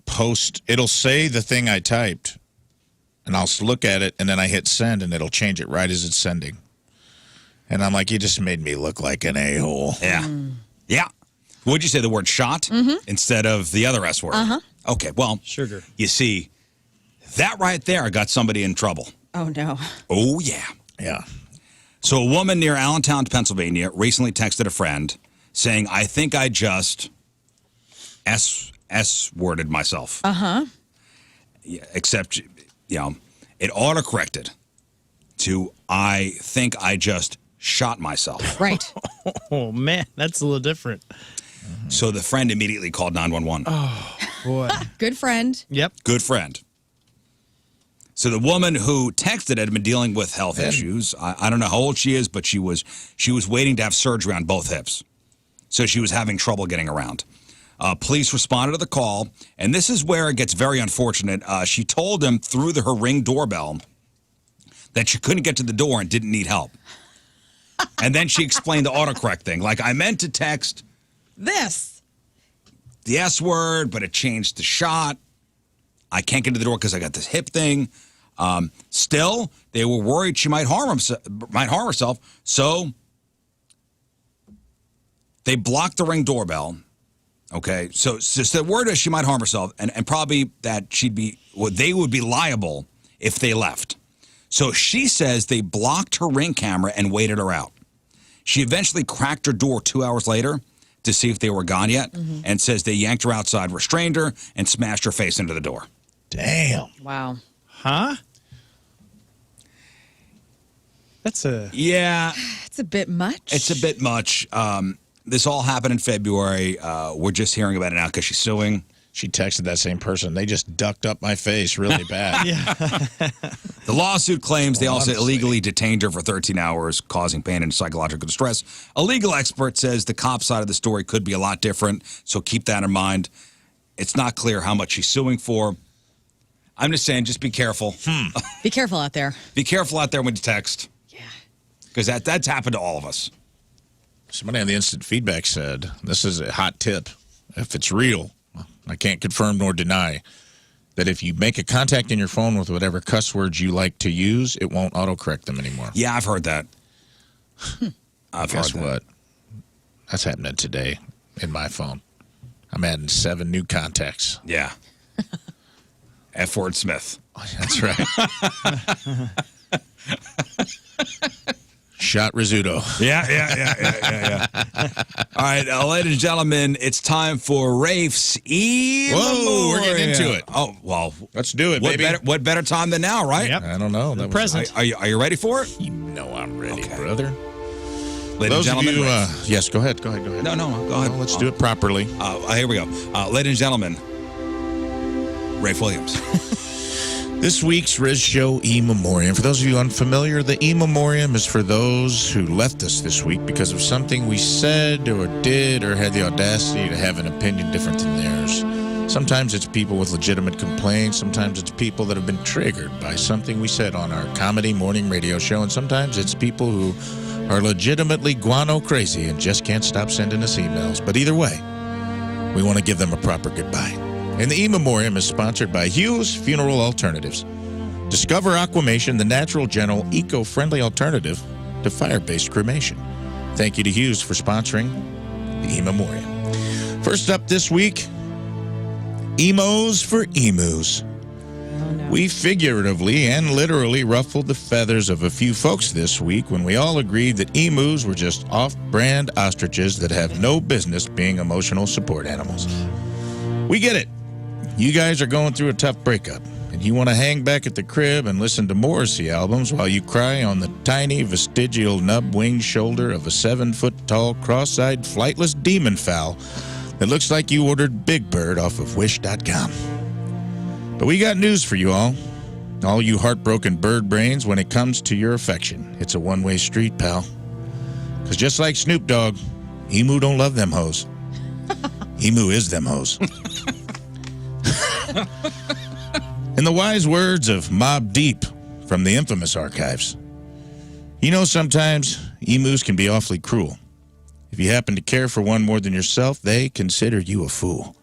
Speaker 4: it'll say the thing I typed, and I'll look at it, and then I hit send, and it'll change it right as it's sending. And I'm like, you just made me look like an a-hole.
Speaker 1: Yeah. Yeah. Would you say the word shot instead of the other S word? Okay, well,
Speaker 3: Sugar.
Speaker 1: You see, that right there got somebody in trouble.
Speaker 2: Oh, no.
Speaker 1: Oh, yeah.
Speaker 4: Yeah.
Speaker 1: So a woman near Allentown, Pennsylvania, recently texted a friend saying, I think I just S-worded myself. Yeah, except, it autocorrected to, I think I just shot myself.
Speaker 2: Right.
Speaker 3: Oh, man, that's a little different.
Speaker 1: So the friend immediately called 911.
Speaker 3: Oh, boy.
Speaker 2: Good friend.
Speaker 3: Yep.
Speaker 1: Good friend. So the woman who texted had been dealing with health issues. I don't know how old she is, but she was waiting to have surgery on both hips. So she was having trouble getting around. Police responded to the call, and this is where it gets very unfortunate. She told them through her Ring doorbell that she couldn't get to the door and didn't need help. And then she explained the autocorrect thing. Like, I meant to text
Speaker 2: This.
Speaker 1: the S word, but it changed to shot. I can't get to the door because I got this hip thing. Still, they were worried she might harm herself. So they blocked the Ring doorbell. Okay, so the word is she might harm herself, and probably that they would be liable if they left. So she says they blocked her Ring camera and waited her out. She eventually cracked her door 2 hours later to see if they were gone yet, and says they yanked her outside, restrained her, and smashed her face into the door.
Speaker 4: Damn.
Speaker 2: Wow.
Speaker 3: Huh?
Speaker 1: Yeah.
Speaker 2: It's a bit much.
Speaker 1: It's a bit much. This all happened in February. We're just hearing about it now because she's suing.
Speaker 4: She texted that same person. They just ducked up my face really bad.
Speaker 1: The lawsuit claims they also illegally detained her for 13 hours, causing pain and psychological distress. A legal expert says the cop side of the story could be a lot different, so keep that in mind. It's not clear how much she's suing for. I'm just saying, just be careful.
Speaker 2: Be careful out there.
Speaker 1: Be careful out there when you text.
Speaker 2: Yeah.
Speaker 1: Because that's happened to all of us.
Speaker 4: Somebody on the instant feedback said, this is a hot tip. If it's real, I can't confirm nor deny, that if you make a contact in your phone with whatever cuss words you like to use, it won't autocorrect them anymore.
Speaker 1: Yeah, I've heard that.
Speaker 4: Guess what? That's happening today in my phone. I'm adding 7 new contacts.
Speaker 1: Yeah. F. Word Smith.
Speaker 4: That's right. Shot Rizzuto.
Speaker 1: Yeah. All right, ladies and gentlemen, it's time for Rafe's
Speaker 4: Whoa, we're getting into it.
Speaker 1: Oh, well.
Speaker 4: Let's do it, baby.
Speaker 1: What better time than now, right?
Speaker 3: Yep.
Speaker 4: I don't know. That was
Speaker 3: present.
Speaker 1: Are you ready for it?
Speaker 4: You know I'm ready,
Speaker 1: Okay.
Speaker 4: brother.
Speaker 1: Ladies and gentlemen.
Speaker 4: Yes, go ahead.
Speaker 1: No, go ahead.
Speaker 4: Well, let's do it properly.
Speaker 1: Here we go. Ladies and gentlemen, Rafe Wiliams.
Speaker 4: This week's Rizz Show E-Memoriam. For those of you unfamiliar, the E-Memoriam is for those who left us this week because of something we said or did or had the audacity to have an opinion different than theirs. Sometimes it's people with legitimate complaints. Sometimes it's people that have been triggered by something we said on our comedy morning radio show. And sometimes it's people who are legitimately guano crazy and just can't stop sending us emails. But either way, we want to give them a proper goodbye. And the E-Memoriam is sponsored by Hughes Funeral Alternatives. Discover Aquamation, the natural, gentle, eco-friendly alternative to fire-based cremation. Thank you to Hughes for sponsoring the E-Memoriam. First up this week, emos for emus.
Speaker 2: Oh, no.
Speaker 4: We figuratively and literally ruffled the feathers of a few folks this week when we all agreed that emus were just off-brand ostriches that have no business being emotional support animals. We get it. You guys are going through a tough breakup, and you want to hang back at the crib and listen to Morrissey albums while you cry on the tiny vestigial nub-winged shoulder of a 7-foot-tall, cross-eyed, flightless demon fowl that looks like you ordered Big Bird off of Wish.com. But we got news for you all you heartbroken bird brains, when it comes to your affection. It's a one-way street, pal. Because just like Snoop Dogg, emu don't love them hoes. Emu is them hoes. In the wise words of Mobb Deep from the infamous archives, you know, sometimes emus can be awfully cruel. If you happen to care for one more than yourself, they consider you a fool.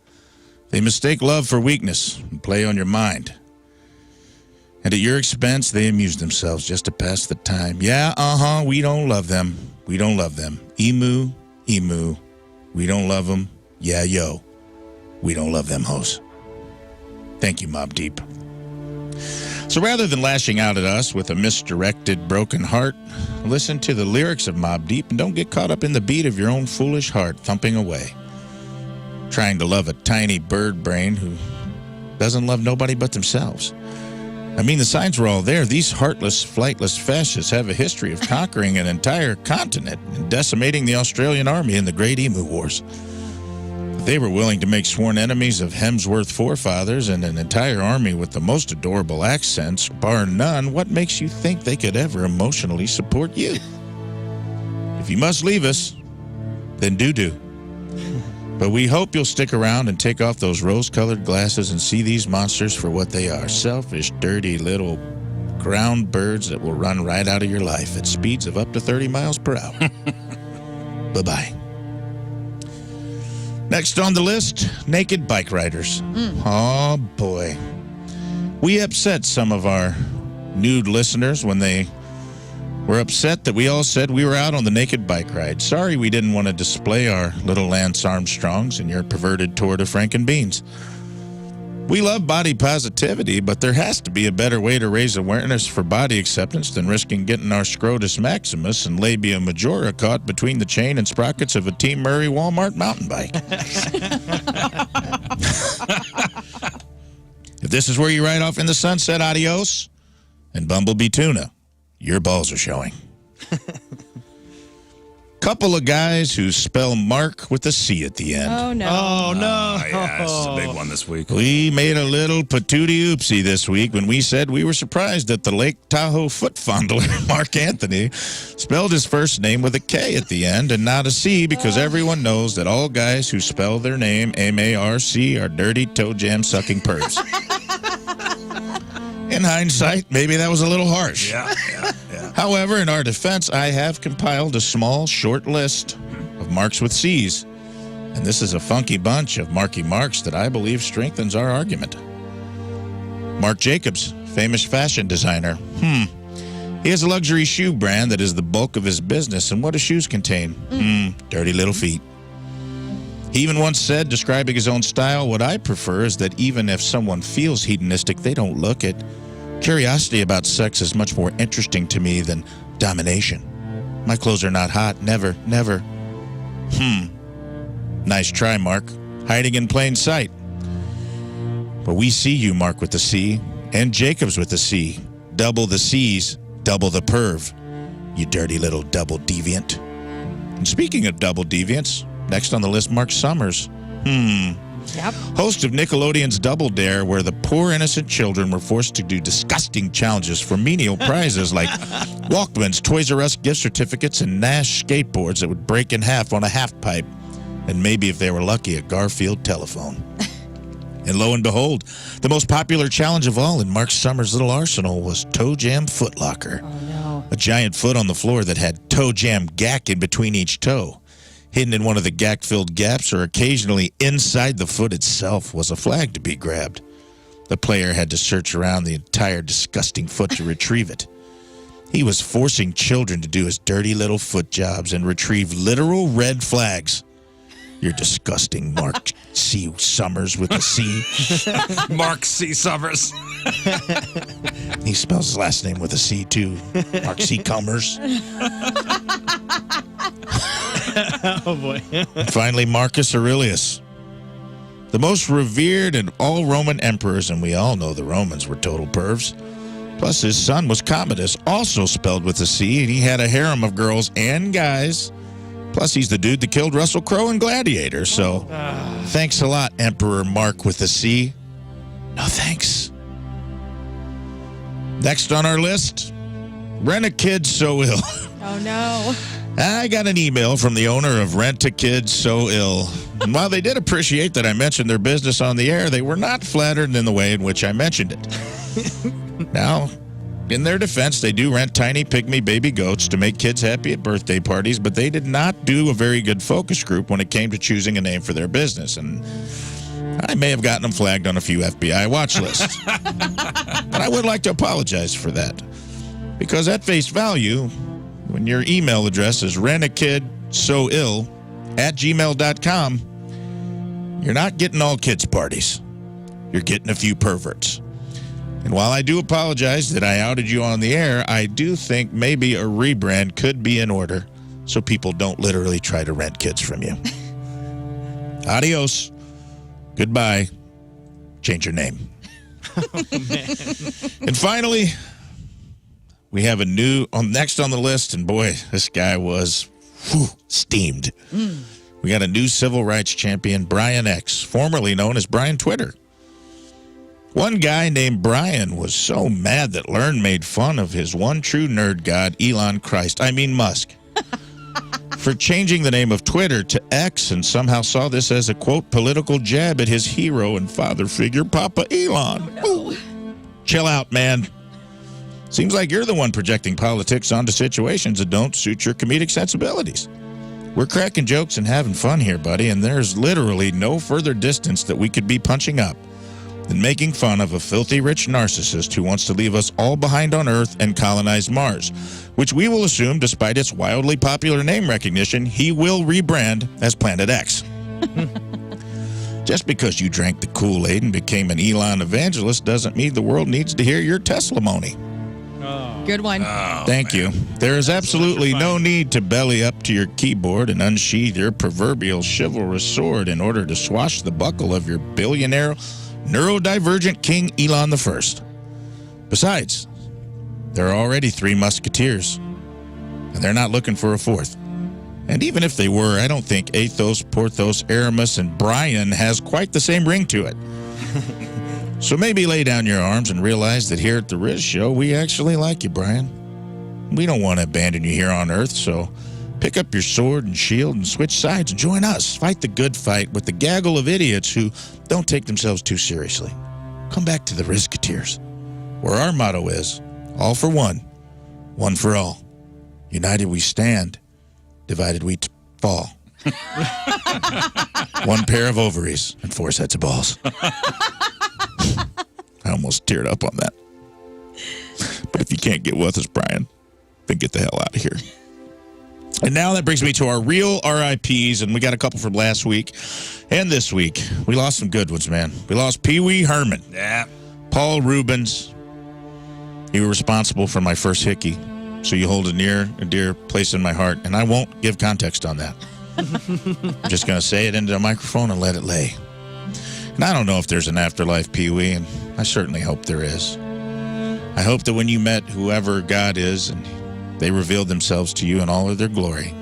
Speaker 4: They mistake love for weakness and play on your mind. And at your expense, they amuse themselves just to pass the time. Yeah, we don't love them. We don't love them. Emu, we don't love them. Yeah, yo, we don't love them hoes. Thank you, Mobb Deep. So rather than lashing out at us with a misdirected, broken heart, listen to the lyrics of Mobb Deep and don't get caught up in the beat of your own foolish heart thumping away, trying to love a tiny bird brain who doesn't love nobody but themselves. I mean, the signs were all there. These heartless, flightless fascists have a history of conquering an entire continent and decimating the Australian army in the Great Emu Wars. They were willing to make sworn enemies of Hemsworth forefathers and an entire army with the most adorable accents, bar none. What makes you think they could ever emotionally support you? If you must leave us, then do. But we hope you'll stick around and take off those rose-colored glasses and see these monsters for what they are. Selfish, dirty little ground birds that will run right out of your life at speeds of up to 30 miles per hour. Bye-bye. Next on the list, naked bike riders. Oh, boy. We upset some of our nude listeners when they were upset that we all said we were out on the naked bike ride. Sorry we didn't want to display our little Lance Armstrongs in your perverted tour de Frankenbeans. We love body positivity, but there has to be a better way to raise awareness for body acceptance than risking getting our scrotus maximus and labia majora caught between the chain and sprockets of a Team Murray Walmart mountain bike. If this is where you ride off in the sunset, adios, and Bumblebee Tuna, your balls are showing. Couple of guys who spell Mark with a C at the end.
Speaker 2: Oh, no.
Speaker 3: Oh, no.
Speaker 1: Yeah, this is a big one this week.
Speaker 4: We made a little patootie oopsie this week when we said we were surprised that the Lake Tahoe foot fondler, Mark Anthony, spelled his first name with a K at the end and not a C because everyone knows that all guys who spell their name M-A-R-C are dirty toe jam sucking pervs. In hindsight, maybe that was a little harsh.
Speaker 1: Yeah.
Speaker 4: However, in our defense, I have compiled a small, short list of marks with C's. And this is a funky bunch of Marky Marks that I believe strengthens our argument. Marc Jacobs, famous fashion designer. He has a luxury shoe brand that is the bulk of his business. And what do shoes contain? Dirty little feet. He even once said, describing his own style, what I prefer is that even if someone feels hedonistic, they don't look it. Curiosity about sex is much more interesting to me than domination. My clothes are not hot. Never. Nice try, Mark. Hiding in plain sight. But we see you, Mark with the C, and Jacobs with the C. Double the C's, double the perv. You dirty little double deviant. And speaking of double deviants, next on the list, Mark Summers.
Speaker 2: Yep.
Speaker 4: Host of Nickelodeon's Double Dare, where the poor innocent children were forced to do disgusting challenges for menial prizes like Walkmans, Toys R Us gift certificates, and Nash skateboards that would break in half on a half pipe. And maybe, if they were lucky, a Garfield telephone. And lo and behold, the most popular challenge of all in Mark Summers' little arsenal was Toe Jam Footlocker.
Speaker 2: Oh, no.
Speaker 4: A giant foot on the floor that had Toe Jam gack in between each toe. Hidden in one of the gack-filled gaps or occasionally inside the foot itself was a flag to be grabbed. The player had to search around the entire disgusting foot to retrieve it. He was forcing children to do his dirty little foot jobs and retrieve literal red flags. You're disgusting, Mark C. Summers with a C.
Speaker 1: Mark C. Summers.
Speaker 4: He spells his last name with a C, too. Mark C. Cummers.
Speaker 3: Oh, boy.
Speaker 4: And finally, Marcus Aurelius. The most revered in all Roman emperors, and we all know the Romans were total pervs. Plus, his son was Commodus, also spelled with a C, and he had a harem of girls and guys. Plus, he's the dude that killed Russell Crowe in Gladiator, so thanks a lot, Emperor Mark with a C. No thanks. Next on our list, Rent-A-Kid So Ill.
Speaker 2: Oh, no.
Speaker 4: I got an email from the owner of Rent-A-Kid So Ill. And while they did appreciate that I mentioned their business on the air, they were not flattered in the way in which I mentioned it. Now, in their defense, they do rent tiny pygmy baby goats to make kids happy at birthday parties, but they did not do a very good focus group when it came to choosing a name for their business. And I may have gotten them flagged on a few FBI watch lists. But I would like to apologize for that. Because at face value, when your email address is rentakidsoill@gmail.com, you're not getting all kids' parties. You're getting a few perverts. And while I do apologize that I outed you on the air, I do think maybe a rebrand could be in order so people don't literally try to rent kids from you. Adios. Goodbye. Change your name. And finally, we have a new, next on the list, and boy, this guy was steamed. We got a new civil rights champion, Brian X, formerly known as Brian Twitter. One guy named Brian was so mad that Lern made fun of his one true nerd god, Musk, for changing the name of Twitter to X, and somehow saw this as a, quote, political jab at his hero and father figure, Papa Elon. Oh, no. Chill out, man. Seems like you're the one projecting politics onto situations that don't suit your comedic sensibilities. We're cracking jokes and having fun here, buddy, and there's literally no further distance that we could be punching up than making fun of a filthy rich narcissist who wants to leave us all behind on Earth and colonize Mars, which we will assume, despite its wildly popular name recognition, he will rebrand as Planet X. Just because you drank the Kool-Aid and became an Elon evangelist doesn't mean the world needs to hear your testimony.
Speaker 2: Good one.
Speaker 4: Thank you. There is absolutely no need to belly up to your keyboard and unsheath your proverbial chivalrous sword in order to swash the buckle of your billionaire neurodivergent King Elon I. Besides, there are already 3 musketeers, and they're not looking for a 4th. And even if they were, I don't think Athos, Porthos, Aramis, and Brian has quite the same ring to it. So maybe lay down your arms and realize that here at the Rizz Show, we actually like you, Brian. We don't want to abandon you here on Earth, so pick up your sword and shield and switch sides and join us. Fight the good fight with the gaggle of idiots who don't take themselves too seriously. Come back to the Rizketeers, where our motto is, all for one, one for all. United we stand, divided we fall. 1 pair of ovaries and 4 sets of balls. I almost teared up on that. But if you can't get with us, Brian, then get the hell out of here. And now that brings me to our real RIPs, and we got a couple from last week and this week. We lost some good ones, man. We lost Pee Wee Herman.
Speaker 1: Yeah.
Speaker 4: Paul Rubens. You were responsible for my first hickey, so you hold a near and dear place in my heart, and I won't give context on that. I'm just going to say it into the microphone and let it lay. And I don't know if there's an afterlife, Pee Wee, and I certainly hope there is. I hope that when you met whoever God is and they revealed themselves to you in all of their glory,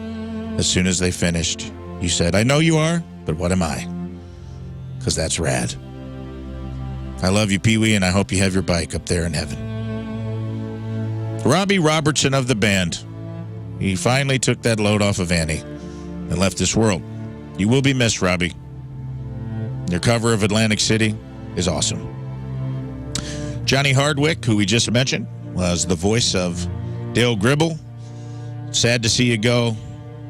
Speaker 4: as soon as they finished, you said, I know you are, but what am I? Because that's rad. I love you, Pee Wee, and I hope you have your bike up there in heaven. Robbie Robertson of the band. He finally took that load off of Annie and left this world. You will be missed, Robbie. Your cover of Atlantic City is awesome. Johnny Hardwick, who we just mentioned, was the voice of Dale Gribble. Sad to see you go.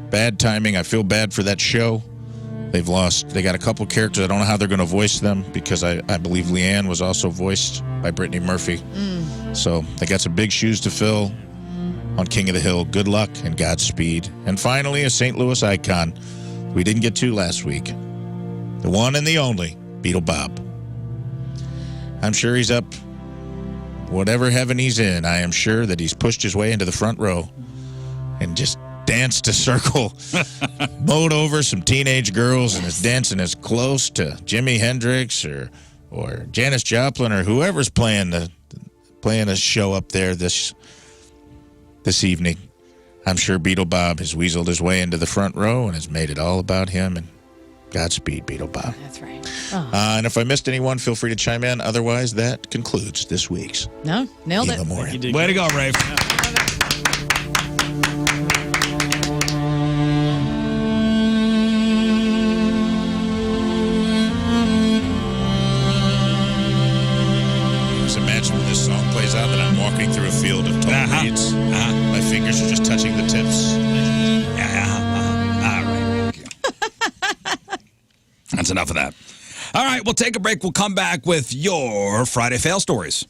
Speaker 4: Bad timing. I feel bad for that show. They got a couple characters. I don't know how they're going to voice them because I believe Leanne was also voiced by Brittany Murphy. So they got some big shoes to fill on King of the Hill. Good luck and Godspeed. And finally, a St. Louis icon we didn't get to last week. The one and the only, Beetle Bob. I'm sure he's up whatever heaven he's in. I am sure that he's pushed his way into the front row and just danced a circle, mowed over some teenage girls, and is dancing as close to Jimi Hendrix or Janis Joplin or whoever's playing a show up there this evening. I'm sure Beetle Bob has weaseled his way into the front row and has made it all about him. And Godspeed, Beetle Bob.
Speaker 2: That's right.
Speaker 4: And if I missed anyone, feel free to chime in. Otherwise, that concludes this week's.
Speaker 2: No, nailed it.
Speaker 1: Way to go, Rafe.
Speaker 4: Just imagine when this song plays out that I'm walking through a field of tall reeds. My fingers are just touching the tips.
Speaker 1: All right. That's enough of that. All right, we'll take a break. We'll come back with your Friday fail stories.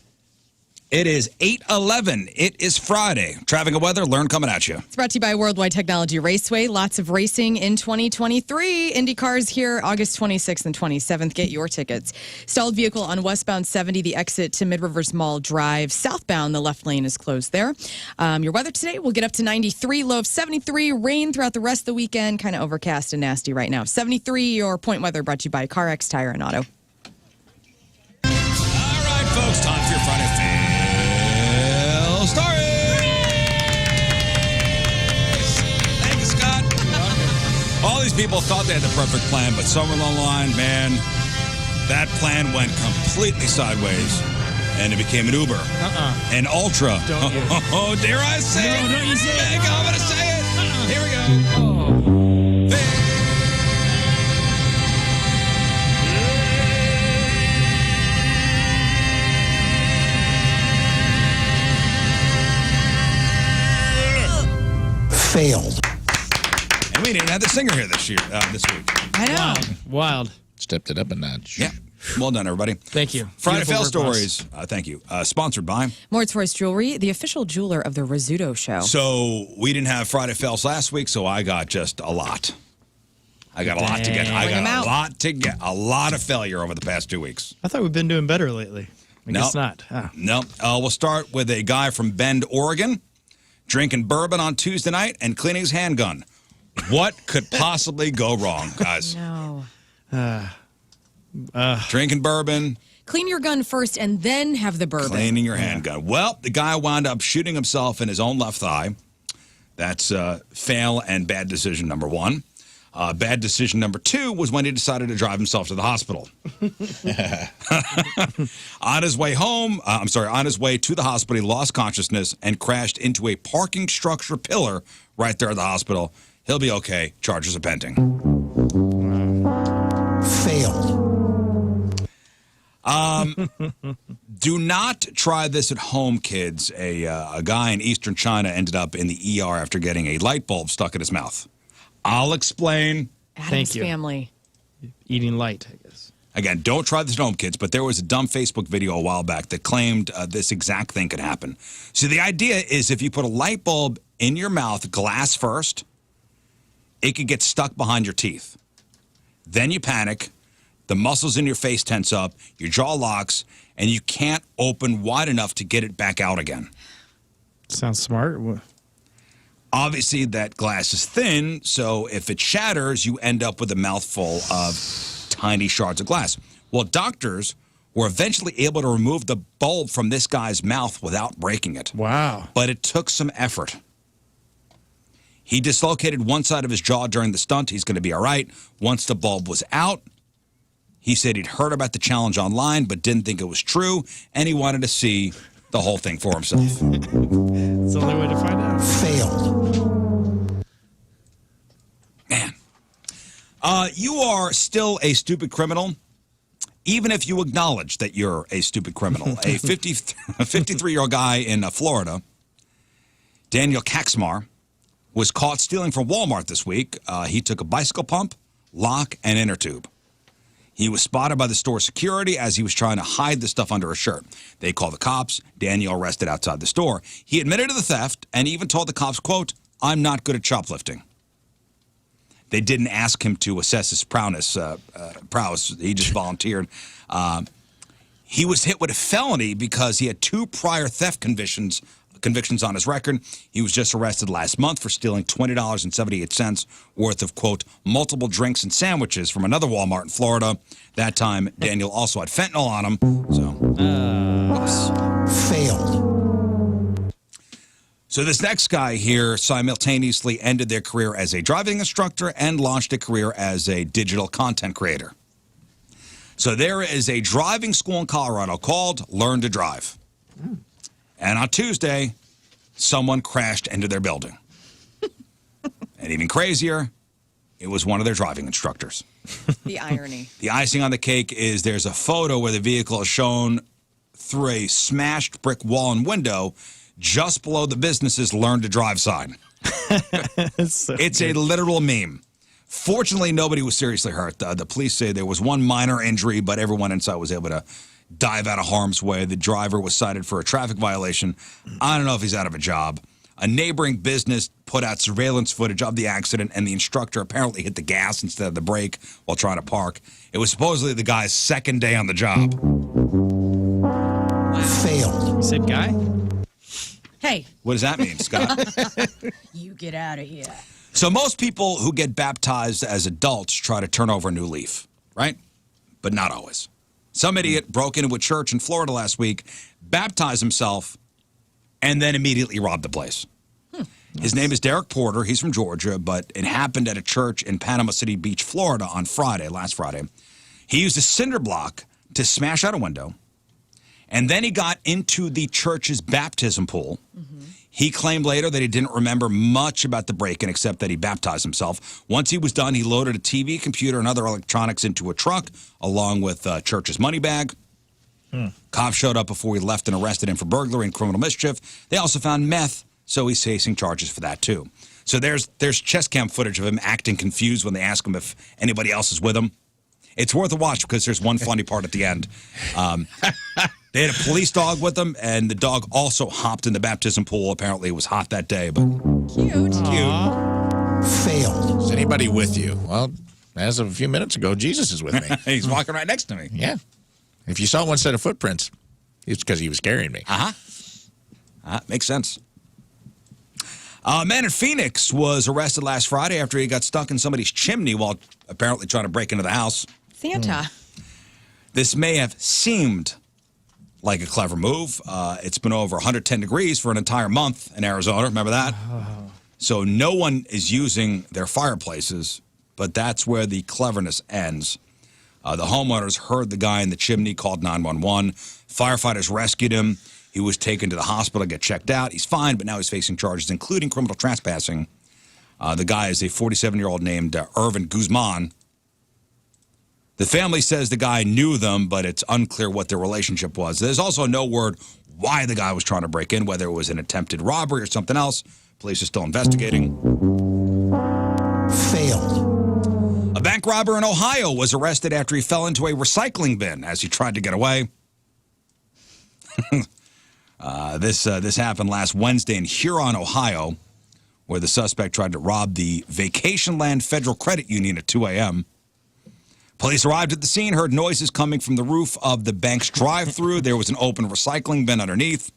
Speaker 1: It is 8/11. It is Friday. Traffic and weather, Lern coming at you.
Speaker 2: It's brought to you by Worldwide Technology Raceway. Lots of racing in 2023. IndyCar's here August 26th and 27th. Get your tickets. Stalled vehicle on westbound 70, the exit to Mid-Rivers Mall Drive. Southbound, the left lane is closed there. Your weather today will get up to 93, low of 73. Rain throughout the rest of the weekend. Kind of overcast and nasty right now. 73, your point weather brought to you by CarX Tire and Auto.
Speaker 1: All right, folks, time for your Friday fail stories. Thank you, Scott. All these people thought they had the perfect plan, but somewhere along the line, man, that plan went completely sideways, and it became an Uber, an Ultra.
Speaker 3: Don't you?
Speaker 1: Oh, dare I say it?
Speaker 3: No, don't you say it.
Speaker 1: I'm going to say it. Here we go.
Speaker 5: Failed.
Speaker 1: And we didn't have the singer here this week.
Speaker 2: I know.
Speaker 3: Wild.
Speaker 4: Stepped it up a notch.
Speaker 1: Yeah. Well done, everybody.
Speaker 3: Thank you.
Speaker 1: Friday
Speaker 3: Beautiful
Speaker 1: fail
Speaker 3: work, boss.
Speaker 1: stories. Thank you. Sponsored by.
Speaker 2: Mort's Royce Jewelry, the official jeweler of the Rizzuto Show.
Speaker 1: So we didn't have Friday fails last week, so I got just a lot. I got a lot to get. I
Speaker 2: Bring 'em
Speaker 1: got
Speaker 2: out.
Speaker 1: a lot to get. A lot of failure over the past 2 weeks.
Speaker 3: I thought we've been doing better lately. I
Speaker 1: Nope.
Speaker 3: guess not. Ah.
Speaker 1: No. We'll start with a guy from Bend, Oregon, drinking bourbon on Tuesday night and cleaning his handgun. What could possibly go wrong, guys?
Speaker 2: No.
Speaker 1: Drinking bourbon,
Speaker 2: Clean your gun first and then have the bourbon.
Speaker 1: cleaning your handgun. Well, the guy wound up shooting himself in his own left thigh. That's fail and bad decision number one. Bad decision number two was when he decided to drive himself to the hospital. On his way home, on his way to the hospital, he lost consciousness and crashed into a parking structure pillar right there at the hospital. He'll be okay. Charges are pending.
Speaker 5: Failed.
Speaker 1: Do not try this at home, kids. A guy in eastern China ended up in the ER after getting a light bulb stuck in his mouth. I'll explain.
Speaker 2: Adam's
Speaker 3: Thank you.
Speaker 2: family.
Speaker 3: Eating light, I guess.
Speaker 1: Again, don't try this at home, kids, but there was a dumb Facebook video a while back that claimed this exact thing could happen. So the idea is if you put a light bulb in your mouth, glass first, it could get stuck behind your teeth. Then you panic, the muscles in your face tense up, your jaw locks, and you can't open wide enough to get it back out again.
Speaker 3: Sounds smart.
Speaker 1: Obviously, that glass is thin, so if it shatters, you end up with a mouthful of tiny shards of glass. Well, doctors were eventually able to remove the bulb from this guy's mouth without breaking it.
Speaker 3: Wow.
Speaker 1: But it took some effort. He dislocated one side of his jaw during the stunt. He's going to be all right. Once the bulb was out, he said he'd heard about the challenge online, but didn't think it was true, and he wanted to see the whole thing for himself.
Speaker 3: It's the only way to find out.
Speaker 5: Failed.
Speaker 1: Man. You are still a stupid criminal, even if you acknowledge that you're a stupid criminal. A 53-year-old guy in Florida, Daniel Kaxmar, was caught stealing from Walmart this week. He took a bicycle pump, lock, and inner tube. He was spotted by the store security as he was trying to hide the stuff under a shirt. They called the cops. Daniel arrested outside the store. He admitted to the theft and even told the cops, quote, "I'm not good at shoplifting." They didn't ask him to assess his prowess. He just volunteered. He was hit with a felony because he had 2 prior theft convictions on his record. He was just arrested last month for stealing $20.78 worth of, quote, multiple drinks and sandwiches from another Walmart in Florida. That time, Daniel also had fentanyl on him. So, whoops.
Speaker 5: Failed.
Speaker 1: So this next guy here simultaneously ended their career as a driving instructor and launched a career as a digital content creator. So there is a driving school in Colorado called Learn to Drive. And on Tuesday, someone crashed into their building. And even crazier, it was one of their driving instructors.
Speaker 2: The irony.
Speaker 1: The icing on the cake is there's a photo where the vehicle is shown through a smashed brick wall and window just below the business's Learn to Drive sign.
Speaker 3: So
Speaker 1: It's a literal meme. Fortunately, nobody was seriously hurt. The police say there was one minor injury, but everyone inside was able to dive out of harm's way. The driver was cited for a traffic violation. I don't know if he's out of a job. A neighboring business put out surveillance footage of the accident, and the instructor apparently hit the gas instead of the brake while trying to park. It was supposedly the guy's second day on the job.
Speaker 5: Failed.
Speaker 3: You said guy?
Speaker 2: Hey.
Speaker 1: What does that mean, Scott?
Speaker 2: You get out of here.
Speaker 1: So most people who get baptized as adults try to turn over a new leaf, right? But not always. Some idiot broke into a church in Florida last week, baptized himself, and then immediately robbed the place. His name is Derek Porter. He's from Georgia, but it happened at a church in Panama City Beach, Florida on last Friday. He used a cinder block to smash out a window, and then he got into the church's baptism pool. He claimed later that he didn't remember much about the break-in except that he baptized himself. Once he was done, he loaded a TV, computer, and other electronics into a truck along with church's money bag. Cops showed up before he left and arrested him for burglary and criminal mischief. They also found meth, so he's facing charges for that too. So there's chest cam footage of him acting confused when they ask him if anybody else is with him. It's worth a watch because there's one funny part at the end. They had a police dog with them, and the dog also hopped in the baptism pool. Apparently, it was hot that day, but
Speaker 2: Cute.
Speaker 5: Failed.
Speaker 4: Is anybody with you? Well, as of a few minutes ago, Jesus is with me.
Speaker 1: He's walking right next to me.
Speaker 4: Yeah. If you saw one set of footprints, it's because he was carrying me.
Speaker 1: Makes sense. A man in Phoenix was arrested last Friday after he got stuck in somebody's chimney while apparently trying to break into the house.
Speaker 2: Santa.
Speaker 1: This may have seemed like a clever move. It's been over 110 degrees for an entire month in Arizona. Remember that? So no one is using their fireplaces, but that's where the cleverness ends. The homeowners heard the guy in the chimney, called 911. Firefighters rescued him. He was taken to the hospital to get checked out. He's fine, but now he's facing charges, including criminal trespassing. The guy is a 47-year-old named Irvin Guzman. The family says the guy knew them, but it's unclear what their relationship was. There's also no word why the guy was trying to break in, whether it was an attempted robbery or something else. Police are still investigating.
Speaker 5: Failed.
Speaker 1: A bank robber in Ohio was arrested after he fell into a recycling bin as he tried to get away. This happened last Wednesday in Huron, Ohio, where the suspect tried to rob the Vacation Land Federal Credit Union at 2 a.m. Police arrived at the scene, heard noises coming from the roof of the bank's drive-thru. There was an open recycling bin underneath.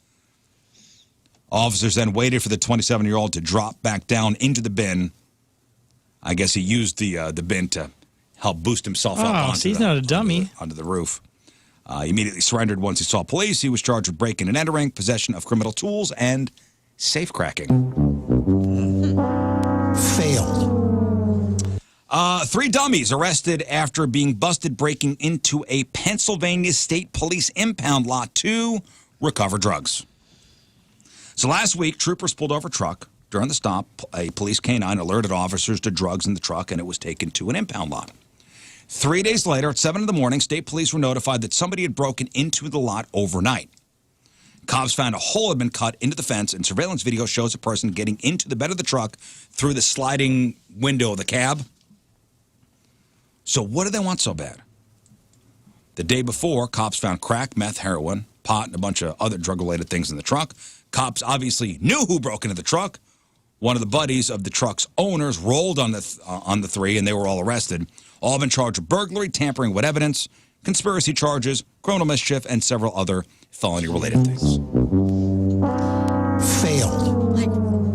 Speaker 1: Officers then waited for the 27-year-old to drop back down into the bin. I guess he used the bin to help boost himself up
Speaker 3: so he's not a dummy.
Speaker 1: onto the roof. He immediately surrendered once he saw police. He was charged with breaking and entering, possession of criminal tools, and safe-cracking.
Speaker 5: Failed.
Speaker 1: 3 dummies arrested after being busted breaking into a Pennsylvania State Police impound lot to recover drugs. So last week, troopers pulled over a truck. During the stop, a police canine alerted officers to drugs in the truck, and it was taken to an impound lot. 3 days later, at 7 in the morning, state police were notified that somebody had broken into the lot overnight. Cops found a hole had been cut into the fence, and surveillance video shows a person getting into the bed of the truck through the sliding window of the cab. So what do they want so bad? The day before, cops found crack, meth, heroin, pot, and a bunch of other drug-related things in the truck. Cops obviously knew who broke into the truck. One of the buddies of the truck's owners rolled on the 3, and they were all arrested. All have been charged with burglary, tampering with evidence, conspiracy charges, criminal mischief, and several other felony-related things.
Speaker 5: Failed.
Speaker 2: Like,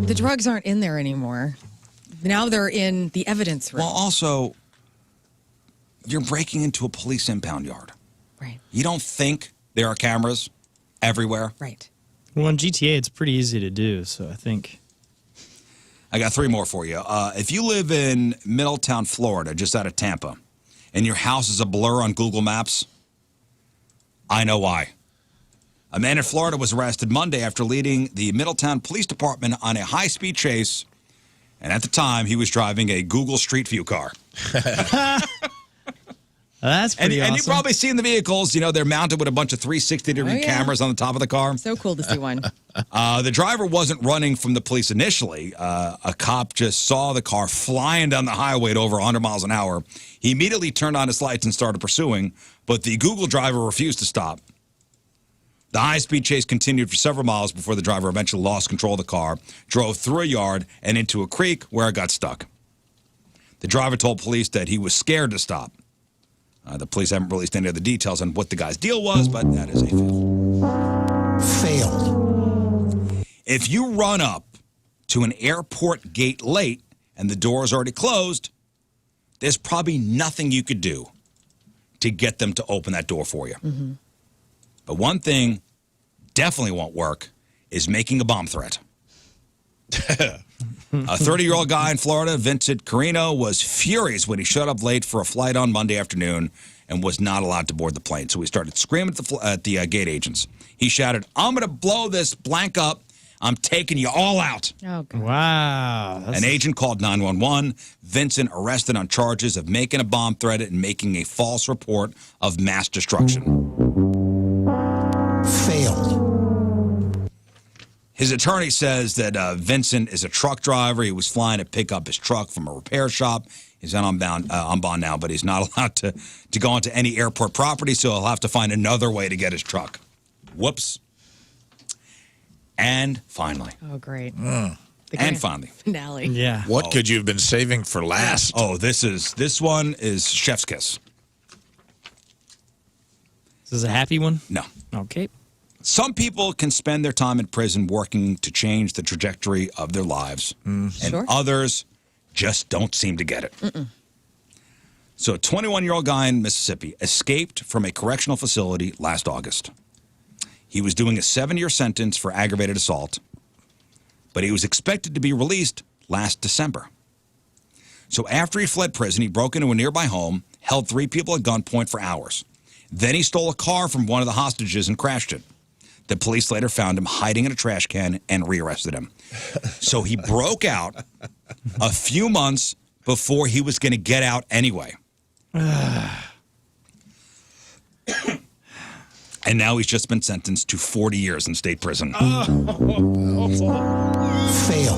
Speaker 2: the drugs aren't in there anymore. Now they're in the evidence room.
Speaker 1: Well, also, you're breaking into a police impound yard.
Speaker 2: Right.
Speaker 1: You don't think there are cameras everywhere?
Speaker 2: Right.
Speaker 3: Well, in GTA, it's pretty easy to do, so I think.
Speaker 1: I got 3 more for you. If you live in Middletown, Florida, just out of Tampa, and your house is a blur on Google Maps, I know why. A man in Florida was arrested Monday after leading the Middletown Police Department on a high-speed chase, and at the time, he was driving a Google Street View car.
Speaker 3: That's pretty awesome.
Speaker 1: And you've probably seen the vehicles. You know, they're mounted with a bunch of 360-degree cameras on the top of the car.
Speaker 2: So cool to see one.
Speaker 1: The driver wasn't running from the police initially. A cop just saw the car flying down the highway at over 100 miles an hour. He immediately turned on his lights and started pursuing, but the Google driver refused to stop. The high-speed chase continued for several miles before the driver eventually lost control of the car, drove through a yard and into a creek where it got stuck. The driver told police that he was scared to stop. The police haven't released any of the details on what the guy's deal was, but that is a fail. If you run up to an airport gate late and the door is already closed, there's probably nothing you could do to get them to open that door for you. Mm-hmm. But one thing definitely won't work is making a bomb threat. A 30-year-old guy in Florida, Vincent Carino, was furious when he showed up late for a flight on Monday afternoon and was not allowed to board the plane. So he started screaming at the gate agents. He shouted, "I'm going to blow this blank up. I'm taking you all out."
Speaker 2: Oh, God.
Speaker 3: Wow.
Speaker 1: An agent called 911. Vincent arrested on charges of making a bomb threat and making a false report of mass destruction. Failed. His attorney says that Vincent is a truck driver. He was flying to pick up his truck from a repair shop. He's on bond now, but he's not allowed to go onto any airport property, so he'll have to find another way to get his truck. Whoops. And finally.
Speaker 2: Oh, great.
Speaker 1: And finally.
Speaker 2: Finale.
Speaker 3: Yeah.
Speaker 4: What could you have been saving for last?
Speaker 1: Oh, this one is chef's kiss.
Speaker 3: Is this a happy one?
Speaker 1: No.
Speaker 3: Okay.
Speaker 1: Some people can spend their time in prison working to change the trajectory of their lives, and others just don't seem to get it. So a 21-year-old guy in Mississippi escaped from a correctional facility last August. He was doing a 7-year sentence for aggravated assault, but he was expected to be released last December. So after he fled prison, he broke into a nearby home, held 3 people at gunpoint for hours. Then he stole a car from one of the hostages and crashed it. The police later found him hiding in a trash can and rearrested him. So he broke out a few months before he was going to get out anyway. And now he's just been sentenced to 40 years in state prison. Failed.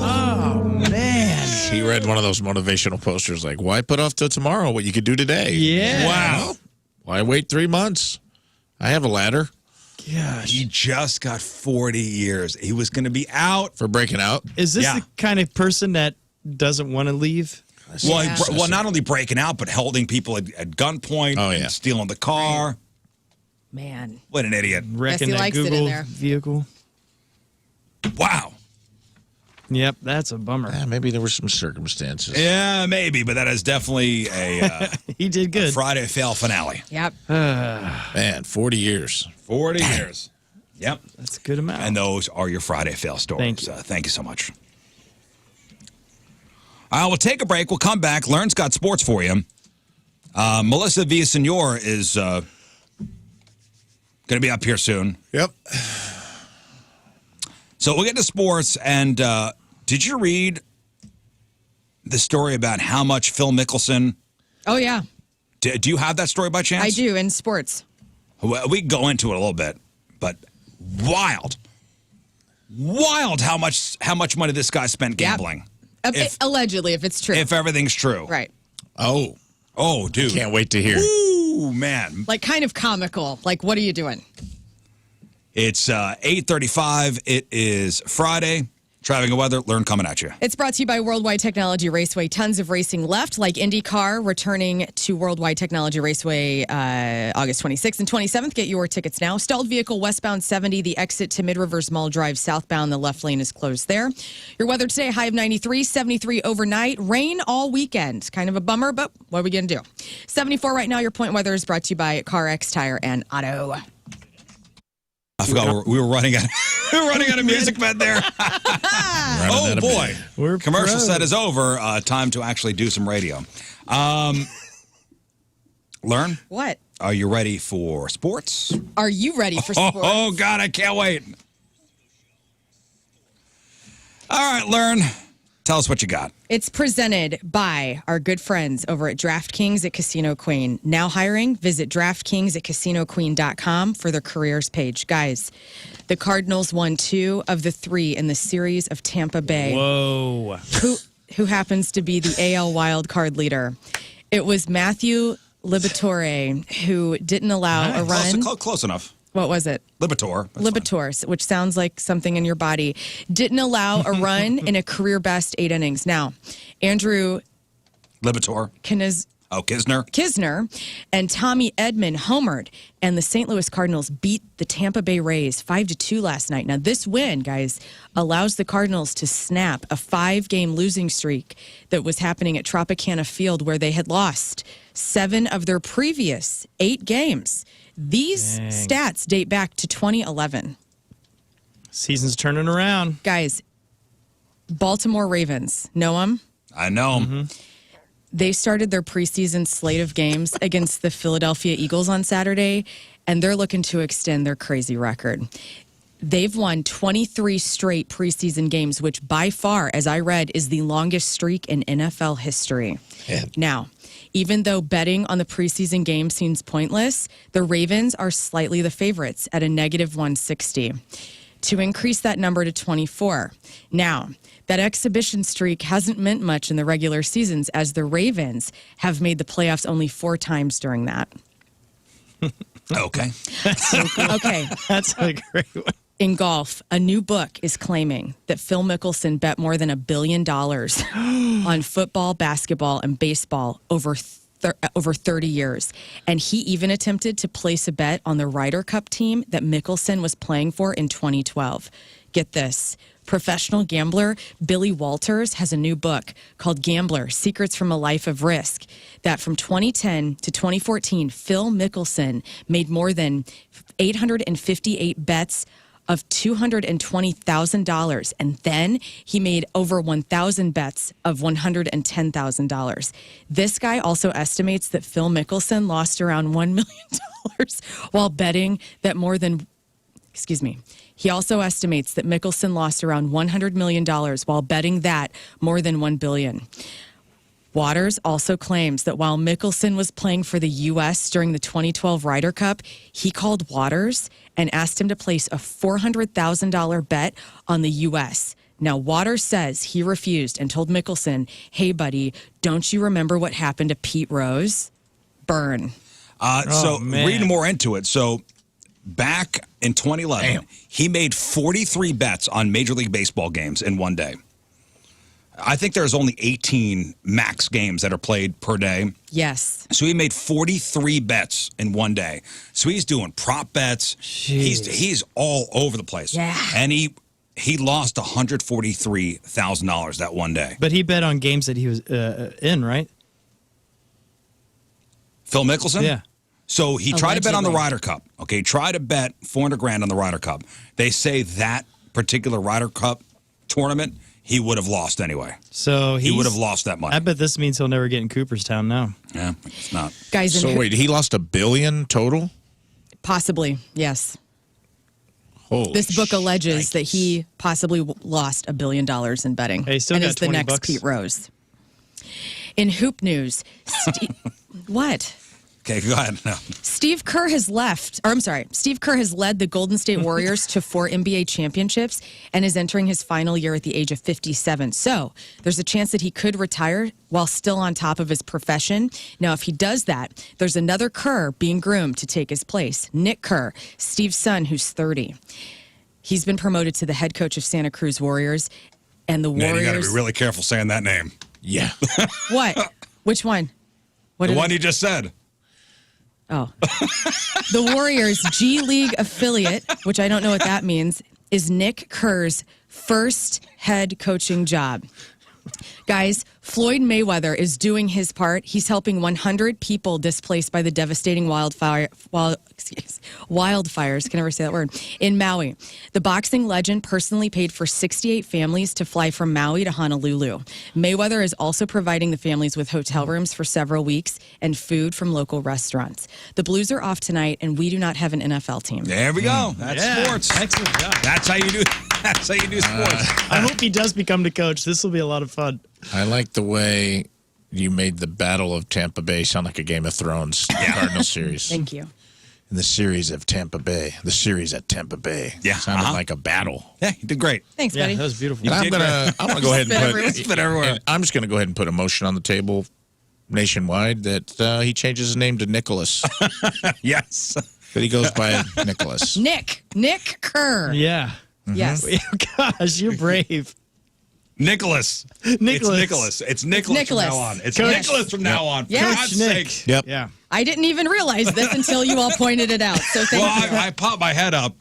Speaker 3: Oh, man.
Speaker 4: He read one of those motivational posters like, why put off till tomorrow what you could do today?
Speaker 3: Yeah.
Speaker 4: Wow. Why wait 3 months? I have a ladder.
Speaker 3: Gosh.
Speaker 1: He just got 40 years. He was going to be out.
Speaker 4: For breaking out?
Speaker 3: Is this the kind of person that doesn't want to leave?
Speaker 1: Well, not only breaking out, but holding people at gunpoint and stealing the car.
Speaker 2: Right. Man.
Speaker 1: What an idiot.
Speaker 3: Wrecking that Google vehicle.
Speaker 1: Wow.
Speaker 3: Yep, that's a bummer.
Speaker 4: Yeah, maybe there were some circumstances.
Speaker 1: Yeah, maybe, but that is definitely a
Speaker 3: he did good.
Speaker 1: Friday fail finale.
Speaker 2: Yep.
Speaker 4: Man, 40 years.
Speaker 1: 40 years. Yep.
Speaker 3: That's a good amount.
Speaker 1: And those are your Friday fail stories.
Speaker 3: Thank you.
Speaker 1: Thank you so much. We'll take a break. We'll come back. Lern's got sports for you. Melissa Villaseñor is going to be up here soon.
Speaker 4: Yep.
Speaker 1: So we'll get to sports. And did you read the story about how much Phil Mickelson?
Speaker 2: Oh, yeah.
Speaker 1: Do you have that story by chance?
Speaker 2: I do, in sports.
Speaker 1: Well, we can go into it a little bit, but wild how much money this guy spent gambling.
Speaker 2: Allegedly, if it's true.
Speaker 1: If everything's true.
Speaker 2: Right.
Speaker 1: Oh, dude.
Speaker 4: Can't wait to hear.
Speaker 1: Ooh, man.
Speaker 2: Like, kind of comical. Like, what are you doing?
Speaker 1: It's 8:35. It is Friday. Traffic and weather, Lern coming at you.
Speaker 2: It's brought to you by Worldwide Technology Raceway. Tons of racing left, like IndyCar returning to Worldwide Technology Raceway August 26th and 27th. Get your tickets now. Stalled vehicle westbound 70, the exit to Mid-Rivers Mall Drive southbound. The left lane is closed there. Your weather today, high of 93, 73 overnight. Rain all weekend. Kind of a bummer, but what are we going to do? 74 right now. Your point weather is brought to you by CarX Tire and Auto.
Speaker 1: I forgot we were running out of music bed there. Oh, boy. Commercial set is over. Time to actually do some radio. Lern?
Speaker 2: What?
Speaker 1: Are you ready for sports?
Speaker 2: Are you ready for sports?
Speaker 1: Oh, God, I can't wait. All right, Lern. Tell us what you got.
Speaker 2: It's presented by our good friends over at DraftKings at Casino Queen. Now hiring, visit DraftKings at CasinoQueen.com for their careers page. Guys, the Cardinals won 2 of the 3 in the series of Tampa Bay.
Speaker 3: Whoa.
Speaker 2: Who happens to be the AL wild card leader. It was Matthew Liberatore who didn't allow a run.
Speaker 1: Close enough.
Speaker 2: What was it?
Speaker 1: Liberatore.
Speaker 2: Liberatore, which sounds like something in your body. Didn't allow a run in a career best 8 innings. Now, Andrew
Speaker 1: Liberatore. Kisner
Speaker 2: and Tommy Edman homered, and the St. Louis Cardinals beat the Tampa Bay Rays 5-2 last night. Now, this win, guys, allows the Cardinals to snap a 5-game losing streak that was happening at Tropicana Field, where they had lost 7 of their previous 8 games. These stats date back to 2011.
Speaker 3: Season's turning around.
Speaker 2: Guys, Baltimore Ravens, know them?
Speaker 1: I know them.
Speaker 3: Mm-hmm.
Speaker 2: They started their preseason slate of games against the Philadelphia Eagles on Saturday, and they're looking to extend their crazy record. They've won 23 straight preseason games, which by far, as I read, is the longest streak in NFL history.
Speaker 4: Yeah.
Speaker 2: Now, even though betting on the preseason game seems pointless, the Ravens are slightly the favorites at a -160 to increase that number to 24. Now, that exhibition streak hasn't meant much in the regular seasons, as the Ravens have made the playoffs only 4 times during that.
Speaker 1: Okay.
Speaker 2: Okay.
Speaker 3: That's a great one.
Speaker 2: In golf, a new book is claiming that Phil Mickelson bet more than $1 billion on football, basketball, and baseball over 30 years. And he even attempted to place a bet on the Ryder Cup team that Mickelson was playing for in 2012. Get this. Professional gambler Billy Walters has a new book called Gambler, Secrets from a Life of Risk, that from 2010 to 2014, Phil Mickelson made more than 858 bets of $220,000. And then he made over 1,000 bets of $110,000. This guy also estimates that Phil Mickelson lost around $1 million while betting that he also estimates that Mickelson lost around $100 million while betting that more than $1 billion. Waters also claims that while Mickelson was playing for the U.S. during the 2012 Ryder Cup, he called Waters and asked him to place a $400,000 bet on the U.S. Now, Waters says he refused and told Mickelson, "Hey, buddy, don't you remember what happened to Pete Rose?" Burn.
Speaker 1: Reading more into it. So back in 2011, he made 43 bets on Major League Baseball games in one day. I think there's only 18 max games that are played per day.
Speaker 2: Yes.
Speaker 1: So he made 43 bets in one day. So he's doing prop bets. He's all over the place.
Speaker 2: Yeah.
Speaker 1: And he lost $143,000 that one day.
Speaker 3: But he bet on games that he was in, right?
Speaker 1: Phil Mickelson?
Speaker 3: Yeah.
Speaker 1: So he tried to bet on the Ryder Cup. Okay, tried to bet $400,000 on the Ryder Cup. They say that particular Ryder Cup tournament, he would have lost anyway.
Speaker 3: So
Speaker 1: he would have lost that money.
Speaker 3: I bet this means he'll never get in Cooperstown now.
Speaker 1: Yeah, it's not.
Speaker 2: Guys,
Speaker 4: So wait, he lost $1 billion total?
Speaker 2: Possibly, yes.
Speaker 4: Holy
Speaker 2: This book alleges that he possibly lost $1 billion in betting.
Speaker 3: Hey, still
Speaker 2: and
Speaker 3: got
Speaker 2: is the
Speaker 3: 20
Speaker 2: next
Speaker 3: bucks.
Speaker 2: Pete Rose. In hoop news, what?
Speaker 1: Okay, go ahead. No.
Speaker 2: Steve Kerr has led the Golden State Warriors to 4 NBA championships and is entering his final year at the age of 57. So there's a chance that he could retire while still on top of his profession. Now, if he does that, there's another Kerr being groomed to take his place. Nick Kerr, Steve's son, who's 30. He's been promoted to the head coach of Santa Cruz Warriors. And the
Speaker 1: Man,
Speaker 2: Warriors...
Speaker 1: you got to be really careful saying that name.
Speaker 4: Yeah.
Speaker 2: What? Which one?
Speaker 1: The one you just said.
Speaker 2: Oh. The Warriors' G League affiliate, which I don't know what that means, is Nick Kerr's first head coaching job. Guys, Floyd Mayweather is doing his part. He's helping 100 people displaced by the devastating wildfires. Can I ever say that word? In Maui. The boxing legend personally paid for 68 families to fly from Maui to Honolulu. Mayweather is also providing the families with hotel rooms for several weeks and food from local restaurants. The Blues are off tonight, and we do not have an NFL team.
Speaker 1: There we go. That's sports.
Speaker 3: Excellent job.
Speaker 1: That's how you do it. That's how you do sports.
Speaker 3: I hope he does become the coach. This will be a lot of fun.
Speaker 4: I like the way you made the Battle of Tampa Bay sound like a Game of Thrones Cardinal series.
Speaker 2: Thank you.
Speaker 4: In the series of Tampa Bay, the series at Tampa Bay.
Speaker 1: Yeah,
Speaker 4: sounded like a battle.
Speaker 1: Yeah, you did great.
Speaker 2: Thanks,
Speaker 3: Yeah,
Speaker 2: buddy.
Speaker 3: that was beautiful.
Speaker 4: And I'm gonna go ahead and
Speaker 1: Spit everywhere.
Speaker 4: and I'm just gonna go ahead and put a motion on the table nationwide that he changes his name to Nicholas.
Speaker 1: Yes.
Speaker 4: That he goes by Nicholas.
Speaker 2: Nick Kerr.
Speaker 3: Yeah.
Speaker 2: Yes.
Speaker 3: Gosh, you're brave.
Speaker 1: Nicholas.
Speaker 3: Nicholas.
Speaker 1: It's Nicholas from now on. It's
Speaker 3: Coach.
Speaker 1: Nicholas from now on. For
Speaker 2: Yes.
Speaker 1: God's
Speaker 3: Nick.
Speaker 1: sake.
Speaker 4: Yep.
Speaker 3: Yeah.
Speaker 2: I didn't even realize this until you all pointed it out. So thank
Speaker 1: Well,
Speaker 2: you.
Speaker 1: I popped my head up.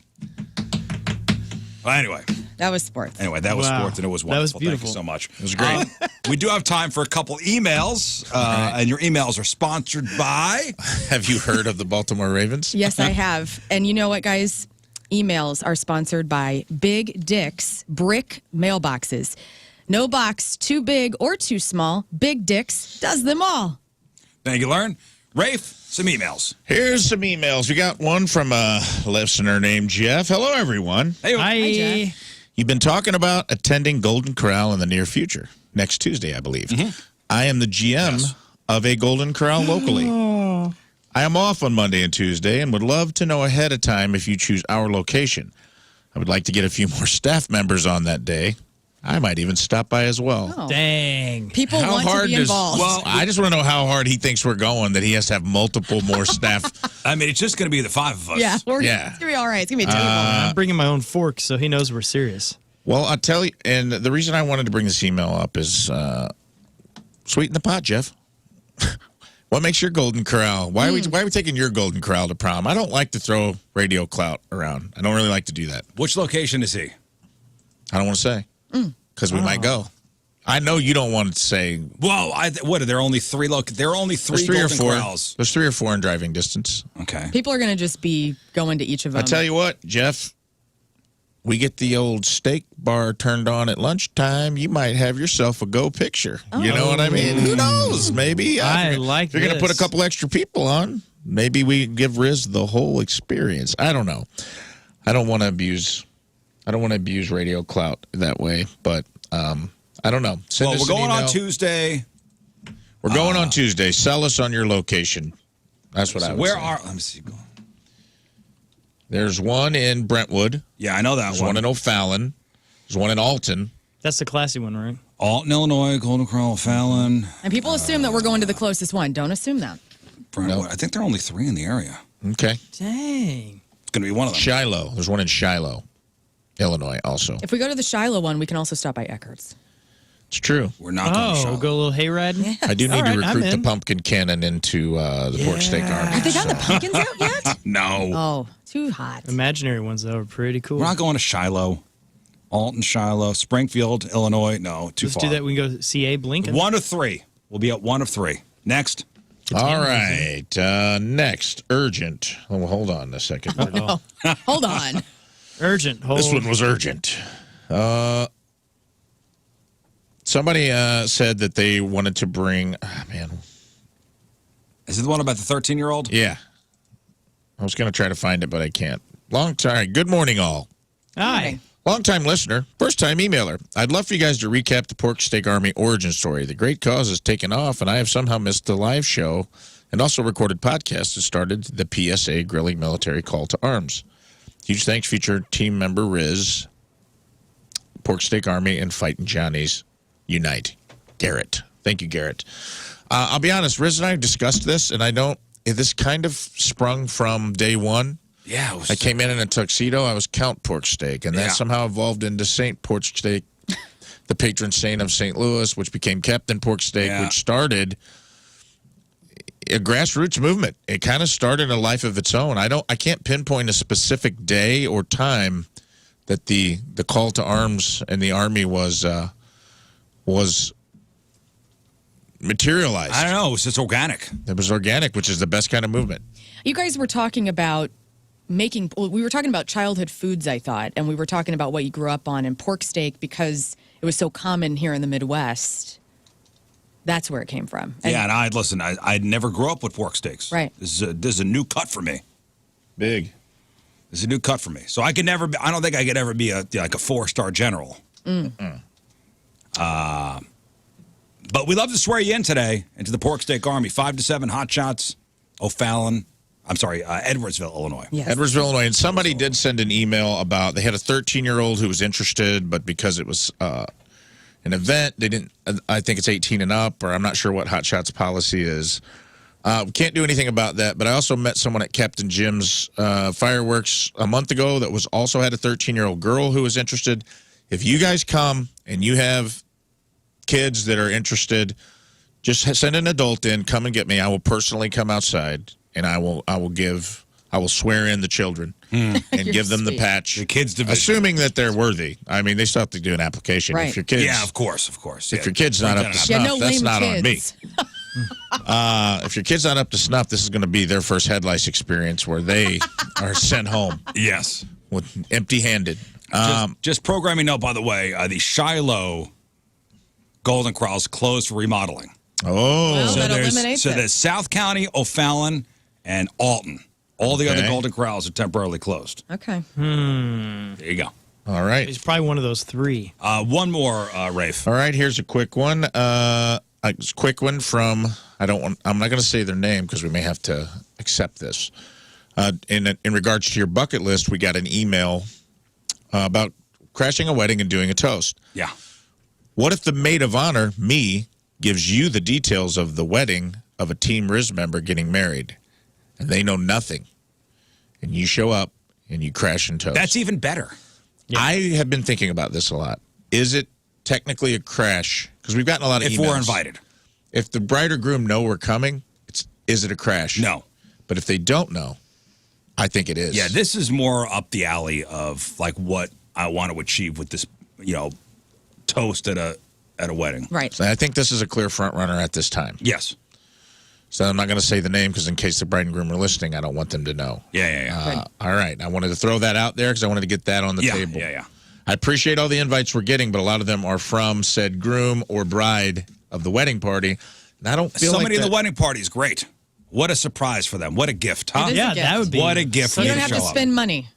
Speaker 1: Well, anyway,
Speaker 2: That was sports.
Speaker 1: that was
Speaker 3: Wow.
Speaker 1: sports, and it was
Speaker 3: That was
Speaker 1: wonderful.
Speaker 3: beautiful.
Speaker 1: Thank you so much.
Speaker 4: It was great.
Speaker 1: We do have time for a couple emails, and your emails are sponsored by.
Speaker 4: Have you heard of the Baltimore Ravens?
Speaker 2: Yes, I have. And you know what, guys? Emails are sponsored by Big Dick's Brick Mailboxes. No box too big or too small. Big Dick's does them all.
Speaker 1: Thank you, Lern. Rafe, some emails.
Speaker 4: Here's some emails. We got one from a listener named Jeff. Hello, everyone.
Speaker 1: Hey,
Speaker 3: Hi.
Speaker 2: Jeff.
Speaker 4: You've been talking about attending Golden Corral in the near future. Next Tuesday, I believe. I am the GM of a Golden Corral locally. I am off on Monday and Tuesday and would love to know ahead of time if you choose our location. I would like to get a few more staff members on that day. I might even stop by as well.
Speaker 2: Oh.
Speaker 3: Dang.
Speaker 2: People
Speaker 4: How
Speaker 2: want to
Speaker 4: hard
Speaker 2: be
Speaker 4: does-
Speaker 2: involved.
Speaker 1: Well,
Speaker 4: I just want to know how hard he thinks we're going, that he has to have multiple more staff.
Speaker 1: I mean, it's just going to be the five of us.
Speaker 2: yeah,
Speaker 4: Yeah.
Speaker 2: it's going to be all right. It's going to be a table.
Speaker 3: I'm bringing my own fork, so he knows we're serious.
Speaker 4: Well, I'll tell you, and the reason I wanted to bring this email up is sweeten the pot, Jeff. What makes your Golden Corral? Why are we taking your Golden Corral to prom? I don't like to throw radio clout around. I don't really like to do that.
Speaker 1: Which location is he?
Speaker 4: I don't want to say because we might go. I know you don't want to say.
Speaker 1: Well, what are there only three? There are only
Speaker 4: There's
Speaker 1: three
Speaker 4: three or
Speaker 1: Golden
Speaker 4: four.
Speaker 1: Corrals.
Speaker 4: There's 3 or 4 in driving distance.
Speaker 1: Okay.
Speaker 2: People are going to just be going to each of them.
Speaker 4: I tell you what, Jeff. We get the old steak bar turned on at lunchtime. You might have yourself a go picture. You know what I mean? Who knows? Maybe
Speaker 3: I like
Speaker 4: If you're going to put a
Speaker 3: this.
Speaker 4: couple extra people on, maybe we give Rizz the whole experience. I don't know. I don't want to abuse radio clout that way, but I don't know. Send
Speaker 1: Well,
Speaker 4: us
Speaker 1: we're
Speaker 4: an
Speaker 1: going on
Speaker 4: email.
Speaker 1: Tuesday.
Speaker 4: We're going on Tuesday. Sell us on your location. That's what I would say.
Speaker 1: Let me see.
Speaker 4: There's one in Brentwood.
Speaker 1: Yeah, I know that
Speaker 4: There's
Speaker 1: one.
Speaker 4: one in O'Fallon. There's one in Alton.
Speaker 3: That's the classy one, right?
Speaker 1: Alton, Illinois, Golden Corral, Fallon,
Speaker 2: And people assume that we're going to the closest one. Don't assume that.
Speaker 1: Brentwood.
Speaker 4: No.
Speaker 1: I think there are only 3 in the area.
Speaker 4: Okay.
Speaker 3: Dang.
Speaker 1: It's going to be one of them.
Speaker 4: Shiloh. There's one in Shiloh, Illinois also.
Speaker 2: If we go to the Shiloh one, we can also stop by Eckert's.
Speaker 4: It's true.
Speaker 1: We're not going to
Speaker 3: Oh,
Speaker 1: show.
Speaker 3: go a little hayriding?
Speaker 4: I do need
Speaker 3: All right,
Speaker 4: to
Speaker 3: I'm
Speaker 4: recruit the
Speaker 3: in.
Speaker 4: pumpkin cannon into the pork steak army.
Speaker 2: Have they gotten the pumpkins out yet?
Speaker 1: No.
Speaker 2: Oh, too hot.
Speaker 3: Imaginary ones, though, are pretty cool.
Speaker 1: We're not going to Shiloh. Alton, Shiloh, Springfield, Illinois. No, too
Speaker 3: Let's
Speaker 1: far.
Speaker 3: do that. We can go see Abe Lincoln.
Speaker 1: 1 of 3. We'll be at 1 of 3. Next.
Speaker 4: All right. Next, urgent. Oh, well, hold on a second.
Speaker 2: Hold on.
Speaker 3: Urgent. Hold.
Speaker 4: This one was urgent. Somebody said that they wanted to bring. Oh, man.
Speaker 1: Is it the one about the 13-year-old?
Speaker 4: Yeah. I was going to try to find it, but I can't. Long time. Good morning, all.
Speaker 3: Hi.
Speaker 4: Long-time listener, first-time emailer. I'd love for you guys to recap the Pork Steak Army origin story. The great cause has taken off, and I have somehow missed the live show and also recorded podcast that started the PSA Grilling Military Call to Arms. Huge thanks, future team member Rizz, Pork Steak Army, and Fightin' Johnnies Unite. Garrett. Thank you, Garrett. I'll be honest, Rizz and I have discussed this, and this kind of sprung from day one.
Speaker 1: Yeah. It was,
Speaker 4: I came in a tuxedo. I was Count Pork Steak, and that somehow evolved into Saint Pork Steak, the patron saint of St. Louis, which became Captain Pork Steak, which started a grassroots movement. It kind of started a life of its own. I can't pinpoint a specific day or time that the call to arms in the Army was materialized.
Speaker 1: I don't know. It was just organic.
Speaker 4: It was organic, which is the best kind of movement.
Speaker 2: You guys were talking about we were talking about childhood foods, I thought, and we were talking about what you grew up on, and pork steak, because it was so common here in the Midwest. That's where it came from. And
Speaker 1: And I never grew up with pork steaks.
Speaker 2: Right.
Speaker 1: This is a new cut for me.
Speaker 4: Big.
Speaker 1: It's a new cut for me. So I could never be, I don't think I could ever be like a 4-star general. But we love to swear you in today into the Pork Steak Army. 5 to 7 Hot Shots, O'Fallon. I'm sorry, Edwardsville, Illinois.
Speaker 2: Yes.
Speaker 4: Edwardsville, Illinois. And somebody did send an email about they had a 13-year-old who was interested, but because it was an event, they didn't. I think it's 18 and up, or I'm not sure what Hot Shots policy is. We can't do anything about that. But I also met someone at Captain Jim's fireworks a month ago that was also had a 13-year-old girl who was interested. If you guys come and you have kids that are interested, just send an adult in. Come and get me. I will personally come outside and I will swear in the children and give them the patch.
Speaker 1: The kids division.
Speaker 4: Assuming that they're worthy. I mean, they still have to do an application.
Speaker 2: Right.
Speaker 4: If your kids,
Speaker 1: Yeah, of course.
Speaker 4: If your kid's not up to snuff,
Speaker 2: no
Speaker 4: that's
Speaker 2: lame
Speaker 4: not on me.
Speaker 2: kids.
Speaker 4: If your kid's not up to snuff, this is going to be their first head lice experience where they are sent home
Speaker 1: Yes.
Speaker 4: with empty-handed.
Speaker 1: Just programming note, by the way, the Shiloh Golden Corral's closed for remodeling.
Speaker 2: Well, that eliminates
Speaker 1: So
Speaker 2: it.
Speaker 1: there's South County, O'Fallon, and Alton. All the other
Speaker 4: Okay.
Speaker 1: Golden Corrals are temporarily closed.
Speaker 2: Okay.
Speaker 1: There you go.
Speaker 4: All right.
Speaker 3: He's probably one of those 3.
Speaker 1: One more, Rafe.
Speaker 4: All right, here's a quick one. A quick one from I'm not going to say their name because we may have to accept this. In regards to your bucket list, we got an email about crashing a wedding and doing a toast.
Speaker 1: Yeah.
Speaker 4: What if the maid of honor, me, gives you the details of the wedding of a Team Rizz member getting married, and they know nothing, and you show up and you crash and toast?
Speaker 1: That's even better.
Speaker 3: Yeah.
Speaker 4: I have been thinking about this a lot. Is it technically a crash? Because we've gotten a lot of
Speaker 1: If
Speaker 4: emails.
Speaker 1: we're invited.
Speaker 4: If the bride or groom know we're coming, is it a crash?
Speaker 1: No.
Speaker 4: But if they don't know, I think it is.
Speaker 1: Yeah, this is more up the alley of like what I want to achieve with this, toast at a wedding.
Speaker 2: Right.
Speaker 4: So I think this is a clear front runner at this time.
Speaker 1: Yes.
Speaker 4: So I'm not going to say the name because in case the bride and groom are listening, I don't want them to know.
Speaker 1: Yeah.
Speaker 4: All right. I wanted to throw that out there because I wanted to get that on the table.
Speaker 1: Yeah.
Speaker 4: I appreciate all the invites we're getting, but a lot of them are from said groom or bride of the wedding party. And I don't feel
Speaker 1: Somebody
Speaker 4: like
Speaker 1: in the wedding party is great. What a surprise for them. What a gift, huh?
Speaker 2: It is a
Speaker 3: Yeah,
Speaker 2: gift.
Speaker 3: that would be.
Speaker 1: What a gift for
Speaker 2: You
Speaker 1: you
Speaker 2: don't
Speaker 1: to
Speaker 2: have
Speaker 1: show
Speaker 2: to
Speaker 1: up.
Speaker 2: spend money.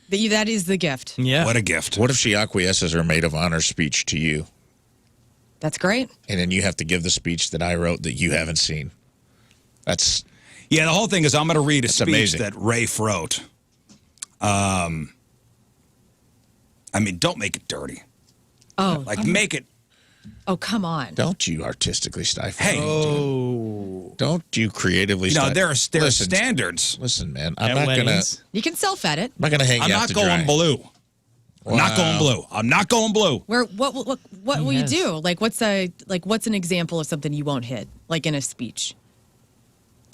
Speaker 2: That is the gift.
Speaker 3: Yeah.
Speaker 1: What a gift.
Speaker 4: What if she acquiesces her maid of honor speech to you?
Speaker 2: That's great.
Speaker 4: And then you have to give the speech that I wrote that you haven't seen. That's
Speaker 1: Yeah, the whole thing is I'm going to read a speech
Speaker 4: amazing.
Speaker 1: that Rafe wrote. Don't make it dirty.
Speaker 2: Oh,
Speaker 1: Make it.
Speaker 2: oh, come on.
Speaker 4: don't you artistically stifle.
Speaker 1: Hey,
Speaker 4: Don't you creatively stifle.
Speaker 1: there are
Speaker 4: Listen,
Speaker 1: standards.
Speaker 4: Listen, man. I'm
Speaker 3: At
Speaker 4: not gonna
Speaker 3: weddings.
Speaker 2: You can self-edit.
Speaker 4: hang
Speaker 1: I'm
Speaker 4: you out
Speaker 1: not
Speaker 4: to
Speaker 1: going
Speaker 4: dry.
Speaker 1: blue. I'm not
Speaker 4: Wow.
Speaker 1: going blue. I'm not going blue.
Speaker 2: What will you
Speaker 3: Yes.
Speaker 2: do? What's an example of something you won't hit, like in a speech?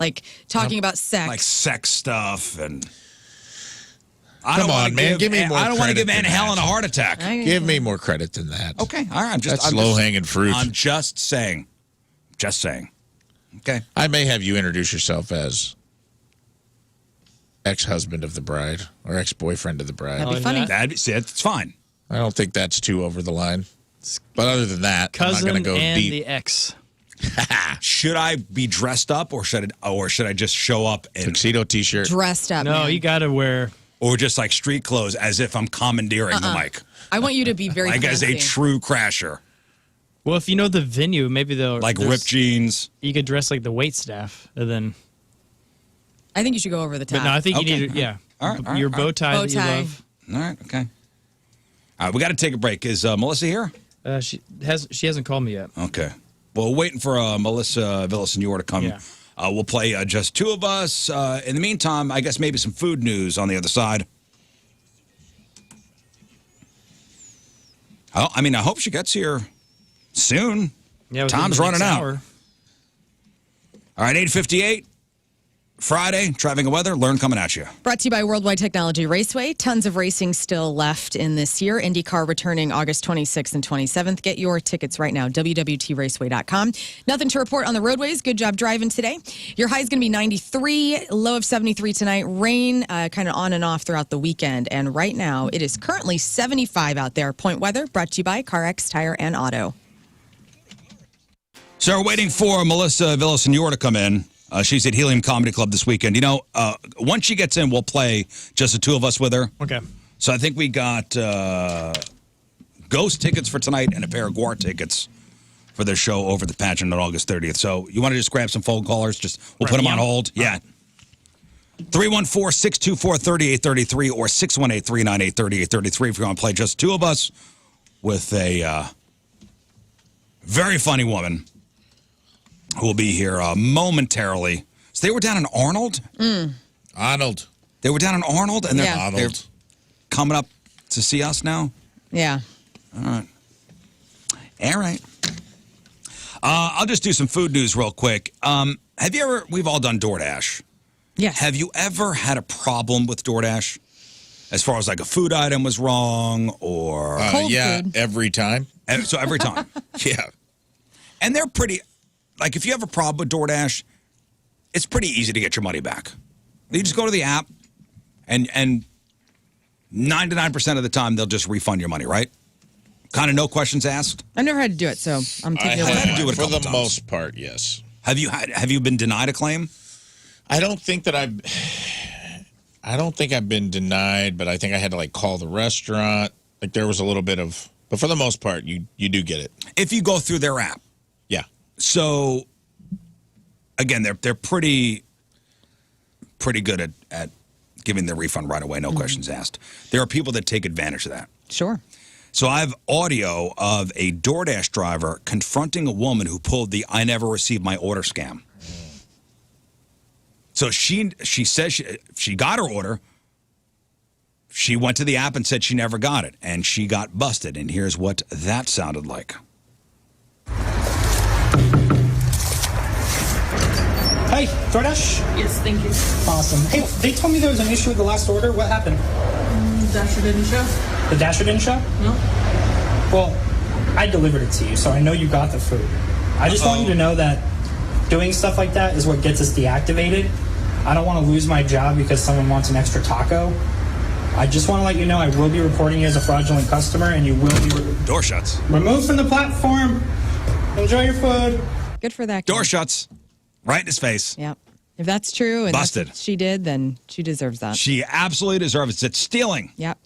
Speaker 2: Like talking about sex.
Speaker 1: Like sex stuff and.
Speaker 4: Come on, man. Give me more
Speaker 1: I don't want to
Speaker 4: credit
Speaker 1: give Aunt
Speaker 4: than
Speaker 1: Helen
Speaker 4: that.
Speaker 1: a heart attack.
Speaker 4: Give me more credit than that.
Speaker 1: Okay, all right.
Speaker 4: That's low-hanging fruit.
Speaker 1: I'm just saying. Just saying. Okay.
Speaker 4: I may have you introduce yourself as ex-husband of the bride or ex-boyfriend of the bride.
Speaker 2: That'd be
Speaker 3: Oh,
Speaker 2: funny.
Speaker 3: yeah.
Speaker 1: It's fine.
Speaker 4: I don't think that's too over the line. But other than that, I'm not
Speaker 3: Cousin
Speaker 4: going to go
Speaker 3: and
Speaker 4: deep.
Speaker 3: the ex.
Speaker 1: Should I be dressed up or should I just show up in
Speaker 4: Tuxedo T-shirt.
Speaker 2: Dressed up.
Speaker 3: No,
Speaker 2: man.
Speaker 3: you got to wear.
Speaker 1: or just like street clothes as if I'm commandeering the mic?
Speaker 2: I want you to be very
Speaker 1: Like as a
Speaker 2: fancy.
Speaker 1: true crasher.
Speaker 3: Well, if you know the venue, maybe they'll
Speaker 1: Like
Speaker 3: there's-
Speaker 1: ripped jeans.
Speaker 3: You could dress like the wait staff, and then.
Speaker 2: I think you should go over the top.
Speaker 3: But no, I think
Speaker 1: Okay.
Speaker 3: you need to, yeah.
Speaker 1: All right,
Speaker 3: Your bow tie
Speaker 2: Bow
Speaker 3: that you
Speaker 2: tie.
Speaker 3: love.
Speaker 1: All right, okay. All right, we got to take a break. Is Melissa here?
Speaker 3: She hasn't called me yet.
Speaker 1: Okay. Well, waiting for Melissa Villaseñor to come.
Speaker 3: Yeah.
Speaker 1: We'll play Just Two of Us. In the meantime, I guess maybe some food news on the other side. Oh, I mean, I hope she gets here soon.
Speaker 3: Yeah, within
Speaker 1: Time's
Speaker 3: the
Speaker 1: running
Speaker 3: next
Speaker 1: out.
Speaker 3: hour.
Speaker 1: All right, 8:58. Friday, traffic and weather. Lern coming at you.
Speaker 2: Brought to you by Worldwide Technology Raceway. Tons of racing still left in this year. IndyCar returning August 26th and 27th. Get your tickets right now. WWTRaceway.com. Nothing to report on the roadways. Good job driving today. Your high is going to be 93, low of 73 tonight. Rain kind of on and off throughout the weekend. And right now, it is currently 75 out there. Point weather brought to you by CarX Tire and Auto.
Speaker 1: So we're waiting for Melissa Villaseñor to come in. She's at Helium Comedy Club this weekend. You know, once she gets in, we'll play just the two of us with her.
Speaker 3: Okay.
Speaker 1: So I think we got Ghost tickets for tonight and a pair of Guar tickets for their show over the pageant on August 30th. So you want to just grab some phone callers? We'll put them on hold. Yeah. 314-624-3833 or 618-398-3833 if you want to play just two of us with a very funny woman who will be here momentarily. So they were down in Arnold?
Speaker 4: Arnold.
Speaker 1: They were down in Arnold, and they're coming up to see us now?
Speaker 2: Yeah.
Speaker 1: All right. I'll just do some food news real quick. Have you ever, we've all done DoorDash.
Speaker 2: Yes.
Speaker 1: Have you ever had a problem with DoorDash? As far as like a food item was wrong or...
Speaker 2: Cold
Speaker 4: food. Every time.
Speaker 1: So every time.
Speaker 4: Yeah. And
Speaker 1: they're pretty... Like, if you have a problem with DoorDash, it's pretty easy to get your money back. You just go to the app, and 99% of the time, they'll just refund your money, right? Kind of no questions asked?
Speaker 2: I've never had to do it, so I'm taking your
Speaker 1: I've
Speaker 2: word
Speaker 1: had to do it a
Speaker 4: for
Speaker 1: couple
Speaker 4: the
Speaker 1: times.
Speaker 4: most part, yes.
Speaker 1: Have you been denied a claim?
Speaker 4: I don't think I've been denied, but I think I had to, like, call the restaurant. Like, there was a little bit of... But for the most part, you do get it.
Speaker 1: If you go through their app.
Speaker 4: Yeah.
Speaker 1: So, again, they're pretty good at giving the refund right away, no questions asked. There are people that take advantage of that.
Speaker 2: Sure.
Speaker 1: So I have audio of a DoorDash driver confronting a woman who pulled the "I never received my order" scam. So she says she got her order. She went to the app and said she never got it, and she got busted. And here's what that sounded like.
Speaker 7: Hey, DoorDash?
Speaker 8: Yes, thank you.
Speaker 7: Awesome. Hey, they told me there was an issue with the last order. What happened?
Speaker 8: Dasher didn't show.
Speaker 7: The Dasher didn't show?
Speaker 8: No.
Speaker 7: Well, I delivered it to you, so I know you got the food. I just want you to know that doing stuff like that is what gets us deactivated. I don't want to lose my job because someone wants an extra taco. I just want to let you know I will be reporting you as a fraudulent customer, and you will be
Speaker 1: Door shuts.
Speaker 7: removed from the platform. Enjoy your food.
Speaker 2: Good for that.
Speaker 1: Door
Speaker 2: kid.
Speaker 1: shuts. Right in his face.
Speaker 2: Yep. If that's true and
Speaker 1: Busted.
Speaker 2: that's what she did, then she deserves that.
Speaker 1: She absolutely deserves it. It's stealing.
Speaker 2: Yep.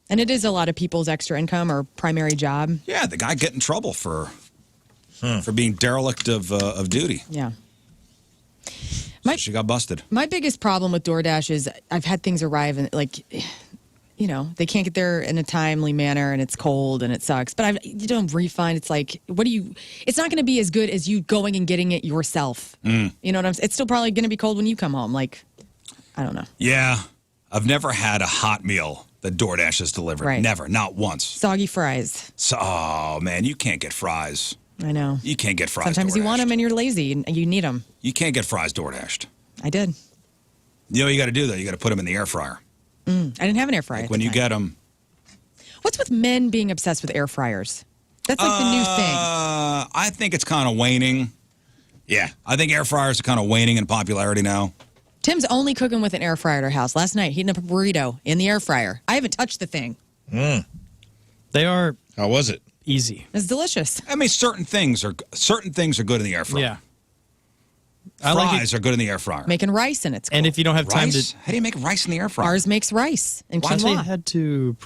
Speaker 2: And it is a lot of people's extra income or primary job.
Speaker 1: Yeah, the guy get in trouble for being derelict of duty.
Speaker 2: Yeah.
Speaker 1: So she got busted.
Speaker 2: My biggest problem with DoorDash is I've had things arrive and like, you know, they can't get there in a timely manner and it's cold and it sucks. But you don't refund. It's like, it's not going to be as good as you going and getting it yourself. You know what I'm saying? It's still probably going to be cold when you come home. Like, I don't know.
Speaker 1: Yeah. I've never had a hot meal that DoorDash has delivered.
Speaker 2: Right.
Speaker 1: Never. Not once.
Speaker 2: Soggy fries.
Speaker 1: So, oh, man, you can't get fries.
Speaker 2: I know.
Speaker 1: You can't get fries
Speaker 2: Sometimes you want them and you're lazy and you need them.
Speaker 1: You can't get fries DoorDashed.
Speaker 2: I did.
Speaker 1: You know what you got to do, though? You got to put them in the air fryer.
Speaker 2: I didn't have an air fryer.
Speaker 1: Like when you get them.
Speaker 2: What's with men being obsessed with air fryers? That's like the new thing.
Speaker 1: I think it's kind of waning. Yeah. I think air fryers are kind of waning in popularity now.
Speaker 2: Tim's only cooking with an air fryer at our house. Last night, heating up a burrito in the air fryer. I haven't touched the thing.
Speaker 3: They are.
Speaker 4: How was it?
Speaker 3: Easy.
Speaker 2: It's delicious.
Speaker 1: I mean, certain things are good in the air fryer.
Speaker 3: Yeah.
Speaker 1: Fries are good in the air fryer.
Speaker 2: Making rice in it's cool.
Speaker 3: And if you don't have time
Speaker 1: Rice?
Speaker 3: to.
Speaker 1: How do you make rice in the air fryer?
Speaker 2: Ours makes rice and
Speaker 3: Why they
Speaker 2: quinoa.
Speaker 3: had to.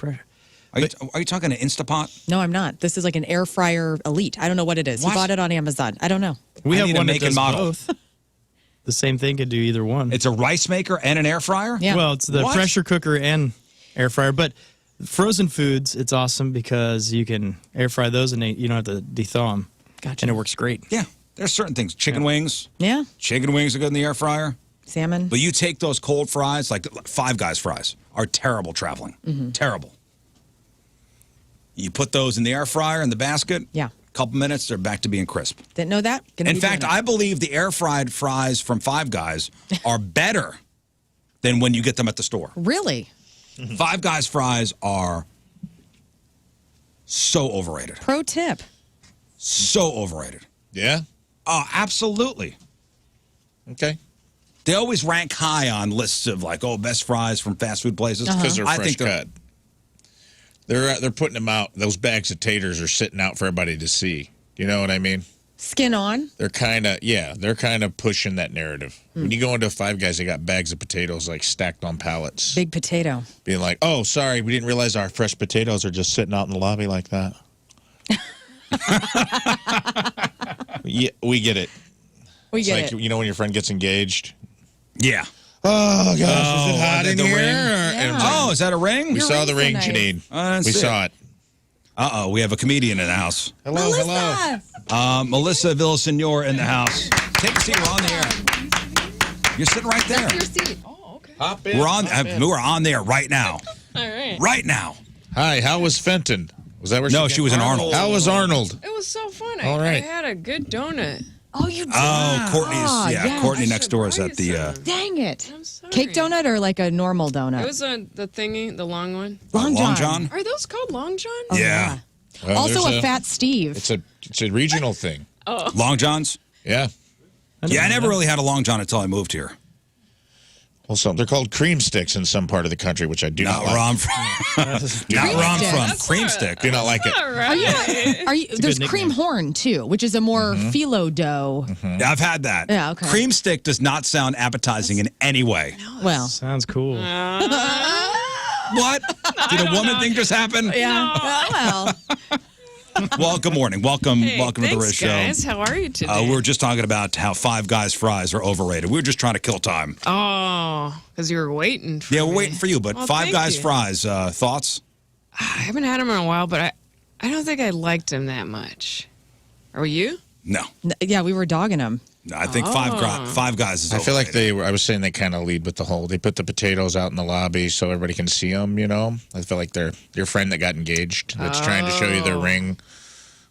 Speaker 1: Are you talking an Instapot?
Speaker 2: No, I'm not. This is like an air fryer elite. I don't know what it is.
Speaker 1: What?
Speaker 2: He bought it on Amazon. I don't know.
Speaker 3: We
Speaker 1: I
Speaker 3: have
Speaker 1: need a
Speaker 3: one that
Speaker 1: make and
Speaker 3: does
Speaker 1: model.
Speaker 3: both. The same thing could do either one.
Speaker 1: It's a rice maker and an air fryer?
Speaker 2: Yeah.
Speaker 3: Well, it's the
Speaker 1: What?
Speaker 3: pressure cooker and air fryer. But frozen foods, it's awesome because you can air fry those and you don't have to dethaw them.
Speaker 2: Gotcha.
Speaker 3: And it works great.
Speaker 1: Yeah. There's certain things. Chicken wings.
Speaker 2: Yeah.
Speaker 1: Chicken wings are good in the air fryer.
Speaker 2: Salmon.
Speaker 1: But you take those cold fries, like Five Guys fries, are terrible traveling. Terrible. You put those in the air fryer in the basket.
Speaker 2: Yeah.
Speaker 1: A couple minutes, they're back to being crisp.
Speaker 2: Didn't know that.
Speaker 1: In fact, I believe the air fried fries from Five Guys are better than when you get them at the store.
Speaker 2: Really?
Speaker 1: Five Guys fries are so overrated.
Speaker 2: Pro tip.
Speaker 1: So overrated.
Speaker 4: Yeah?
Speaker 1: Oh, absolutely.
Speaker 4: Okay.
Speaker 1: They always rank high on lists of like, best fries from fast food places.
Speaker 4: Because they're
Speaker 1: I
Speaker 4: fresh
Speaker 1: think
Speaker 4: cut. They're putting them out. Those bags of taters are sitting out for everybody to see. You know what I mean?
Speaker 2: Skin on.
Speaker 4: They're kind of pushing that narrative. When you go into Five Guys, they got bags of potatoes like stacked on pallets.
Speaker 2: Big potato.
Speaker 4: Being like, oh, sorry, we didn't realize our fresh potatoes are just sitting out in the lobby like that. Yeah, we get it.
Speaker 2: We get
Speaker 4: like,
Speaker 2: it.
Speaker 4: You know when your friend gets engaged?
Speaker 1: Yeah.
Speaker 4: Oh, gosh, is it hot in
Speaker 1: the
Speaker 4: here?
Speaker 1: ring?
Speaker 4: And
Speaker 1: Oh, is that a ring?
Speaker 4: we saw the ring,
Speaker 2: so nice.
Speaker 4: Janine. We saw it.
Speaker 1: Uh-oh, we have a comedian in the house.
Speaker 4: Hello, hello.
Speaker 1: Melissa Villaseñor in the house. Take a seat. We're on the air. You're sitting right there.
Speaker 8: Your seat. Oh, okay.
Speaker 4: Hop in.
Speaker 1: We're on there right now.
Speaker 8: All right.
Speaker 1: Right now.
Speaker 4: Hi, how was Fenton? Was that where
Speaker 1: No, she was in Arnold.
Speaker 4: How was Arnold?
Speaker 8: It was so fun.
Speaker 4: All right.
Speaker 8: I had a good donut.
Speaker 2: Oh, you did.
Speaker 1: Oh, Courtney's.
Speaker 2: yes.
Speaker 1: Courtney
Speaker 8: I
Speaker 1: next
Speaker 8: should
Speaker 1: door is
Speaker 8: buy
Speaker 1: at the.
Speaker 8: you some.
Speaker 2: Dang it.
Speaker 8: I'm sorry.
Speaker 2: Cake donut or like a normal donut?
Speaker 8: It was the thingy, the long one.
Speaker 2: Long John.
Speaker 8: Are those called Long John?
Speaker 2: Oh,
Speaker 1: Yeah.
Speaker 4: Well,
Speaker 2: Also
Speaker 4: there's
Speaker 2: a Fat Steve.
Speaker 4: It's a regional thing.
Speaker 1: Long Johns?
Speaker 4: Yeah.
Speaker 1: Yeah, I never really had a Long John until I moved here.
Speaker 4: Well, they're called cream sticks in some part of the country, which I do not
Speaker 1: Not
Speaker 4: like.
Speaker 1: where I'm from. Not where I'm
Speaker 2: sticks.
Speaker 1: from.
Speaker 8: That's
Speaker 1: Cream
Speaker 8: not-
Speaker 1: stick.
Speaker 4: Do not like it.
Speaker 8: All right.
Speaker 2: Are you? There's
Speaker 3: good
Speaker 2: cream horn too, which is a more phyllo dough.
Speaker 1: Yeah, I've had that.
Speaker 2: Yeah, okay.
Speaker 1: Cream stick does not sound appetizing in any way.
Speaker 2: Well,
Speaker 3: Sounds cool.
Speaker 1: What? Did a woman thing just happen?
Speaker 2: yeah. Well,
Speaker 1: Well, good morning. Welcome to the
Speaker 8: Thanks,
Speaker 1: Rizz Show.
Speaker 8: guys. How are you today?
Speaker 1: We were just talking about how Five Guys fries are overrated. We were just trying to kill time.
Speaker 8: Oh, because you were waiting for
Speaker 1: Yeah, we're
Speaker 8: me.
Speaker 1: waiting for you, but
Speaker 8: Well,
Speaker 1: Five
Speaker 8: thank
Speaker 1: Guys
Speaker 8: you.
Speaker 1: fries, thoughts?
Speaker 8: I haven't had them in a while, but I don't think I liked them that much. Are you?
Speaker 1: No.
Speaker 2: yeah, we were dogging them.
Speaker 1: No, I think Five Guys is
Speaker 4: I feel like
Speaker 1: overrated.
Speaker 4: I was saying they kind of lead with the whole, they put the potatoes out in the lobby so everybody can see them, you know? I feel like they're your friend that got engaged that's trying to show you their ring.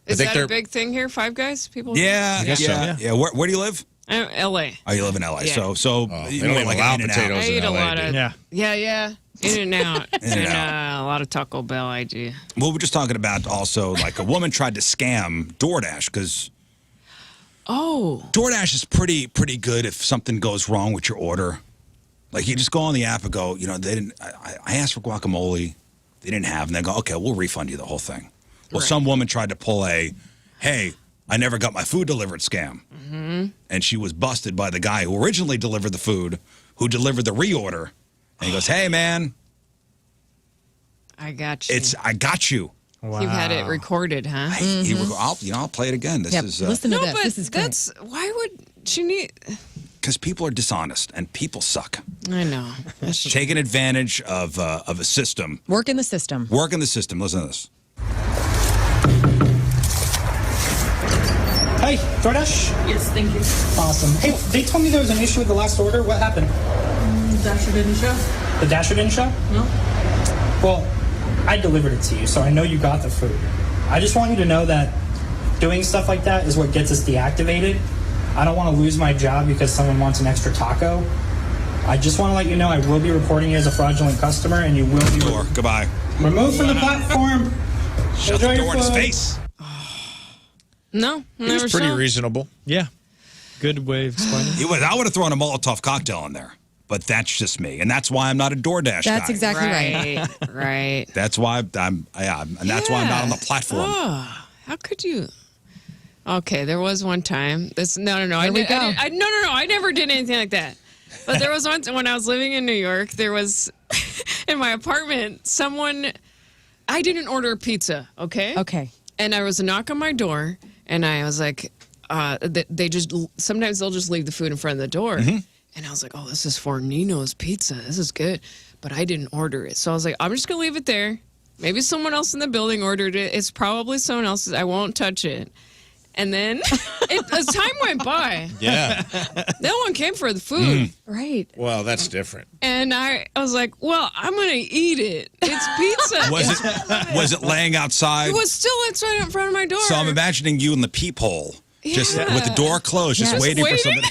Speaker 8: Is
Speaker 4: think
Speaker 8: that
Speaker 4: they're-
Speaker 8: a big thing here, Five Guys? People?
Speaker 1: Yeah,
Speaker 4: guess so.
Speaker 1: yeah. Where do you live?
Speaker 8: L.A.
Speaker 1: Oh, you live in L.A.
Speaker 8: Yeah.
Speaker 1: So
Speaker 4: they
Speaker 1: you
Speaker 4: don't
Speaker 1: know,
Speaker 4: even
Speaker 1: like
Speaker 4: allow
Speaker 1: In-N-Out.
Speaker 4: potatoes.
Speaker 8: I
Speaker 4: in
Speaker 8: eat a
Speaker 4: LA,
Speaker 8: lot of
Speaker 4: dude.
Speaker 3: Yeah.
Speaker 8: In and out,
Speaker 1: In-N-Out.
Speaker 8: a lot of Taco Bell. I do.
Speaker 1: Well, we're just talking about also like a woman tried to scam DoorDash because
Speaker 8: Oh,
Speaker 1: DoorDash is pretty good if something goes wrong with your order. Like you just go on the app and go, they didn't. I asked for guacamole, they didn't have, and they go, okay, we'll refund you the whole thing. Well,
Speaker 8: Right.
Speaker 1: some woman tried to pull a, hey, I never got my food delivered scam, and she was busted by the guy who originally delivered the food, who delivered the reorder, and he goes, hey man,
Speaker 8: I got you.
Speaker 1: I got you.
Speaker 3: Wow.
Speaker 8: You've had it recorded, huh?
Speaker 1: I'll play it again. This
Speaker 2: Yep.
Speaker 1: is
Speaker 2: Listen to
Speaker 8: No,
Speaker 2: this.
Speaker 8: but
Speaker 2: This is great.
Speaker 8: that's why would she need?
Speaker 1: because people are dishonest and people suck,
Speaker 8: I know. That's just-
Speaker 1: taking advantage of a system.
Speaker 2: Work in the system.
Speaker 1: Work in the system. Listen to this.
Speaker 7: Hey, DoorDash?
Speaker 8: yes, thank you.
Speaker 7: Awesome. Hey, they told me there was an issue with the last order. What happened?
Speaker 8: Dasher didn't show.
Speaker 7: The Dasher didn't show?
Speaker 8: No.
Speaker 7: Well, I delivered it to you, so I know you got the food. I just want you to know that doing stuff like that is what gets us deactivated. I don't want to lose my job because someone wants an extra taco. I just want to let you know I will be reporting you as a fraudulent customer, and you will be
Speaker 1: Door. Goodbye.
Speaker 7: removed from the platform.
Speaker 1: Shut
Speaker 7: Enjoy
Speaker 1: the
Speaker 7: your
Speaker 1: door in his
Speaker 7: food.
Speaker 1: face.
Speaker 8: No,
Speaker 4: It
Speaker 8: never
Speaker 4: was pretty
Speaker 8: saw.
Speaker 4: reasonable.
Speaker 3: Yeah. Good way of explaining it.
Speaker 1: I would have thrown a Molotov cocktail in there, but that's just me, and that's why I'm not a DoorDash guy.
Speaker 2: That's exactly right.
Speaker 8: Right.
Speaker 1: That's why and that's why I'm not on the platform.
Speaker 8: Oh, how could you? Okay, there was one time. No.
Speaker 2: There we go.
Speaker 8: I never did anything like that. But there was once when I was living in New York. There was in my apartment I didn't order pizza.
Speaker 2: Okay.
Speaker 8: And there was a knock on my door, and I was like, sometimes they'll just leave the food in front of the door. And I was like, oh, this is for Nino's Pizza. This is good. But I didn't order it. So I was like, I'm just going to leave it there. Maybe someone else in the building ordered it. It's probably someone else's. I won't touch it. And then as time went by,
Speaker 4: Yeah.
Speaker 8: no one came for the food.
Speaker 2: Right.
Speaker 4: Well, that's different.
Speaker 8: And I was like, well, I'm going to eat it. It's pizza.
Speaker 1: Was it laying outside?
Speaker 8: It was still outside in front of my door.
Speaker 1: So I'm imagining you in the peephole, just
Speaker 8: Yeah.
Speaker 1: with the door closed, just
Speaker 2: Yes.
Speaker 1: waiting for
Speaker 8: Waiting?
Speaker 1: somebody.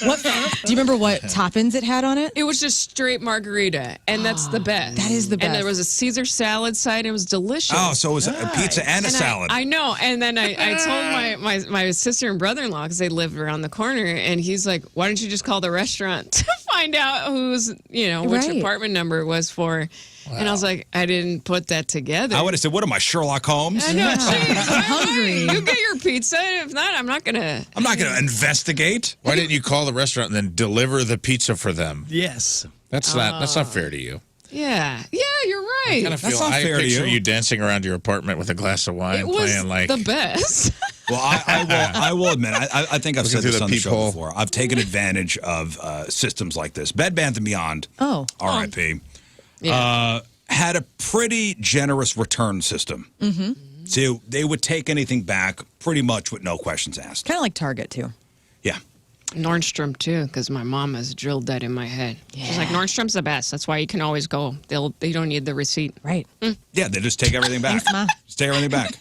Speaker 2: What? Do you remember what toppings it had on it?
Speaker 8: It was just straight margarita, and that's the best.
Speaker 2: That is the
Speaker 8: And there
Speaker 2: best.
Speaker 8: was a Caesar salad side. It was delicious.
Speaker 1: Oh, so it was a pizza and a
Speaker 8: And
Speaker 1: salad.
Speaker 8: I know. And then I told my sister and brother-in-law, because they lived around the corner, and he's like, why don't you just call the restaurant to find find out which
Speaker 2: Right.
Speaker 8: apartment number it was for. And I was like, I didn't put that together.
Speaker 1: I would have said, "What am I, Sherlock Holmes?
Speaker 8: I know, jeez,
Speaker 2: I'm hungry.
Speaker 8: You get your pizza. If not, I'm not gonna.
Speaker 1: I'm not going to investigate."
Speaker 4: Why didn't you call the restaurant and then deliver the pizza for them?
Speaker 3: Yes.
Speaker 4: That's not fair to you.
Speaker 8: Yeah, you're right.
Speaker 1: That's not fair to
Speaker 4: picture
Speaker 1: you.
Speaker 4: you dancing around your apartment with a glass of wine,
Speaker 8: It was
Speaker 4: playing like
Speaker 8: the best.
Speaker 1: Well, I will admit, I think I've
Speaker 4: Looking
Speaker 1: said
Speaker 4: through
Speaker 1: this
Speaker 4: the
Speaker 1: on the show
Speaker 4: peephole.
Speaker 1: before. I've taken advantage of systems like this. Bed Bath & Beyond,
Speaker 2: Oh.
Speaker 1: RIP,
Speaker 8: Yeah.
Speaker 1: had a pretty generous return system. Mm-hmm. So they would take anything back pretty much with no questions asked.
Speaker 2: Kind of like Target, too.
Speaker 1: Yeah.
Speaker 8: Nordstrom too, because my mom has drilled that in my head. She's like, Nordstrom's the best. That's why you can always go. They don't need the receipt.
Speaker 2: Right.
Speaker 1: Yeah, they just take everything back.
Speaker 2: Thanks, Ma.
Speaker 1: Just take everything back.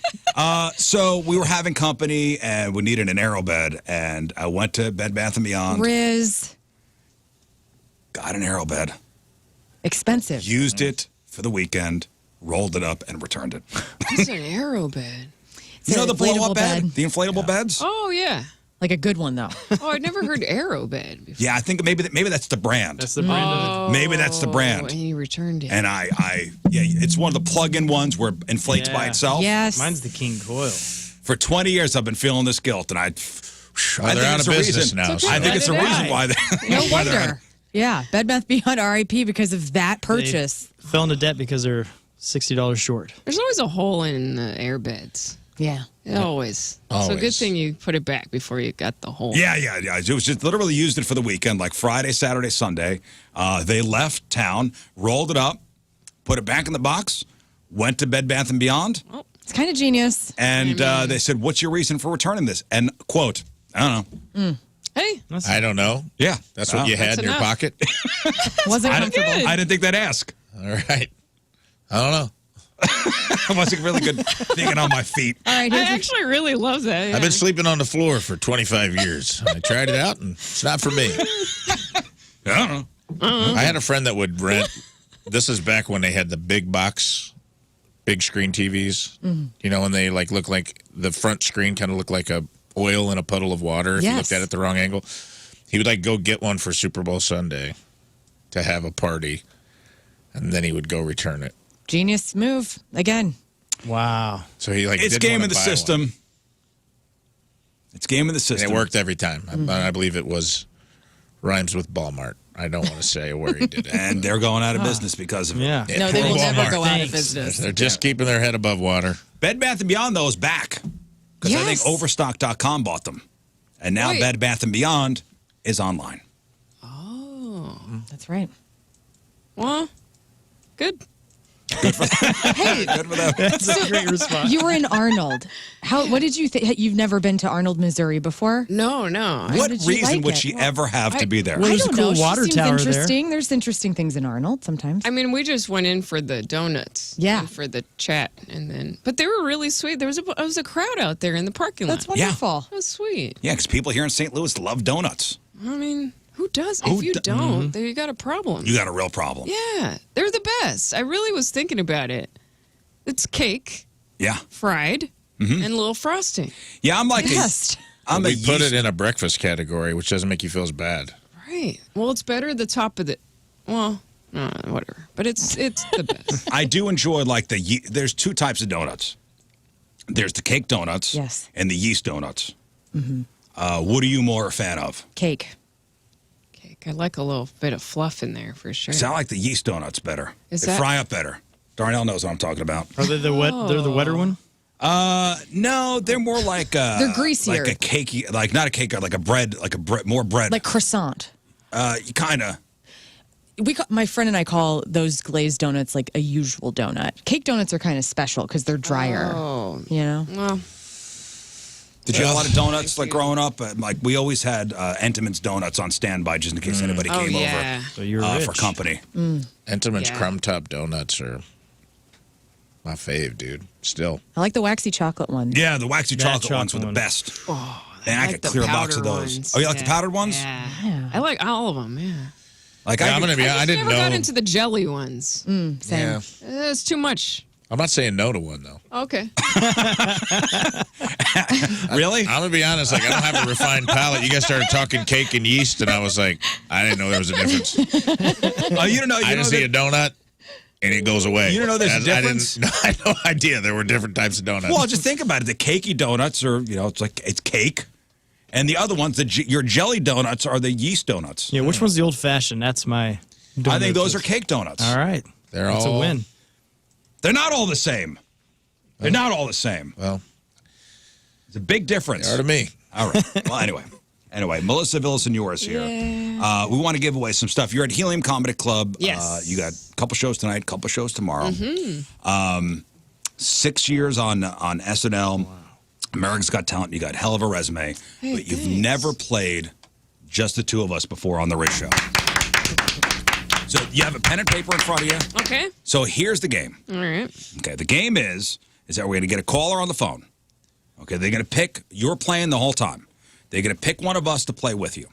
Speaker 1: So we were having company, and we needed an aero bed, and I went to Bed Bath & Beyond,
Speaker 2: Rizz.
Speaker 1: got an aero bed,
Speaker 2: Expensive.
Speaker 1: used it for the weekend, rolled it up, and returned it.
Speaker 8: It's an aero bed.
Speaker 1: You know the
Speaker 2: inflatable
Speaker 1: blow-up bed?
Speaker 2: bed.
Speaker 1: The inflatable beds?
Speaker 8: Oh yeah.
Speaker 2: Like a good one, though.
Speaker 8: Oh, I'd never heard aero bed before.
Speaker 1: Yeah, I think maybe that's the brand.
Speaker 3: That's the brand of it.
Speaker 1: Maybe that's the brand.
Speaker 8: And you returned it.
Speaker 1: And it's one of the plug-in ones where it inflates by
Speaker 3: Yeah.
Speaker 1: itself.
Speaker 2: Yes.
Speaker 3: Mine's the King Coil.
Speaker 1: For 20 years, I've been feeling this guilt, and I think
Speaker 4: they're out
Speaker 1: it's
Speaker 4: of
Speaker 1: a
Speaker 4: business
Speaker 1: reason.
Speaker 4: now.
Speaker 8: It's
Speaker 4: so-
Speaker 1: I think it's a
Speaker 8: Let it
Speaker 1: reason
Speaker 8: out.
Speaker 1: why they.
Speaker 2: No
Speaker 1: why they're
Speaker 2: wonder. Yeah. Bed Bath Beyond RIP because of that
Speaker 3: They
Speaker 2: purchase.
Speaker 3: fell into debt because they're $60 short.
Speaker 8: There's always a hole in the air beds.
Speaker 2: Yeah.
Speaker 8: Always. So good
Speaker 4: Always.
Speaker 8: thing you put it back before you got the hole.
Speaker 1: Yeah. It was just literally used it for the weekend, like Friday, Saturday, Sunday. They left town, rolled it up, put it back in the box, went to Bed Bath & Beyond,
Speaker 2: It's kind of genius.
Speaker 1: and they said, "What's your reason for returning this?" And quote, "I don't know."
Speaker 8: Hey,
Speaker 4: I don't know.
Speaker 1: Yeah.
Speaker 4: That's what you had
Speaker 8: That's
Speaker 4: in your
Speaker 8: enough.
Speaker 4: pocket?
Speaker 2: Wasn't
Speaker 1: I
Speaker 2: comfortable.
Speaker 1: I didn't think they'd ask.
Speaker 4: All right. I don't know.
Speaker 1: I wasn't really good thinking on my feet.
Speaker 2: All right.
Speaker 8: I
Speaker 2: Here's
Speaker 8: actually really love that. Yeah.
Speaker 4: I've been sleeping on the floor for 25 years. I tried it out, and it's not for me.
Speaker 1: I don't know.
Speaker 4: I had a friend that would rent. This is back when they had the big box, big screen TVs. You know, and they look like the front screen kind of looked like a oil in a puddle of water if you
Speaker 2: Yes.
Speaker 4: looked at it the wrong angle. He would go get one for Super Bowl Sunday to have a party, and then he would go return it.
Speaker 2: genius move. Again.
Speaker 3: Wow.
Speaker 4: So he
Speaker 1: It's
Speaker 4: didn't
Speaker 1: game
Speaker 4: wanna
Speaker 1: in the
Speaker 4: buy one.
Speaker 1: system. It's game in the
Speaker 4: And
Speaker 1: system.
Speaker 4: it worked every time. I believe it was rhymes with Walmart. I don't want to say where he did it.
Speaker 1: And they're going out of business because of it.
Speaker 3: Yeah.
Speaker 2: No, they
Speaker 4: poor
Speaker 2: will never
Speaker 4: Walmart.
Speaker 2: go out of
Speaker 3: Thanks.
Speaker 2: business.
Speaker 4: They're just keeping their head above water.
Speaker 1: Bed Bath & Beyond, though, is back. Because I think
Speaker 2: Yes.
Speaker 1: Overstock.com bought them. And now
Speaker 8: Wait.
Speaker 1: Bed Bath & Beyond is online.
Speaker 2: That's right.
Speaker 8: Well, good.
Speaker 2: Hey,
Speaker 1: Good for them.
Speaker 3: That's a great response.
Speaker 2: you were in Arnold. What did you think? You've never been to Arnold, Missouri before?
Speaker 8: No.
Speaker 1: What
Speaker 2: did you
Speaker 1: reason
Speaker 2: like
Speaker 1: would
Speaker 2: it?
Speaker 1: she ever have to be there?
Speaker 3: Well,
Speaker 2: I
Speaker 3: there's a
Speaker 2: don't
Speaker 3: cool
Speaker 2: know.
Speaker 3: water
Speaker 2: She seems
Speaker 3: tower there.
Speaker 2: interesting. There's interesting things in Arnold sometimes.
Speaker 8: I mean, we just went in for the donuts.
Speaker 2: Yeah.
Speaker 8: And for the chat, but they were really sweet. There was a crowd out there in the parking lot.
Speaker 2: That's wonderful.
Speaker 8: That was sweet.
Speaker 1: Yeah, because people here in St. Louis love donuts.
Speaker 8: I mean, who does?
Speaker 1: Who
Speaker 8: If you
Speaker 1: do-
Speaker 8: don't, then you got a problem.
Speaker 1: You got a real problem.
Speaker 8: Yeah, they're the best. I really was thinking about it. It's cake,
Speaker 1: Yeah.
Speaker 8: fried, and a little frosting.
Speaker 1: Yeah, I'm like
Speaker 2: Yes.
Speaker 1: I'm a
Speaker 4: We put
Speaker 1: yeast-
Speaker 4: it in a breakfast category, which doesn't make you feel as bad.
Speaker 8: Right. Well, it's better the top of the. Well, whatever. But it's the best.
Speaker 1: I do enjoy there's two types of donuts. There's the cake donuts
Speaker 2: Yes.
Speaker 1: and the yeast donuts. What are you more a fan of?
Speaker 2: Cake.
Speaker 8: Cake. I like a little bit of fluff in there for sure.
Speaker 1: So I like the yeast donuts better.
Speaker 8: Is
Speaker 1: they
Speaker 8: that-
Speaker 1: fry up better. Darnell knows what I'm talking about.
Speaker 3: Are they the wet? They're the wetter one.
Speaker 1: No, they're more like
Speaker 2: They're greasier.
Speaker 1: like a cakey, like not a cake, like a bread, more bread.
Speaker 2: Like croissant.
Speaker 1: Kind of.
Speaker 2: My friend and I call those glazed donuts like a usual donut. Cake donuts are kind of special because they're drier.
Speaker 8: Oh.
Speaker 2: You know?
Speaker 8: Well,
Speaker 1: Did you have a lot of donuts like growing up? Like we always had Entenmann's donuts on standby just in case anybody came
Speaker 8: yeah.
Speaker 3: So you're
Speaker 1: over
Speaker 3: rich.
Speaker 1: for company.
Speaker 4: Entenmann's
Speaker 8: Yeah.
Speaker 4: crumb top donuts are my fave, dude. Still.
Speaker 2: I like the waxy chocolate ones.
Speaker 1: Yeah, the waxy
Speaker 3: That
Speaker 1: chocolate ones were the
Speaker 3: chocolate one.
Speaker 1: best.
Speaker 8: Oh,
Speaker 1: And I
Speaker 8: like
Speaker 1: could
Speaker 8: the
Speaker 1: clear a box of
Speaker 8: powder
Speaker 1: those.
Speaker 8: ones.
Speaker 1: Oh, you like the
Speaker 8: Yeah.
Speaker 1: powdered ones?
Speaker 8: Yeah. I like all of them. Yeah.
Speaker 1: Like
Speaker 4: Yeah,
Speaker 1: I
Speaker 4: I'm
Speaker 1: could-
Speaker 4: gonna be. I
Speaker 8: just
Speaker 4: didn't
Speaker 8: never
Speaker 4: know.
Speaker 8: got into the jelly ones.
Speaker 2: Same.
Speaker 4: Yeah.
Speaker 8: It's too much.
Speaker 4: I'm not saying no to one, though.
Speaker 8: Okay.
Speaker 1: Really?
Speaker 4: I'm going to be honest. Like, I don't have a refined palate. You guys started talking cake and yeast, and I was like, I didn't know there was a difference.
Speaker 1: Oh, you don't know.
Speaker 4: I just see a donut, and it goes away.
Speaker 1: You don't know there's a difference?
Speaker 4: I had no idea there were different types of donuts.
Speaker 1: Well, just think about it. The cakey donuts are, it's cake. And the other ones, your jelly donuts are the yeast donuts.
Speaker 3: Yeah, which one's the old-fashioned? That's my donut.
Speaker 1: I think those are cake donuts.
Speaker 3: All right. That's a win.
Speaker 1: They're not all the same. They're not all the same.
Speaker 4: Well,
Speaker 1: it's a big difference.
Speaker 4: They are to me.
Speaker 1: All right. Well, anyway, Melissa Villaseñor is here.
Speaker 8: Yeah.
Speaker 1: We want to give away some stuff. You're at Helium Comedy Club.
Speaker 8: Yes.
Speaker 1: You got a couple shows tonight, a couple shows tomorrow. 6 years on SNL. Wow. America's Got Talent. You got a hell of a resume.
Speaker 8: Hey,
Speaker 1: but you've never played Just the Two of Us before on the Rizz Show. So you have a pen and paper in front of you.
Speaker 8: Okay.
Speaker 1: So here's the game.
Speaker 8: All right.
Speaker 1: Okay, the game is that we're going to get a caller on the phone. Okay, they're going to pick, you're playing the whole time. They're going to pick one of us to play with you.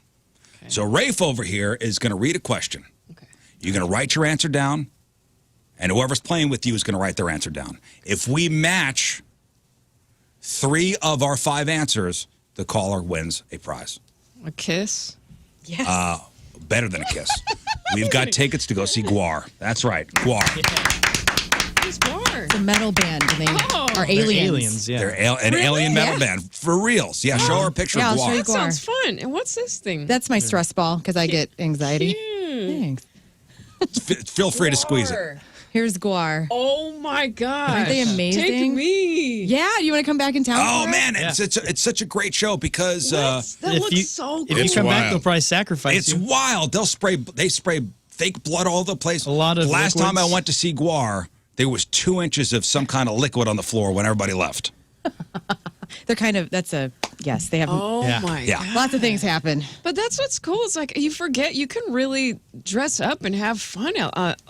Speaker 1: Okay. So Rafe over here is going to read a question. Okay. You're going to write your answer down, and whoever's playing with you is going to write their answer down. If we match 3 of our 5 answers, the caller wins a prize.
Speaker 8: A kiss?
Speaker 2: Yes.
Speaker 1: Better than a kiss. We've got tickets to go see Guar. That's right, Guar.
Speaker 8: Who's Guar?
Speaker 2: It's a metal band, and they are aliens.
Speaker 3: They're aliens, yeah.
Speaker 1: They're an alien metal band. For reals. Yeah, show her a picture
Speaker 2: Yeah,
Speaker 1: of
Speaker 2: I'll show
Speaker 1: Guar.
Speaker 2: you
Speaker 8: That sounds fun. And what's this thing?
Speaker 2: That's my stress ball because I get anxiety.
Speaker 8: Cute.
Speaker 2: Thanks.
Speaker 1: Feel free to squeeze it.
Speaker 2: Here's Guar.
Speaker 8: Oh my gosh.
Speaker 2: Aren't they amazing?
Speaker 8: Take me.
Speaker 2: Yeah, you want to come back in town?
Speaker 1: Oh,
Speaker 2: for it?
Speaker 1: man, it's such a great show because
Speaker 8: That looks so cool.
Speaker 3: If you come back,
Speaker 4: wild.
Speaker 3: they'll probably sacrifice
Speaker 1: it's
Speaker 3: you.
Speaker 1: wild. They spray fake blood all over the place.
Speaker 3: A lot of
Speaker 1: Last
Speaker 3: liquids.
Speaker 1: time I went to see Guar, there was 2 inches of some kind of liquid on the floor when everybody left.
Speaker 2: They're kind of, yes, they have
Speaker 8: Oh
Speaker 3: Yeah.
Speaker 8: my
Speaker 1: Yeah.
Speaker 8: god.
Speaker 2: lots of things happen.
Speaker 8: But that's what's cool. It's like you forget you can really dress up and have fun.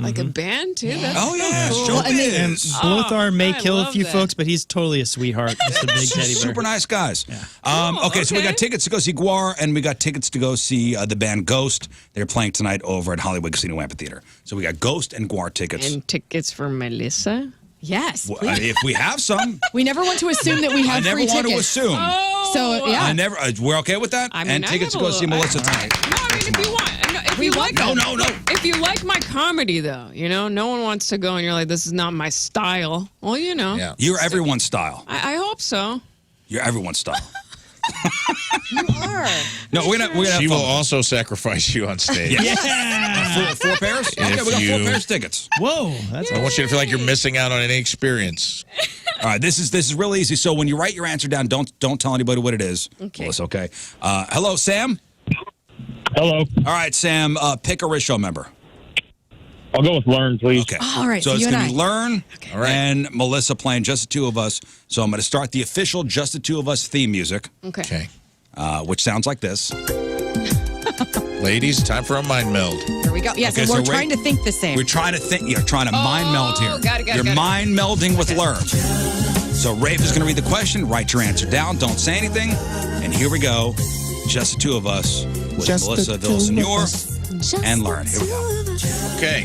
Speaker 8: Like a band too. That's
Speaker 1: Oh, yeah.
Speaker 8: so cool.
Speaker 1: Show
Speaker 3: And
Speaker 1: biz.
Speaker 3: Blothar may
Speaker 8: I
Speaker 3: kill a
Speaker 8: love
Speaker 3: few
Speaker 8: that.
Speaker 3: folks, but he's totally a sweetheart. Just a big teddy bear.
Speaker 1: Super nice guys.
Speaker 8: Cool,
Speaker 1: Okay, so we
Speaker 8: okay.
Speaker 1: got tickets to go see Guar, and we got tickets to go see the band Ghost. They're playing tonight over at Hollywood Casino Amphitheater. So we got Ghost and Guar tickets.
Speaker 8: And tickets for Melissa.
Speaker 2: Yes.
Speaker 1: Well,
Speaker 2: please.
Speaker 1: if we have some,
Speaker 2: We never want to assume that we
Speaker 1: I
Speaker 2: have
Speaker 1: never
Speaker 2: free
Speaker 1: want to
Speaker 2: tickets.
Speaker 1: assume.
Speaker 2: So, yeah.
Speaker 1: I never. We're okay with that.
Speaker 8: I mean,
Speaker 1: and
Speaker 8: I
Speaker 1: tickets to
Speaker 8: have
Speaker 1: go
Speaker 8: a
Speaker 1: see
Speaker 8: little-
Speaker 1: Melissa tonight.
Speaker 8: No, I mean, if you want, no, if
Speaker 2: We
Speaker 8: you
Speaker 2: want
Speaker 8: like,
Speaker 1: No.
Speaker 8: if you like my comedy, though, no one wants to go and you're like, this is not my style. Well,
Speaker 4: Yeah.
Speaker 1: You're everyone's style.
Speaker 8: I hope so.
Speaker 1: You're everyone's style.
Speaker 2: You are.
Speaker 1: No, we're gonna have
Speaker 4: She will
Speaker 1: fun.
Speaker 4: also sacrifice you on stage.
Speaker 1: Yeah. Four pairs? Okay, we got 4
Speaker 4: you-
Speaker 1: pairs tickets.
Speaker 3: Whoa, that's
Speaker 4: I want you to feel like you're missing out on any experience.
Speaker 1: All right, this is real easy. So when you write your answer down, don't tell anybody what it is.
Speaker 8: Okay.
Speaker 1: Melissa, okay. Hello, Sam.
Speaker 6: Hello.
Speaker 1: All right, Sam. Pick a Rizz Show member.
Speaker 6: I'll go with Lern, please.
Speaker 1: Okay.
Speaker 2: All right,
Speaker 1: So
Speaker 2: so
Speaker 1: it's
Speaker 2: you
Speaker 1: going
Speaker 2: and
Speaker 1: to be
Speaker 2: I.
Speaker 1: Lern
Speaker 4: All right.
Speaker 1: and Melissa playing Just the Two of Us. So I'm going to start the official Just the Two of Us theme music,
Speaker 8: Okay.
Speaker 1: which sounds like this.
Speaker 4: Ladies, time for a mind meld.
Speaker 2: Here we go. Yes,
Speaker 1: Okay,
Speaker 2: and we're
Speaker 1: so
Speaker 2: trying to think the same.
Speaker 1: We're trying to think. You're trying to mind meld here.
Speaker 8: got it,
Speaker 1: You're
Speaker 8: got it.
Speaker 1: mind melding with Lern. So Rafe is going to read the question. Write your answer down. Don't say anything. And here we go. Just the Two of Us with Melissa Villaseñor and Lern. Here we go.
Speaker 4: Okay.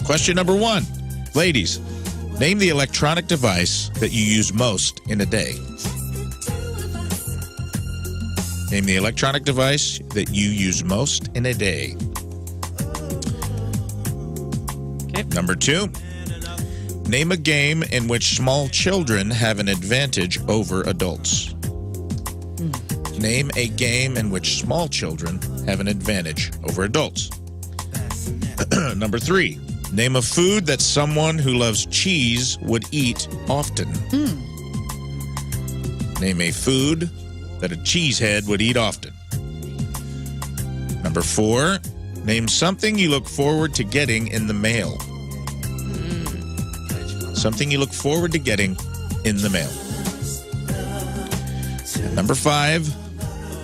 Speaker 4: Question number 1. Ladies, name the electronic device that you use most in a day. Name the electronic device that you use most in a day.
Speaker 8: Okay.
Speaker 4: Number 2. Name a game in which small children have an advantage over adults. Name a game in which small children have an advantage over adults. Number 3. Name a food that someone who loves cheese would eat often. Name a food that a cheesehead would eat often. Number 4. Name something you look forward to getting in the mail. Something you look forward to getting in the mail. And number 5.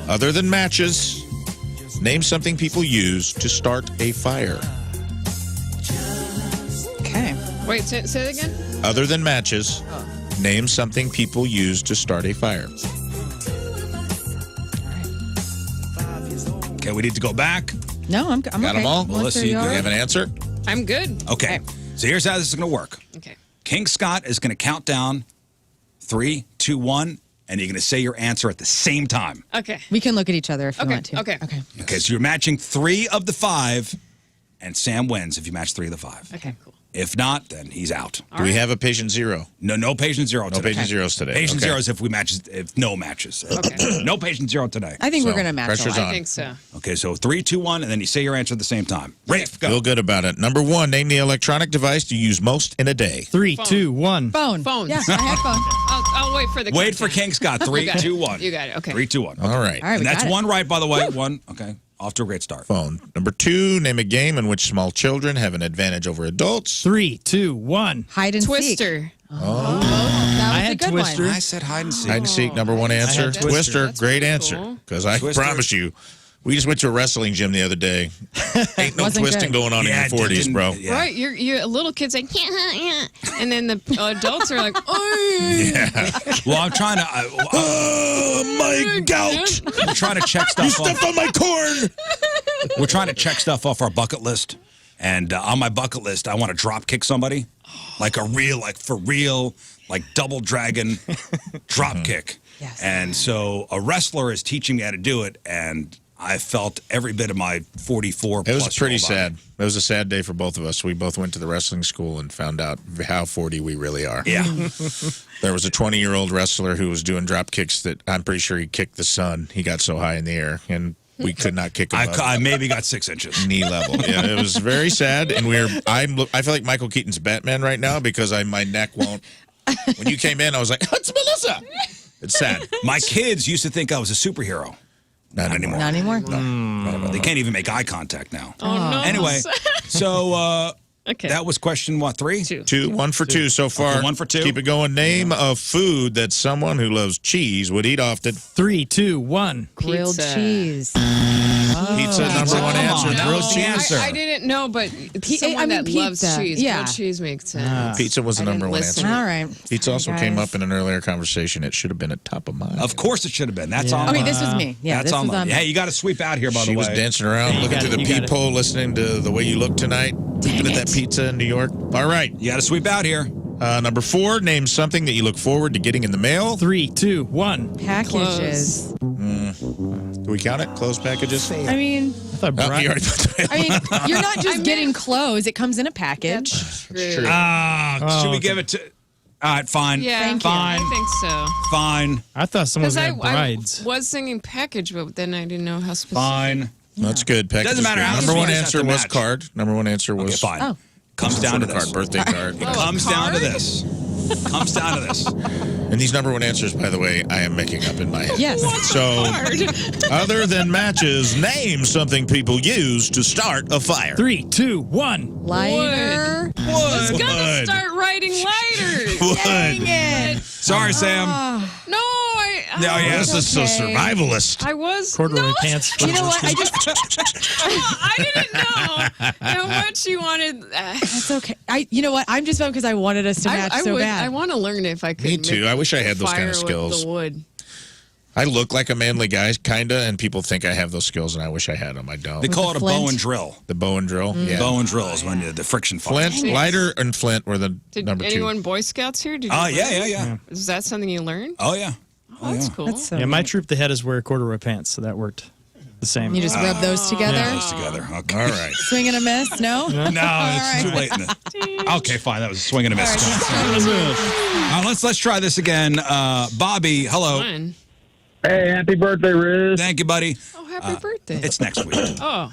Speaker 4: Other than matches, name something people use to start a fire.
Speaker 2: Okay.
Speaker 8: Wait, say it again?
Speaker 4: Other than matches, name something people use to start a fire.
Speaker 1: Okay, we need to go back.
Speaker 2: No, I'm
Speaker 4: Got
Speaker 2: okay.
Speaker 4: them all?
Speaker 2: Once
Speaker 1: Melissa,
Speaker 2: there
Speaker 1: you
Speaker 2: you
Speaker 4: Do you
Speaker 2: are.
Speaker 4: have an answer?
Speaker 8: I'm good.
Speaker 1: Okay. So here's how this is going to work.
Speaker 8: Okay.
Speaker 1: King Scott is going to count down 3, 2, 1, and you're going to say your answer at the same time.
Speaker 8: Okay.
Speaker 2: We can look at each other if you want to.
Speaker 8: Okay.
Speaker 1: Okay, so you're matching 3 of the 5, and Sam wins if you match 3 of the 5.
Speaker 8: Okay, cool.
Speaker 1: If not, then he's out.
Speaker 4: Do we have a patient zero?
Speaker 1: No patient zero today.
Speaker 4: No patient zeros today.
Speaker 1: Patient
Speaker 4: Okay.
Speaker 1: zeros if no matches.
Speaker 8: Okay.
Speaker 1: No patient zero today.
Speaker 2: I think we're
Speaker 4: So,
Speaker 2: going to match
Speaker 4: pressure's
Speaker 2: a lot.
Speaker 8: I think so.
Speaker 1: Okay, so 3, 2, 1, and then you say your answer at the same time. Rafe, go.
Speaker 4: Feel good about it. Number 1, name the electronic device you use most in a day.
Speaker 3: 3,
Speaker 8: Phone.
Speaker 3: 2, 1.
Speaker 2: Phone.
Speaker 8: Phones.
Speaker 2: Yeah, I have phone.
Speaker 8: I'll wait for the
Speaker 1: Wait for
Speaker 8: countdown.
Speaker 1: King Scott. 3,
Speaker 8: got it.
Speaker 1: 2, 1.
Speaker 8: You got it. Okay.
Speaker 1: 3, 2, 1.
Speaker 4: All right.
Speaker 2: All right,
Speaker 1: And
Speaker 2: we
Speaker 1: that's
Speaker 2: got it.
Speaker 1: 1 right, by the way. 1. Okay. Off to a great start.
Speaker 4: Phone. Number 2, name a game in which small children have an advantage over adults.
Speaker 3: 3, 2, 1.
Speaker 2: Hide and seek.
Speaker 8: Twister.
Speaker 2: That was
Speaker 3: I
Speaker 2: a
Speaker 3: had
Speaker 2: good
Speaker 3: Twister.
Speaker 2: one.
Speaker 1: I said hide and seek.
Speaker 4: Hide and seek, number 1 answer.
Speaker 3: had Twister.
Speaker 4: Twister,
Speaker 8: That's
Speaker 4: great
Speaker 8: pretty
Speaker 4: answer.
Speaker 8: cool.
Speaker 4: Because I
Speaker 1: Twister.
Speaker 4: promise you, we just went to a wrestling gym the other day. Ain't no
Speaker 2: Wasn't
Speaker 4: twisting
Speaker 2: good.
Speaker 4: going on
Speaker 1: Yeah,
Speaker 4: in your 40s,
Speaker 1: didn't-
Speaker 4: bro.
Speaker 1: yeah.
Speaker 8: Right, you're little kids like yeah, and then the adults are like, oh,
Speaker 1: Well, I'm trying to.
Speaker 4: My gout!
Speaker 1: I'm trying to check stuff off.
Speaker 4: Stuff on my corn!
Speaker 1: We're trying to check stuff off our bucket list, and on my bucket list, I want to drop kick somebody, like for real, like double dragon drop kick.
Speaker 2: Yes.
Speaker 1: And so a wrestler is teaching me how to do it, and I felt every bit of my 44.
Speaker 4: It was
Speaker 1: plus
Speaker 4: pretty
Speaker 1: year old
Speaker 4: sad.
Speaker 1: body.
Speaker 4: It was a sad day for both of us. We both went to the wrestling school and found out how 40 we really are.
Speaker 1: Yeah.
Speaker 4: There was a 20-year-old wrestler who was doing drop kicks that I'm pretty sure he kicked the sun. He got so high in the air, and we could not kick him up.
Speaker 1: I maybe got 6 inches.
Speaker 4: Knee level. Yeah, it was very sad, and I feel like Michael Keaton's Batman right now because my neck won't. When you came in, I was like, "It's Melissa." It's sad.
Speaker 1: My kids used to think I was a superhero.
Speaker 4: Not anymore.
Speaker 2: Not anymore?
Speaker 1: They can't even make eye contact now.
Speaker 8: oh no.
Speaker 1: Anyway, so
Speaker 8: Okay.
Speaker 1: that was question, what, 3?
Speaker 8: 2.
Speaker 4: 1 for 2 so far.
Speaker 1: Okay, 1 for 2.
Speaker 4: Keep it going. Name a food that someone who loves cheese would eat often.
Speaker 3: 3, 2, 1.
Speaker 2: Grilled
Speaker 8: Pizza.
Speaker 2: cheese.
Speaker 4: Pizza, number 1
Speaker 1: Come
Speaker 4: answer.
Speaker 1: on, that
Speaker 4: Grilled
Speaker 1: was the
Speaker 4: cheese.
Speaker 1: answer.
Speaker 8: I didn't know, but someone that loves
Speaker 2: pizza.
Speaker 8: cheese,
Speaker 2: Yeah.
Speaker 8: grilled cheese makes sense.
Speaker 4: Pizza was the
Speaker 8: I
Speaker 4: number
Speaker 8: didn't
Speaker 4: 1
Speaker 8: listen.
Speaker 4: answer.
Speaker 2: All right.
Speaker 4: Pizza also
Speaker 2: Sorry,
Speaker 4: came
Speaker 2: guys.
Speaker 4: up in an earlier conversation. It should have been at top of mind.
Speaker 1: Of course it should have been. That's
Speaker 3: Yeah.
Speaker 1: on
Speaker 2: Okay,
Speaker 1: mine.
Speaker 2: this was me. Yeah,
Speaker 1: That's
Speaker 2: this
Speaker 1: on
Speaker 2: was
Speaker 1: mine.
Speaker 2: on me.
Speaker 1: Hey, you got to sweep out here, by
Speaker 4: She
Speaker 1: the way.
Speaker 4: was dancing around,
Speaker 3: you
Speaker 4: looking
Speaker 3: got
Speaker 4: through
Speaker 3: it,
Speaker 4: the
Speaker 3: you got it.
Speaker 4: peephole, listening to the way you look tonight. Looking at that pizza in New York. All right.
Speaker 1: You got to sweep out here.
Speaker 4: Number 4, name something that you look forward to getting in the mail.
Speaker 3: 3, 2, 1.
Speaker 2: Packages.
Speaker 4: Do we count it? Closed packages?
Speaker 2: I mean,
Speaker 3: I thought
Speaker 4: Oh,
Speaker 3: Brian,
Speaker 4: you already put that.
Speaker 2: I mean, you're not just getting clothes. It comes in a package.
Speaker 8: True.
Speaker 4: True.
Speaker 1: Should we give it to... All right, fine.
Speaker 8: Yeah,
Speaker 2: Thank you.
Speaker 8: I think so.
Speaker 1: Fine.
Speaker 3: I thought someone was
Speaker 8: Because
Speaker 3: going to have brides.
Speaker 8: was thinking package, but then I didn't know how specific.
Speaker 1: Fine.
Speaker 4: That's good. Package
Speaker 1: Doesn't
Speaker 4: is
Speaker 1: matter
Speaker 4: good.
Speaker 1: how
Speaker 4: Number
Speaker 1: many
Speaker 4: 1
Speaker 1: pieces
Speaker 4: answer
Speaker 1: have to
Speaker 4: was
Speaker 1: match.
Speaker 4: card. Number 1 answer was
Speaker 1: Okay, fine.
Speaker 2: Oh.
Speaker 1: Comes down to
Speaker 4: photo
Speaker 1: this.
Speaker 4: card, birthday card.
Speaker 8: Oh,
Speaker 1: Comes down to
Speaker 8: card?
Speaker 1: this. Comes down to this.
Speaker 4: And these number 1 answers, by the way, I am making up in my head.
Speaker 2: Yes.
Speaker 4: So, other than matches, name something people use to start a fire.
Speaker 3: 3, 2, 1.
Speaker 2: Lighter.
Speaker 8: Let's gotta
Speaker 4: Wood.
Speaker 8: start writing lighters.
Speaker 2: Dang it.
Speaker 1: Sorry, Sam.
Speaker 8: No, I.
Speaker 1: No, yeah,
Speaker 4: This is so
Speaker 2: okay.
Speaker 4: survivalist.
Speaker 8: I was.
Speaker 3: Corduroy
Speaker 8: no,
Speaker 3: pants.
Speaker 2: You know what? I just.
Speaker 8: I didn't know how much you wanted.
Speaker 2: It's okay. You know what? I'm just bummed because I wanted us to match so bad.
Speaker 8: I want to learn if I could.
Speaker 4: Me too.
Speaker 8: make
Speaker 4: I wish I had those kind of
Speaker 8: fire with
Speaker 4: skills.
Speaker 8: The wood.
Speaker 4: I look like a manly guy, kind of, and people think I have those skills, and I wish I had them. I don't.
Speaker 1: They call it a
Speaker 2: flint?
Speaker 1: bow and drill.
Speaker 4: The bow and drill. Yeah.
Speaker 1: Bow and drill is when the friction fire.
Speaker 4: Flint, lighter, and flint were the
Speaker 8: Did
Speaker 4: number 2.
Speaker 8: anyone Boy Scouts here? Did you
Speaker 1: Oh,
Speaker 8: learn?
Speaker 1: yeah.
Speaker 8: Is that something you learned?
Speaker 1: Oh, yeah.
Speaker 8: Oh, that's cool.
Speaker 2: That's so
Speaker 3: Yeah, my
Speaker 2: neat.
Speaker 3: troop, the head is wear corduroy pants, so that worked the same.
Speaker 2: You just rub those together.
Speaker 1: Those together. Okay.
Speaker 4: All right.
Speaker 2: Swing and a miss? No?
Speaker 1: No, it's
Speaker 2: right.
Speaker 1: too late. Okay, fine. That was a swing and a miss. Let's try this again. Bobby, hello.
Speaker 8: Fun.
Speaker 9: Hey, happy birthday, Rizz.
Speaker 1: Thank you, buddy.
Speaker 8: Oh, happy birthday.
Speaker 1: It's next week.
Speaker 8: Oh,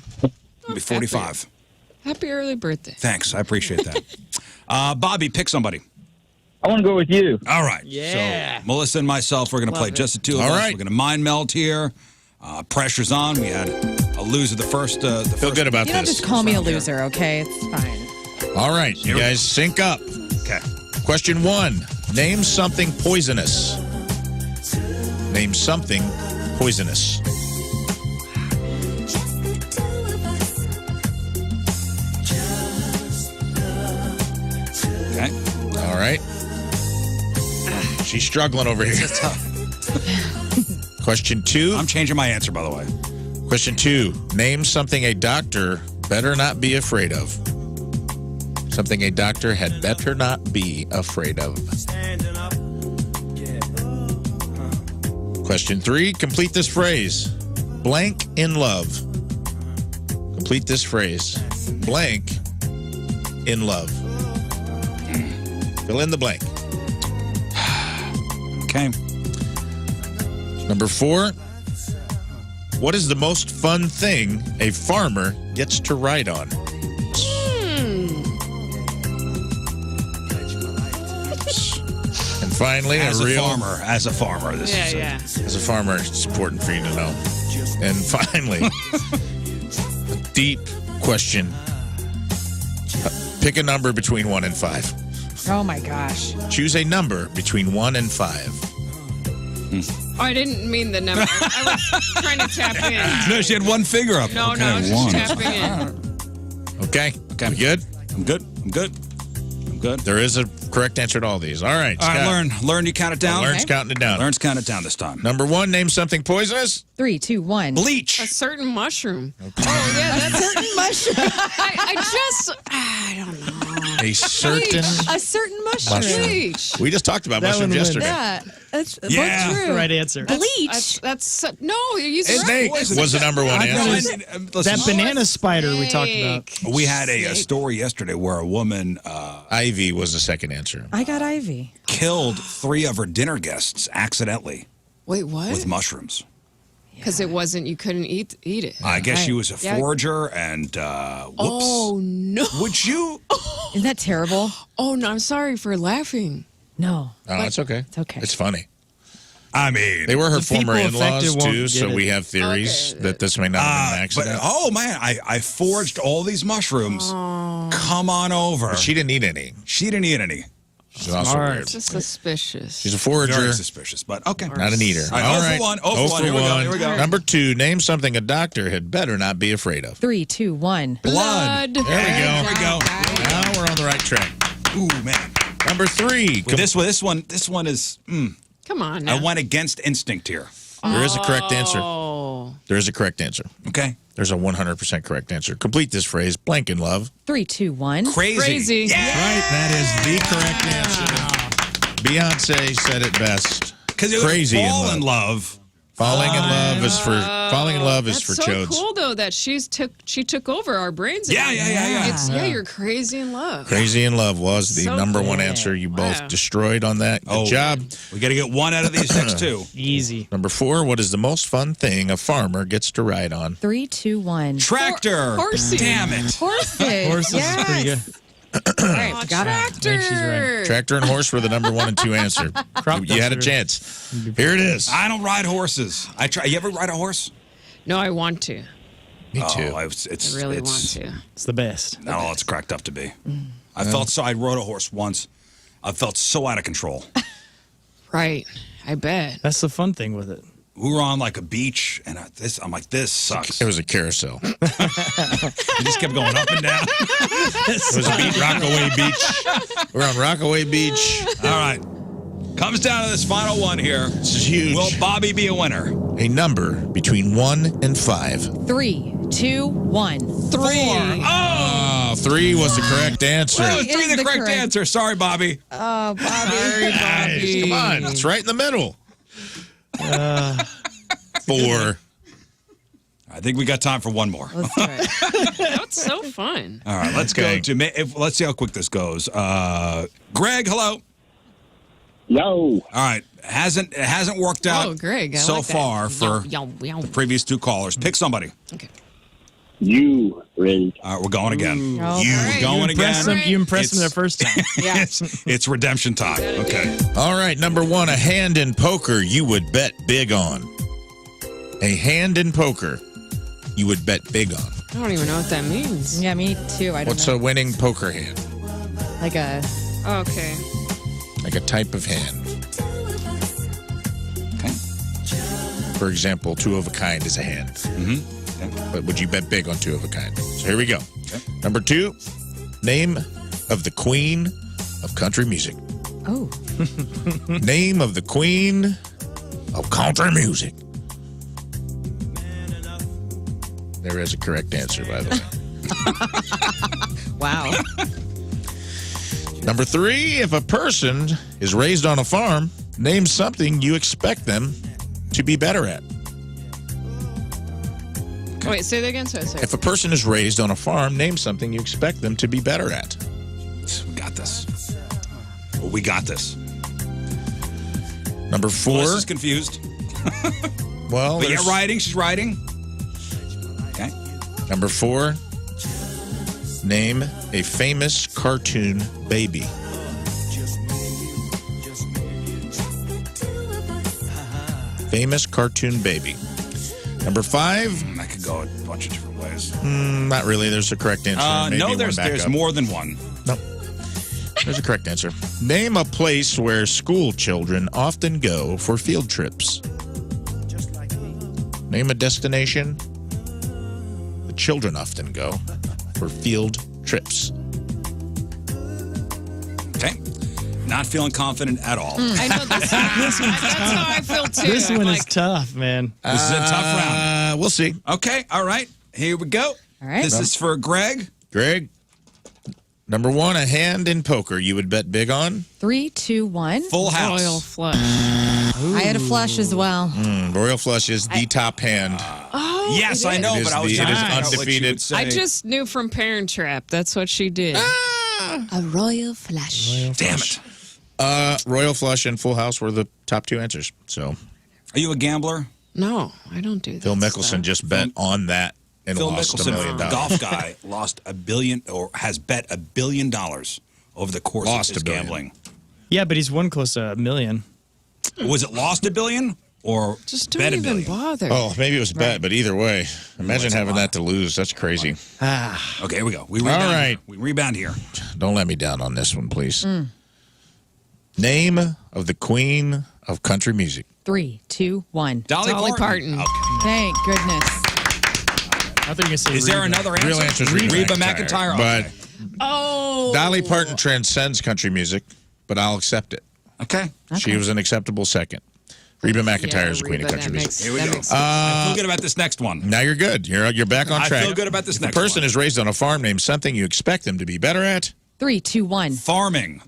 Speaker 1: I'll be 45.
Speaker 8: happy early birthday.
Speaker 1: Thanks. I appreciate that. Bobby, pick somebody.
Speaker 9: I want to go with you.
Speaker 1: All right.
Speaker 3: Yeah.
Speaker 1: So Melissa and myself, we're going to play
Speaker 8: it.
Speaker 1: just the two of
Speaker 4: All
Speaker 1: us.
Speaker 4: right.
Speaker 1: We're going to mind meld here. Pressure's on. We had a loser the first.
Speaker 4: Feel good about
Speaker 2: You don't
Speaker 4: this.
Speaker 2: just call me a loser, okay? It's fine.
Speaker 4: All right. You guys sync up.
Speaker 1: Okay.
Speaker 4: Question 1. Name something poisonous. Name something poisonous.
Speaker 1: Okay.
Speaker 4: All right. She's struggling over here. Question 2.
Speaker 1: I'm changing my answer, by the way.
Speaker 4: Question 2. Name something a doctor better not be afraid of. Something a doctor had better not be afraid of. Question 3. Complete this phrase. Blank in love. Complete this phrase. Blank in love. Fill in the blank.
Speaker 1: Okay.
Speaker 4: Number 4. What is the most fun thing a farmer gets to ride on? And finally,
Speaker 1: As
Speaker 4: a real
Speaker 1: farmer, as a farmer, this is
Speaker 4: As a farmer, it's important for you to know. And finally, a deep question. Pick a number between 1 and 5.
Speaker 2: Oh my gosh.
Speaker 4: Choose a number between 1 and 5.
Speaker 8: Oh, I didn't mean the number. I was trying to tap in.
Speaker 1: No, she had one finger up.
Speaker 8: No,
Speaker 1: Okay,
Speaker 8: no, I was just
Speaker 1: one.
Speaker 8: tapping in.
Speaker 4: Okay? We good?
Speaker 1: I'm good. I'm good. I'm good.
Speaker 4: There is a correct answer to all these. All right,
Speaker 1: All right,
Speaker 4: Scott.
Speaker 1: Learn, you count it down?
Speaker 4: Learn's counting it down.
Speaker 1: Learn's counting it down this time.
Speaker 4: Number 1, name something poisonous.
Speaker 2: 3, 2, 1.
Speaker 1: Bleach.
Speaker 8: A certain mushroom. Oh, yeah, that's
Speaker 2: certain mushroom.
Speaker 8: I don't know.
Speaker 4: A certain
Speaker 2: A certain mushroom.
Speaker 8: Bleach.
Speaker 4: We just talked about
Speaker 3: That
Speaker 4: mushrooms
Speaker 3: one wins.
Speaker 4: yesterday.
Speaker 2: Yeah, that's
Speaker 1: Yeah.
Speaker 2: what's
Speaker 3: The
Speaker 2: true.
Speaker 3: right answer.
Speaker 2: Bleach.
Speaker 8: No, you're using
Speaker 4: Snake was the number 1
Speaker 3: I thought it
Speaker 4: answer.
Speaker 3: was that banana spider we talked about.
Speaker 1: We had a story yesterday where a woman
Speaker 4: Ivy was the second answer.
Speaker 2: I got Ivy.
Speaker 1: killed 3 of her dinner guests accidentally
Speaker 8: Wait, what?
Speaker 1: with mushrooms.
Speaker 8: Because it wasn't, you couldn't eat it.
Speaker 1: I guess she was a
Speaker 8: Yeah.
Speaker 1: forager and whoops.
Speaker 8: Oh, no.
Speaker 1: Would you?
Speaker 2: Isn't that terrible?
Speaker 8: Oh, no, I'm sorry for laughing.
Speaker 2: No.
Speaker 4: Oh, it's okay.
Speaker 2: It's okay.
Speaker 4: It's funny.
Speaker 1: I mean,
Speaker 4: They were her
Speaker 3: The
Speaker 4: former
Speaker 3: people
Speaker 4: in-laws,
Speaker 3: affected won't
Speaker 4: too,
Speaker 3: get
Speaker 4: so
Speaker 3: it.
Speaker 4: we have theories
Speaker 8: Okay.
Speaker 4: that this may not have been an
Speaker 1: but
Speaker 4: accident.
Speaker 1: oh man, I foraged all these mushrooms. Come on over.
Speaker 4: But she didn't eat any.
Speaker 1: She didn't eat any.
Speaker 4: She's also
Speaker 3: Smart.
Speaker 4: weird.
Speaker 8: It's just suspicious.
Speaker 4: She's a forager,
Speaker 1: Very suspicious, but okay.
Speaker 4: not an eater.
Speaker 1: All right, 0 for 1. 0 for 1. Here we go. Here we go.
Speaker 4: Number 2, name something a doctor had better not be afraid of.
Speaker 2: 3, 2, 1.
Speaker 1: Blood.
Speaker 4: There we go.
Speaker 1: There we go.
Speaker 4: Now we're on the right track.
Speaker 1: Ooh man.
Speaker 4: Number 3.
Speaker 1: Well, this one is.
Speaker 8: Come on
Speaker 1: I
Speaker 8: now.
Speaker 1: went against instinct here.
Speaker 4: There is a correct answer.
Speaker 8: Oh.
Speaker 4: There is a correct answer.
Speaker 1: Okay.
Speaker 4: There's a 100% correct answer. Complete this phrase. Blank in love.
Speaker 2: 3, 2, 1.
Speaker 1: Crazy.
Speaker 8: Crazy.
Speaker 1: Yeah.
Speaker 4: Right. That is the correct answer. Beyonce said it best.
Speaker 1: Because you
Speaker 4: Crazy in
Speaker 1: fall
Speaker 4: love.
Speaker 1: in love.
Speaker 4: Falling in love is
Speaker 8: That's
Speaker 4: for
Speaker 8: so
Speaker 4: chodes.
Speaker 8: cool, though, that she took over our brains.
Speaker 1: Yeah, yeah, yeah, yeah.
Speaker 8: Yeah, you're crazy in love.
Speaker 4: Crazy in love was the
Speaker 8: So
Speaker 4: number
Speaker 8: cool.
Speaker 4: 1 answer. You both
Speaker 8: Wow.
Speaker 4: destroyed on that. Good
Speaker 1: Oh.
Speaker 4: job.
Speaker 1: We got to get one out of these next 2.
Speaker 3: Easy.
Speaker 4: Number 4. What is the most fun thing a farmer gets to ride on?
Speaker 2: 3, 2, 1.
Speaker 1: Tractor.
Speaker 8: Horsey.
Speaker 1: Damn it.
Speaker 2: Horses.
Speaker 3: Horses is pretty good.
Speaker 2: All right,
Speaker 8: Oh,
Speaker 2: got it.
Speaker 3: I think she's right.
Speaker 4: Tractor and horse were the number 1 and 2 answer. You had a
Speaker 3: duster.
Speaker 4: chance. Here it is.
Speaker 1: I don't ride horses. I try. You ever ride a horse?
Speaker 8: No, I want to.
Speaker 4: Me too.
Speaker 1: Oh, it's
Speaker 8: I really
Speaker 1: it's,
Speaker 8: want to.
Speaker 3: It's the best.
Speaker 1: No, it's cracked up to be. I felt so. I rode a horse once. I felt so out of control.
Speaker 8: Right. I bet.
Speaker 3: That's the fun thing with it.
Speaker 1: We were on like a beach, and I'm like, this sucks.
Speaker 4: It was a carousel. It
Speaker 1: We just kept going up and down.
Speaker 4: was a beach, Rockaway Beach. We're on Rockaway Beach.
Speaker 1: All right. Comes down to this final one here.
Speaker 4: This is huge.
Speaker 1: Will Bobby be a winner?
Speaker 4: A number between 1 and 5.
Speaker 2: 3, 2, 1.
Speaker 8: 3.
Speaker 4: Oh, 3 was the correct answer.
Speaker 1: Oh,
Speaker 2: Three
Speaker 1: 3
Speaker 2: is
Speaker 1: the
Speaker 2: the
Speaker 1: correct
Speaker 2: correct-
Speaker 1: answer. Sorry, Bobby.
Speaker 2: Oh, Bobby.
Speaker 4: Nice. Come on. It's right in the middle. 4.
Speaker 1: I think we got time for one more.
Speaker 2: Let's do it.
Speaker 8: That's so fun.
Speaker 1: All right, let's
Speaker 4: Okay.
Speaker 1: go to. Let's see how quick this goes. Greg, hello.
Speaker 9: Yo.
Speaker 1: All right, it hasn't worked out.
Speaker 8: Oh, Greg. I
Speaker 1: so
Speaker 8: like that.
Speaker 1: far for
Speaker 8: Yow.
Speaker 1: the previous 2 callers. Pick somebody.
Speaker 8: Okay.
Speaker 9: You, Rizz.
Speaker 1: All right, we're going again.
Speaker 2: Oh,
Speaker 1: You
Speaker 8: great.
Speaker 1: going
Speaker 3: Impressed
Speaker 1: again?
Speaker 3: them, you impressed them the
Speaker 1: It's-
Speaker 3: first time.
Speaker 8: Yeah.
Speaker 1: It's redemption time. Okay.
Speaker 4: All right, number 1, a hand in poker you would bet big on. A hand in poker you would bet big on.
Speaker 8: I don't even know what that means.
Speaker 2: Yeah, me too. I don't
Speaker 4: What's
Speaker 2: know.
Speaker 4: a winning poker hand?
Speaker 2: Like a.
Speaker 8: Okay.
Speaker 4: Like a type of hand.
Speaker 1: Okay.
Speaker 4: For example, 2 of a kind is a hand.
Speaker 1: Mm-hmm.
Speaker 4: But would you bet big on 2 of a kind? So here we go. Number 2, name of the queen of country music.
Speaker 2: Oh.
Speaker 4: Name of the queen of country music. There is a correct answer, by the way.
Speaker 2: Wow.
Speaker 4: Number 3, if a person is raised on a farm, name something you expect them to be better at.
Speaker 8: Wait, say that again. Sorry.
Speaker 4: If a person is raised on a farm, name something you expect them to be better at.
Speaker 1: We got this. We got this.
Speaker 4: Number 4.
Speaker 1: Melissa's confused.
Speaker 4: Well,
Speaker 1: But yeah, riding. She's riding. Okay.
Speaker 4: Number 4, name a famous cartoon baby. Famous cartoon baby. Number 5.
Speaker 1: That could go a bunch of different ways.
Speaker 4: Not really. There's a correct answer. Maybe
Speaker 1: No,
Speaker 4: one
Speaker 1: there's
Speaker 4: backup.
Speaker 1: more than one.
Speaker 4: Nope. There's a correct answer. Name a place where school children often go for field trips. Name a destination the children often go for field trips.
Speaker 1: Okay. Not feeling confident at all.
Speaker 8: I know this. That's how I feel too.
Speaker 3: This
Speaker 8: I'm
Speaker 3: one
Speaker 8: like,
Speaker 3: is tough, man.
Speaker 1: This is a tough round.
Speaker 4: We'll see.
Speaker 1: Okay. All right. Here we go.
Speaker 2: All right.
Speaker 1: This is for Greg.
Speaker 4: Greg, number 1, a hand in poker you would bet big on.
Speaker 2: 3, 2, 1.
Speaker 1: Full house.
Speaker 8: royal flush.
Speaker 2: I had a flush as well.
Speaker 4: Royal flush is the top hand.
Speaker 8: Oh,
Speaker 1: Yes,
Speaker 8: it
Speaker 1: I
Speaker 8: is.
Speaker 1: know,
Speaker 4: It is
Speaker 1: but I was
Speaker 4: the- it
Speaker 1: trying
Speaker 4: is
Speaker 1: to figure out what you
Speaker 4: undefeated.
Speaker 1: would say.
Speaker 8: I just knew from Parent Trap. That's what she did.
Speaker 2: A royal flush.
Speaker 1: Damn it.
Speaker 4: Royal flush and full house were the top 2 answers. So
Speaker 1: Are you a gambler?
Speaker 8: No, I don't do that.
Speaker 4: Phil Mickelson
Speaker 8: stuff.
Speaker 4: just bet on that and
Speaker 1: Phil
Speaker 4: lost $1
Speaker 1: Mickelson,
Speaker 4: million.
Speaker 1: the golf guy, lost $1 billion or has bet $1 billion over the course
Speaker 4: Lost
Speaker 1: of his
Speaker 4: $1 billion.
Speaker 1: gambling.
Speaker 3: Yeah, but he's won close to $1 million.
Speaker 1: Was it lost $1 billion or
Speaker 8: Just
Speaker 1: bet
Speaker 8: don't
Speaker 1: $1
Speaker 8: even
Speaker 1: billion?
Speaker 8: bother.
Speaker 4: Oh, maybe it was a bet, but either way, imagine
Speaker 1: That's a
Speaker 4: having
Speaker 1: lot.
Speaker 4: that to lose. That's crazy.
Speaker 1: Okay, here we go. We rebound.
Speaker 4: All right.
Speaker 1: We rebound here.
Speaker 4: Don't let me down on this one, please. Name of the queen of country music.
Speaker 2: 3, 2, 1.
Speaker 1: Dolly
Speaker 8: Parton.
Speaker 1: Okay.
Speaker 2: Thank goodness.
Speaker 3: I thought you were going to say
Speaker 1: Is there
Speaker 3: Reba.
Speaker 1: another answer?
Speaker 4: Real answer is
Speaker 1: Reba McEntire.
Speaker 4: But
Speaker 1: Okay.
Speaker 8: Oh.
Speaker 4: Dolly Parton transcends country music, but I'll accept it.
Speaker 1: Okay.
Speaker 4: She was an acceptable second. Reba McEntire is the queen of country music.
Speaker 1: Here we go.
Speaker 8: Makes,
Speaker 1: I feel good about this next one.
Speaker 4: Now you're good. You're back on
Speaker 1: I
Speaker 4: track.
Speaker 1: feel good about this
Speaker 4: If
Speaker 1: next
Speaker 4: a person
Speaker 1: one.
Speaker 4: is raised on a farm, name something you expect them to be better at.
Speaker 2: 3, 2, 1.
Speaker 1: Farming.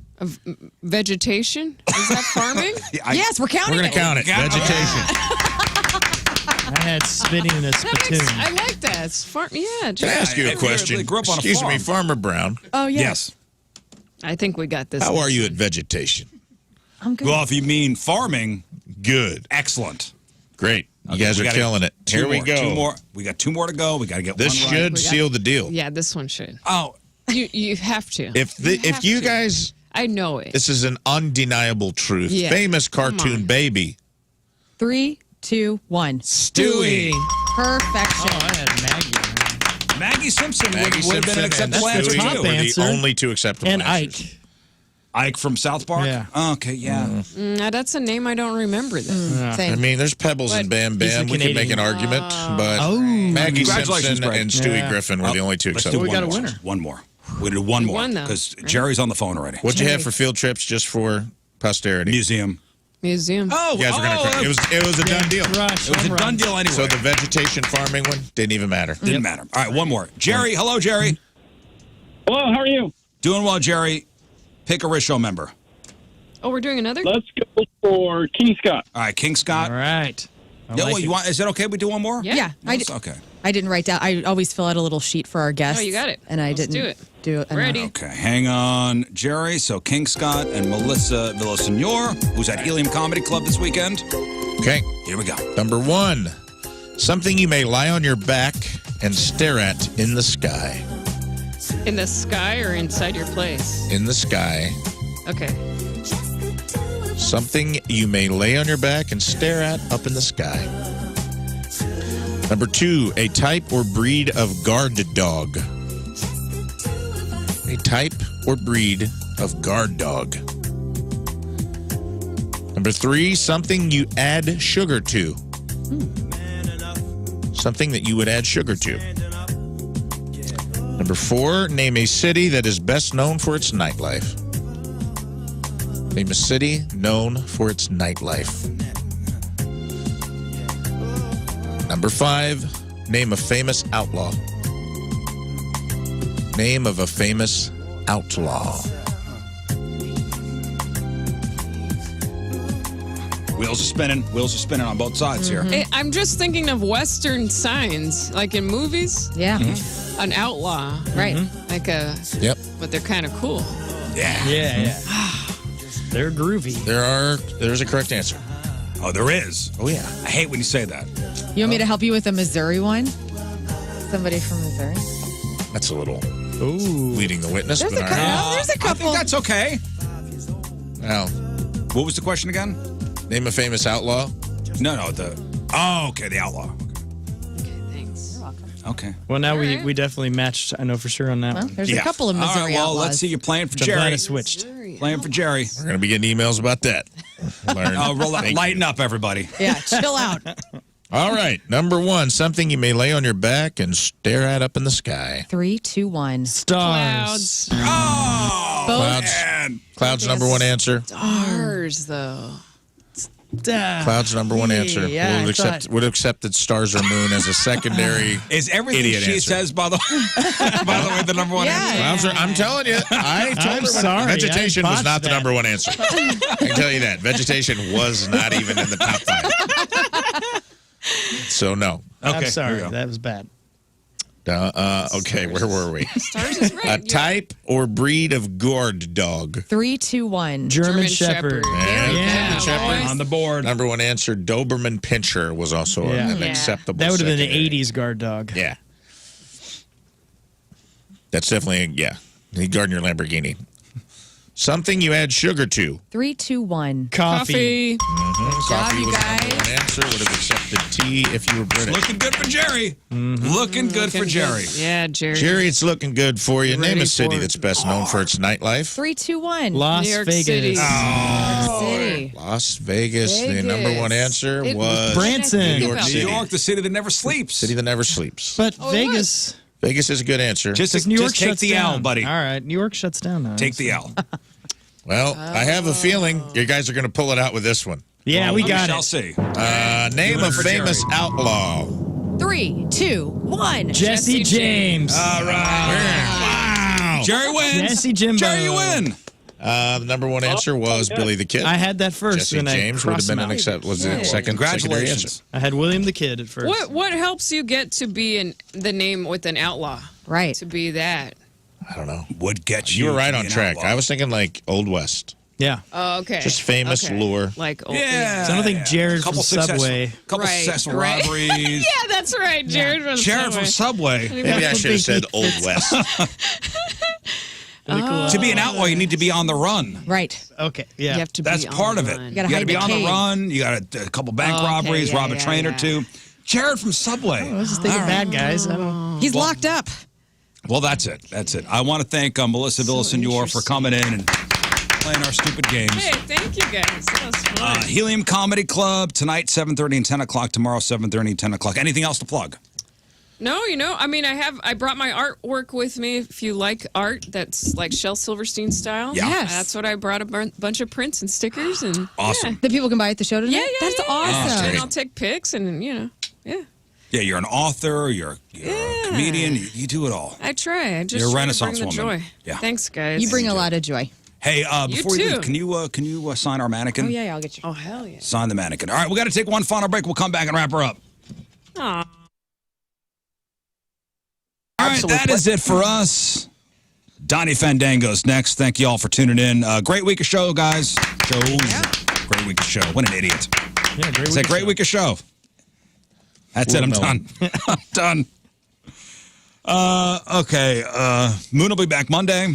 Speaker 8: vegetation? Is that farming?
Speaker 2: Yes, we're counting
Speaker 4: We're going
Speaker 2: it.
Speaker 4: to count it.
Speaker 1: Yeah.
Speaker 4: Vegetation.
Speaker 3: I had spitting in a spittoon.
Speaker 8: I like that. It's farm. Yeah.
Speaker 4: Can I
Speaker 8: just-
Speaker 4: ask you a
Speaker 1: If
Speaker 4: question?
Speaker 1: they grew up on a
Speaker 4: Excuse me,
Speaker 1: farm.
Speaker 4: Farmer Brown.
Speaker 2: Oh, yeah.
Speaker 1: Yes.
Speaker 8: I think we got this.
Speaker 4: How are you at vegetation?
Speaker 2: I'm good.
Speaker 1: Well, if you mean farming,
Speaker 4: Good.
Speaker 1: excellent.
Speaker 4: Great. You
Speaker 1: Okay,
Speaker 4: guys
Speaker 1: we
Speaker 4: are
Speaker 1: gotta-
Speaker 4: killing it.
Speaker 1: Two
Speaker 4: Here we
Speaker 1: more,
Speaker 4: go.
Speaker 1: 2 more. We got 2 more to go. We got to get
Speaker 4: This
Speaker 1: one right.
Speaker 4: should seal the deal.
Speaker 8: Yeah, this one should.
Speaker 1: Oh,
Speaker 8: You have to.
Speaker 4: If you
Speaker 8: have to.
Speaker 4: guys,
Speaker 8: I know it.
Speaker 4: this is an undeniable truth.
Speaker 8: Yeah.
Speaker 4: Famous
Speaker 8: Come
Speaker 4: cartoon
Speaker 8: on.
Speaker 4: baby.
Speaker 2: 3, 2, 1.
Speaker 1: Stewie.
Speaker 2: Perfection.
Speaker 3: Oh, I had Maggie.
Speaker 1: Maggie Simpson
Speaker 4: Maggie
Speaker 1: would have been an
Speaker 4: Simpson and
Speaker 1: acceptable answer,
Speaker 4: Stewie
Speaker 3: top
Speaker 1: too.
Speaker 4: were the
Speaker 3: answer.
Speaker 4: only 2 acceptable
Speaker 3: And
Speaker 4: answers.
Speaker 3: Ike.
Speaker 1: Ike from South Park?
Speaker 3: Yeah.
Speaker 1: Oh, okay, yeah.
Speaker 8: That's a name I don't remember. Then.
Speaker 2: Same.
Speaker 4: I mean, there's Pebbles and Bam
Speaker 3: He's
Speaker 4: Bam.
Speaker 3: a
Speaker 4: We could make an
Speaker 3: Canadian.
Speaker 4: argument, but
Speaker 3: Oh.
Speaker 4: Maggie
Speaker 1: Congratulations,
Speaker 4: Simpson
Speaker 1: Greg.
Speaker 4: and Stewie
Speaker 3: Yeah.
Speaker 4: Griffin were the only 2
Speaker 1: Let's do
Speaker 4: acceptable.
Speaker 3: we got a
Speaker 1: one more.
Speaker 3: winner.
Speaker 1: One more. We do one more
Speaker 8: won, though,
Speaker 1: because
Speaker 8: right?
Speaker 1: Jerry's on the phone already.
Speaker 4: What'd you have for field trips just for posterity?
Speaker 1: Museum.
Speaker 8: Museum.
Speaker 1: Oh,
Speaker 4: You guys were gonna. It was a done deal.
Speaker 3: Rush.
Speaker 1: It was a
Speaker 3: home
Speaker 1: done
Speaker 3: run.
Speaker 1: deal anyway.
Speaker 4: So the vegetation farming one didn't even matter.
Speaker 1: Didn't matter. All right, one more. Jerry, hello, Jerry.
Speaker 9: Hello, how are you?
Speaker 1: Doing well, Jerry. Pick a Rizz Show member.
Speaker 8: Oh, we're doing another?
Speaker 9: Let's go for King Scott.
Speaker 1: All right, King Scott.
Speaker 3: All right. I
Speaker 1: Yeah,
Speaker 3: like
Speaker 1: well,
Speaker 3: it.
Speaker 1: you want? Is it okay? We do one more?
Speaker 8: Yeah.
Speaker 2: Yeah,
Speaker 1: Okay.
Speaker 2: I didn't write down. I always fill out a little sheet for our guests.
Speaker 8: Oh, you got it.
Speaker 2: And I
Speaker 8: Let's
Speaker 2: didn't
Speaker 8: do it.
Speaker 2: do it.
Speaker 8: Ready?
Speaker 1: Okay, hang on, Jerry. So King Scott and Melissa Villaseñor, who's at Helium Comedy Club this weekend.
Speaker 4: Okay.
Speaker 1: Here we go.
Speaker 4: Number 1, something you may lie on your back and stare at in the sky.
Speaker 8: In the sky or inside your place?
Speaker 4: In the sky.
Speaker 8: Okay.
Speaker 4: Something you may lay on your back and stare at up in the sky. Number 2, a type or breed of guard dog. A type or breed of guard dog. Number 3, something you add sugar to. Something that you would add sugar to. Number 4, name a city that is best known for its nightlife. Name a city known for its nightlife. Number 5, name a famous outlaw. Name of a famous outlaw.
Speaker 1: Wheels are spinning. Wheels are spinning on both sides here.
Speaker 8: I'm just thinking of Western signs, like in movies.
Speaker 2: Yeah.
Speaker 8: An outlaw,
Speaker 2: Right.
Speaker 8: like a.
Speaker 4: Yep.
Speaker 8: But they're kind of cool.
Speaker 1: Yeah.
Speaker 3: Yeah. They're groovy.
Speaker 4: There's a correct answer.
Speaker 1: Oh, there is.
Speaker 4: Oh, yeah.
Speaker 1: I hate when you say that.
Speaker 2: You want me to help you with a Missouri one? Somebody from Missouri?
Speaker 4: That's a little
Speaker 3: Ooh.
Speaker 4: leading the witness.
Speaker 2: There's
Speaker 4: but
Speaker 2: a
Speaker 4: all
Speaker 2: couple.
Speaker 4: right.
Speaker 2: There's a
Speaker 1: I
Speaker 2: couple.
Speaker 1: think that's okay.
Speaker 4: Well,
Speaker 1: What was the question again?
Speaker 4: name a famous outlaw.
Speaker 1: No, okay, the outlaw.
Speaker 8: Thanks.
Speaker 1: Okay.
Speaker 3: Well, now
Speaker 8: All
Speaker 3: we
Speaker 8: right.
Speaker 3: definitely matched, I know for sure on that
Speaker 2: Well,
Speaker 3: one.
Speaker 2: there's a couple of Missouri
Speaker 1: All right, well,
Speaker 2: outlaws.
Speaker 1: let's see. You're playing for
Speaker 3: I'm glad
Speaker 1: Jerry.
Speaker 3: I switched.
Speaker 1: Playing for Jerry.
Speaker 4: We're going to be getting emails about that. Learn.
Speaker 1: Lighten up, everybody.
Speaker 2: Yeah, chill out.
Speaker 4: All right. Number one, something you may lay on your back and stare at up in the sky.
Speaker 2: 3, 2, 1.
Speaker 3: Stars.
Speaker 8: Clouds.
Speaker 1: Oh,
Speaker 2: Both.
Speaker 1: man.
Speaker 4: Cloud's number one answer.
Speaker 8: Stars, though.
Speaker 4: Cloud's number one answer.
Speaker 3: Yeah,
Speaker 4: Would accepted stars or moon as a secondary.
Speaker 1: Is everything
Speaker 4: Idiot
Speaker 1: she
Speaker 4: answer.
Speaker 1: says, by the way, the number one
Speaker 2: Yeah.
Speaker 1: answer?
Speaker 4: Clouds are, I'm telling you, I told
Speaker 3: I'm
Speaker 4: her
Speaker 3: sorry,
Speaker 4: vegetation
Speaker 3: I
Speaker 4: was not
Speaker 3: botched
Speaker 4: the
Speaker 3: that.
Speaker 4: number one answer. I can tell you that. Vegetation was not even in the top 5. So, no.
Speaker 1: Okay,
Speaker 3: I'm sorry.
Speaker 1: here we go.
Speaker 3: That was bad.
Speaker 4: Okay, where were we?
Speaker 8: Stars is
Speaker 4: A
Speaker 8: right.
Speaker 4: type or breed of guard dog.
Speaker 2: 3, 2, 1.
Speaker 3: German Shepherd.
Speaker 4: And
Speaker 3: Yeah.
Speaker 4: German Shepherd.
Speaker 1: On the board.
Speaker 4: Number one answer, Doberman Pinscher was also
Speaker 3: Yeah.
Speaker 4: an
Speaker 8: Yeah.
Speaker 4: acceptable.
Speaker 3: That would have been an
Speaker 4: secondary.
Speaker 3: 80s guard dog.
Speaker 4: Yeah. That's definitely, yeah. You guarding your Lamborghini. Something you add sugar to.
Speaker 2: 3, 2, 1.
Speaker 3: Coffee.
Speaker 4: Coffee
Speaker 2: you
Speaker 4: was the number
Speaker 2: guys.
Speaker 4: one answer. Would have accepted tea if you were British.
Speaker 1: Looking good for Jerry. Looking good for Jerry.
Speaker 8: Yeah, Jerry.
Speaker 4: Jerry, it's looking good for you. Name
Speaker 8: Ready
Speaker 4: a city
Speaker 8: for it.
Speaker 4: that's best known for its nightlife.
Speaker 2: 3, 2, 1.
Speaker 3: Las
Speaker 8: New York
Speaker 3: Vegas.
Speaker 8: City.
Speaker 2: City.
Speaker 4: Las Vegas. The
Speaker 8: Vegas.
Speaker 4: number one answer
Speaker 8: It
Speaker 4: was
Speaker 3: Branson.
Speaker 4: New York
Speaker 8: New
Speaker 1: New
Speaker 4: City.
Speaker 1: York, the city that never sleeps.
Speaker 4: City that never sleeps.
Speaker 3: But
Speaker 8: Oh,
Speaker 3: Vegas.
Speaker 4: Vegas is a good answer.
Speaker 1: Just
Speaker 3: New York
Speaker 1: take
Speaker 3: shuts
Speaker 1: the
Speaker 3: down.
Speaker 1: L, buddy.
Speaker 3: All right. New York shuts down now.
Speaker 1: Take the L.
Speaker 4: Well, I have a feeling you guys are going to pull it out with this one.
Speaker 3: Yeah, we got
Speaker 1: shall
Speaker 3: it.
Speaker 1: see.
Speaker 4: Name a
Speaker 1: for
Speaker 4: famous
Speaker 1: Jerry.
Speaker 4: outlaw.
Speaker 2: 3, 2, 1.
Speaker 3: Jesse James.
Speaker 1: All right.
Speaker 4: Wow.
Speaker 1: Jerry wins.
Speaker 3: Jesse Jimbo.
Speaker 1: Jerry, you win.
Speaker 4: The number one answer was Billy the Kid.
Speaker 3: I had that first.
Speaker 4: Jesse
Speaker 3: and I
Speaker 4: James would have
Speaker 3: crossed
Speaker 4: been
Speaker 3: him
Speaker 4: an
Speaker 3: out.
Speaker 4: was the second secondary answer.
Speaker 1: Congratulations.
Speaker 3: I had William the Kid at first.
Speaker 8: What helps you get to be the name with an outlaw?
Speaker 2: Right.
Speaker 8: To be that.
Speaker 4: I don't know.
Speaker 1: Would get you.
Speaker 4: You were right
Speaker 1: to
Speaker 4: on
Speaker 1: be an
Speaker 4: track.
Speaker 1: outlaw.
Speaker 4: I was thinking like Old West.
Speaker 3: Yeah.
Speaker 8: Oh, okay.
Speaker 4: Just famous
Speaker 8: Okay.
Speaker 4: lure.
Speaker 8: Like, oh,
Speaker 1: Yeah.
Speaker 3: So I don't think Jared from Subway.
Speaker 1: Couple
Speaker 8: Right,
Speaker 1: successful
Speaker 8: right.
Speaker 1: robberies.
Speaker 8: Yeah, that's right. Jared from
Speaker 1: Jared from
Speaker 8: Subway.
Speaker 1: Subway.
Speaker 4: Maybe I
Speaker 3: That's
Speaker 4: should have
Speaker 3: what
Speaker 4: said
Speaker 3: they-
Speaker 4: Old West.
Speaker 3: Really cool.
Speaker 1: To be an outlaw, you need to be on the run.
Speaker 2: Right.
Speaker 3: Okay. Yeah.
Speaker 8: You have to
Speaker 1: That's
Speaker 8: be
Speaker 1: part
Speaker 8: on
Speaker 1: of
Speaker 8: the
Speaker 1: it.
Speaker 8: run.
Speaker 1: You
Speaker 2: gotta
Speaker 1: got to
Speaker 2: hide
Speaker 1: be
Speaker 2: the
Speaker 1: on the
Speaker 2: cane.
Speaker 1: run. You got a couple bank
Speaker 8: Okay,
Speaker 1: robberies,
Speaker 8: yeah,
Speaker 1: rob a
Speaker 8: yeah,
Speaker 1: train or
Speaker 8: yeah.
Speaker 1: two. Jared from Subway.
Speaker 3: I was just thinking bad guys. I don't.
Speaker 2: He's locked up.
Speaker 1: Well, that's it. That's it. I want to thank Melissa Villaseñor for coming in and playing our stupid games.
Speaker 8: Hey, thank you guys. That was fun.
Speaker 1: Helium Comedy Club tonight, 7:30 and 10 o'clock. Tomorrow, 7:30 and 10 o'clock. Anything else to plug?
Speaker 8: No, I mean, I brought my artwork with me. If you like art that's like Shel Silverstein style,
Speaker 1: Yeah.
Speaker 2: Yes.
Speaker 8: that's what I brought. A bunch of prints and stickers, and
Speaker 1: Awesome.
Speaker 2: That people can buy at the show tonight?
Speaker 8: yeah,
Speaker 2: That's
Speaker 8: yeah.
Speaker 2: awesome.
Speaker 8: And I'll take pics, and yeah.
Speaker 1: Yeah, you're an author. You're a comedian. You do it all.
Speaker 8: I try. I just
Speaker 1: You're a
Speaker 8: try to
Speaker 1: Renaissance
Speaker 8: bring the
Speaker 1: woman.
Speaker 8: joy.
Speaker 1: Yeah.
Speaker 8: Thanks, guys.
Speaker 2: You bring a lot of joy.
Speaker 1: Hey, before you
Speaker 8: too.
Speaker 1: leave, can you sign our mannequin?
Speaker 2: Oh, yeah, I'll get you.
Speaker 8: Oh hell yeah.
Speaker 1: Sign the mannequin. All right, we got to take one final break. We'll come back and wrap her up.
Speaker 8: Aw.
Speaker 1: All right, that is it for us. Donnie Fandango's next. Thank you all for tuning in. Great week of show, guys. Great week of show. What an idiot.
Speaker 3: Yeah, great
Speaker 1: It's a great week of show. That's it. I'm
Speaker 4: Watermelon.
Speaker 1: done. I'm done. Okay. Moon will be back Monday.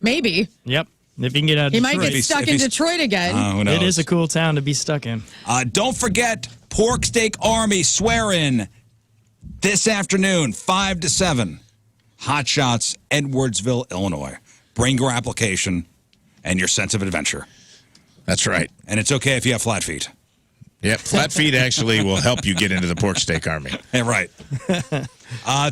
Speaker 2: Maybe.
Speaker 3: Yep. If you can get out of
Speaker 2: He might
Speaker 3: Detroit.
Speaker 2: get stuck
Speaker 1: if
Speaker 2: in
Speaker 1: he's-
Speaker 2: Detroit again.
Speaker 1: Who knows?
Speaker 3: It is a cool town to be stuck in.
Speaker 1: Don't forget Pork Steak Army swear-in this afternoon, 5 to 7. Hot Shots, Edwardsville, Illinois. Bring your application and your sense of adventure.
Speaker 4: That's right.
Speaker 1: And it's okay if you have flat feet.
Speaker 4: Yep. Flat feet actually will help you get into the pork steak army.
Speaker 1: Yeah, right.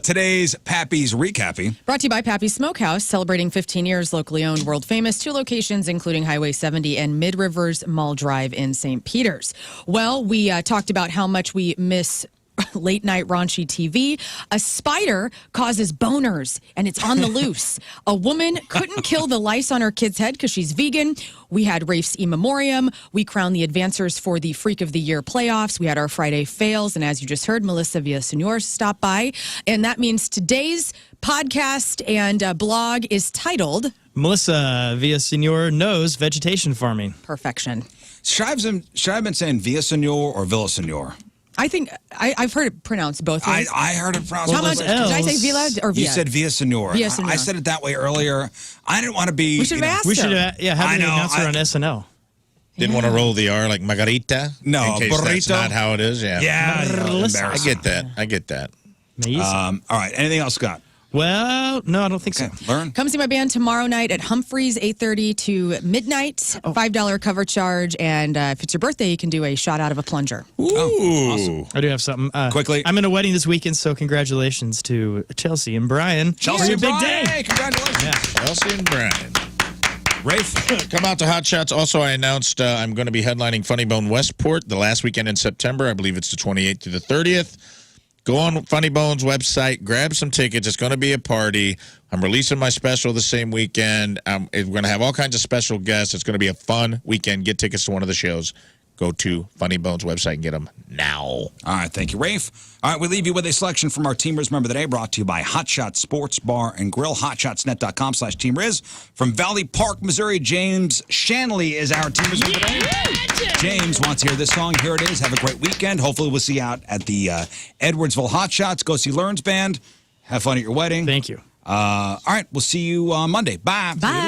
Speaker 1: Today's Pappy's Recappy.
Speaker 2: Brought to you by Pappy's Smokehouse, celebrating 15 years, locally owned, world famous. 2 locations, including Highway 70 and Mid Rivers Mall Drive in St. Peters. Well, we talked about how much we miss late night raunchy TV. A spider causes boners and it's on the loose. A woman couldn't kill the lice on her kid's head because she's vegan. We had Rafe's in memoriam. We crowned the advancers for the Freak of the Year playoffs. We had our Friday fails. And as you just heard, Melissa Villaseñor stopped by. And that means today's podcast and blog is titled
Speaker 3: Melissa Villaseñor knows vegetation farming.
Speaker 2: Perfection.
Speaker 1: Should I have been saying Villaseñor or Villaseñor?
Speaker 2: I think I've heard it pronounced both ways.
Speaker 1: I heard it pronounced
Speaker 2: How
Speaker 1: both
Speaker 2: much?
Speaker 1: ways.
Speaker 2: Did I say Villa or Villa?
Speaker 1: You said Villaseñor.
Speaker 2: Villaseñor.
Speaker 1: I said it that way earlier. I didn't want to be.
Speaker 2: We should have asked
Speaker 3: We should
Speaker 2: her.
Speaker 3: have, have
Speaker 1: I
Speaker 3: an
Speaker 1: know,
Speaker 3: announcer on SNL.
Speaker 4: Didn't want to roll the R like Margarita?
Speaker 1: No,
Speaker 4: in case that's
Speaker 1: burrito.
Speaker 4: not how it is. Yeah.
Speaker 1: Yeah,
Speaker 3: Melissa.
Speaker 4: I get that. I get that.
Speaker 3: Amazing.
Speaker 1: All right. Anything else, Scott?
Speaker 3: Well, no, I don't think
Speaker 1: Okay.
Speaker 3: so.
Speaker 1: Learn.
Speaker 2: Come see my band tomorrow night at Humphreys, 8:30 to midnight. $5 cover charge, and if it's your birthday, you can do a shot out of a plunger.
Speaker 4: Ooh.
Speaker 3: I do have something.
Speaker 1: Quickly.
Speaker 3: I'm in a wedding this weekend, so congratulations to Chelsea and Brian.
Speaker 1: Chelsea,
Speaker 3: For your
Speaker 1: and
Speaker 3: big
Speaker 1: Brian.
Speaker 3: day.
Speaker 1: Hey, congratulations.
Speaker 3: Yeah.
Speaker 4: Elsie and Brian.
Speaker 1: Rafe.
Speaker 4: Come out to Hot Shots. Also, I announced I'm going to be headlining Funny Bone Westport the last weekend in September. I believe it's the 28th to the 30th. Go on Funny Bone's website, grab some tickets. It's going to be a party. I'm releasing my special the same weekend. We're going to have all kinds of special guests. It's going to be a fun weekend. Get tickets to one of the shows. Go to Funny Bone's website and get them now.
Speaker 1: All right, thank you, Rafe. All right, we leave you with a selection from our Team Rizz member today, brought to you by Hot Shots Sports Bar and Grill, hotshotsnet.com/Team Rizz. From Valley Park, Missouri, James Shanley is our Team Rizz member today. James wants to hear this song. Here it is. Have a great weekend. Hopefully we'll see you out at the Edwardsville Hot Shots. Go see Lern's band. Have fun at your wedding.
Speaker 3: Thank you.
Speaker 1: All right, we'll see you Monday. Bye.
Speaker 2: Bye.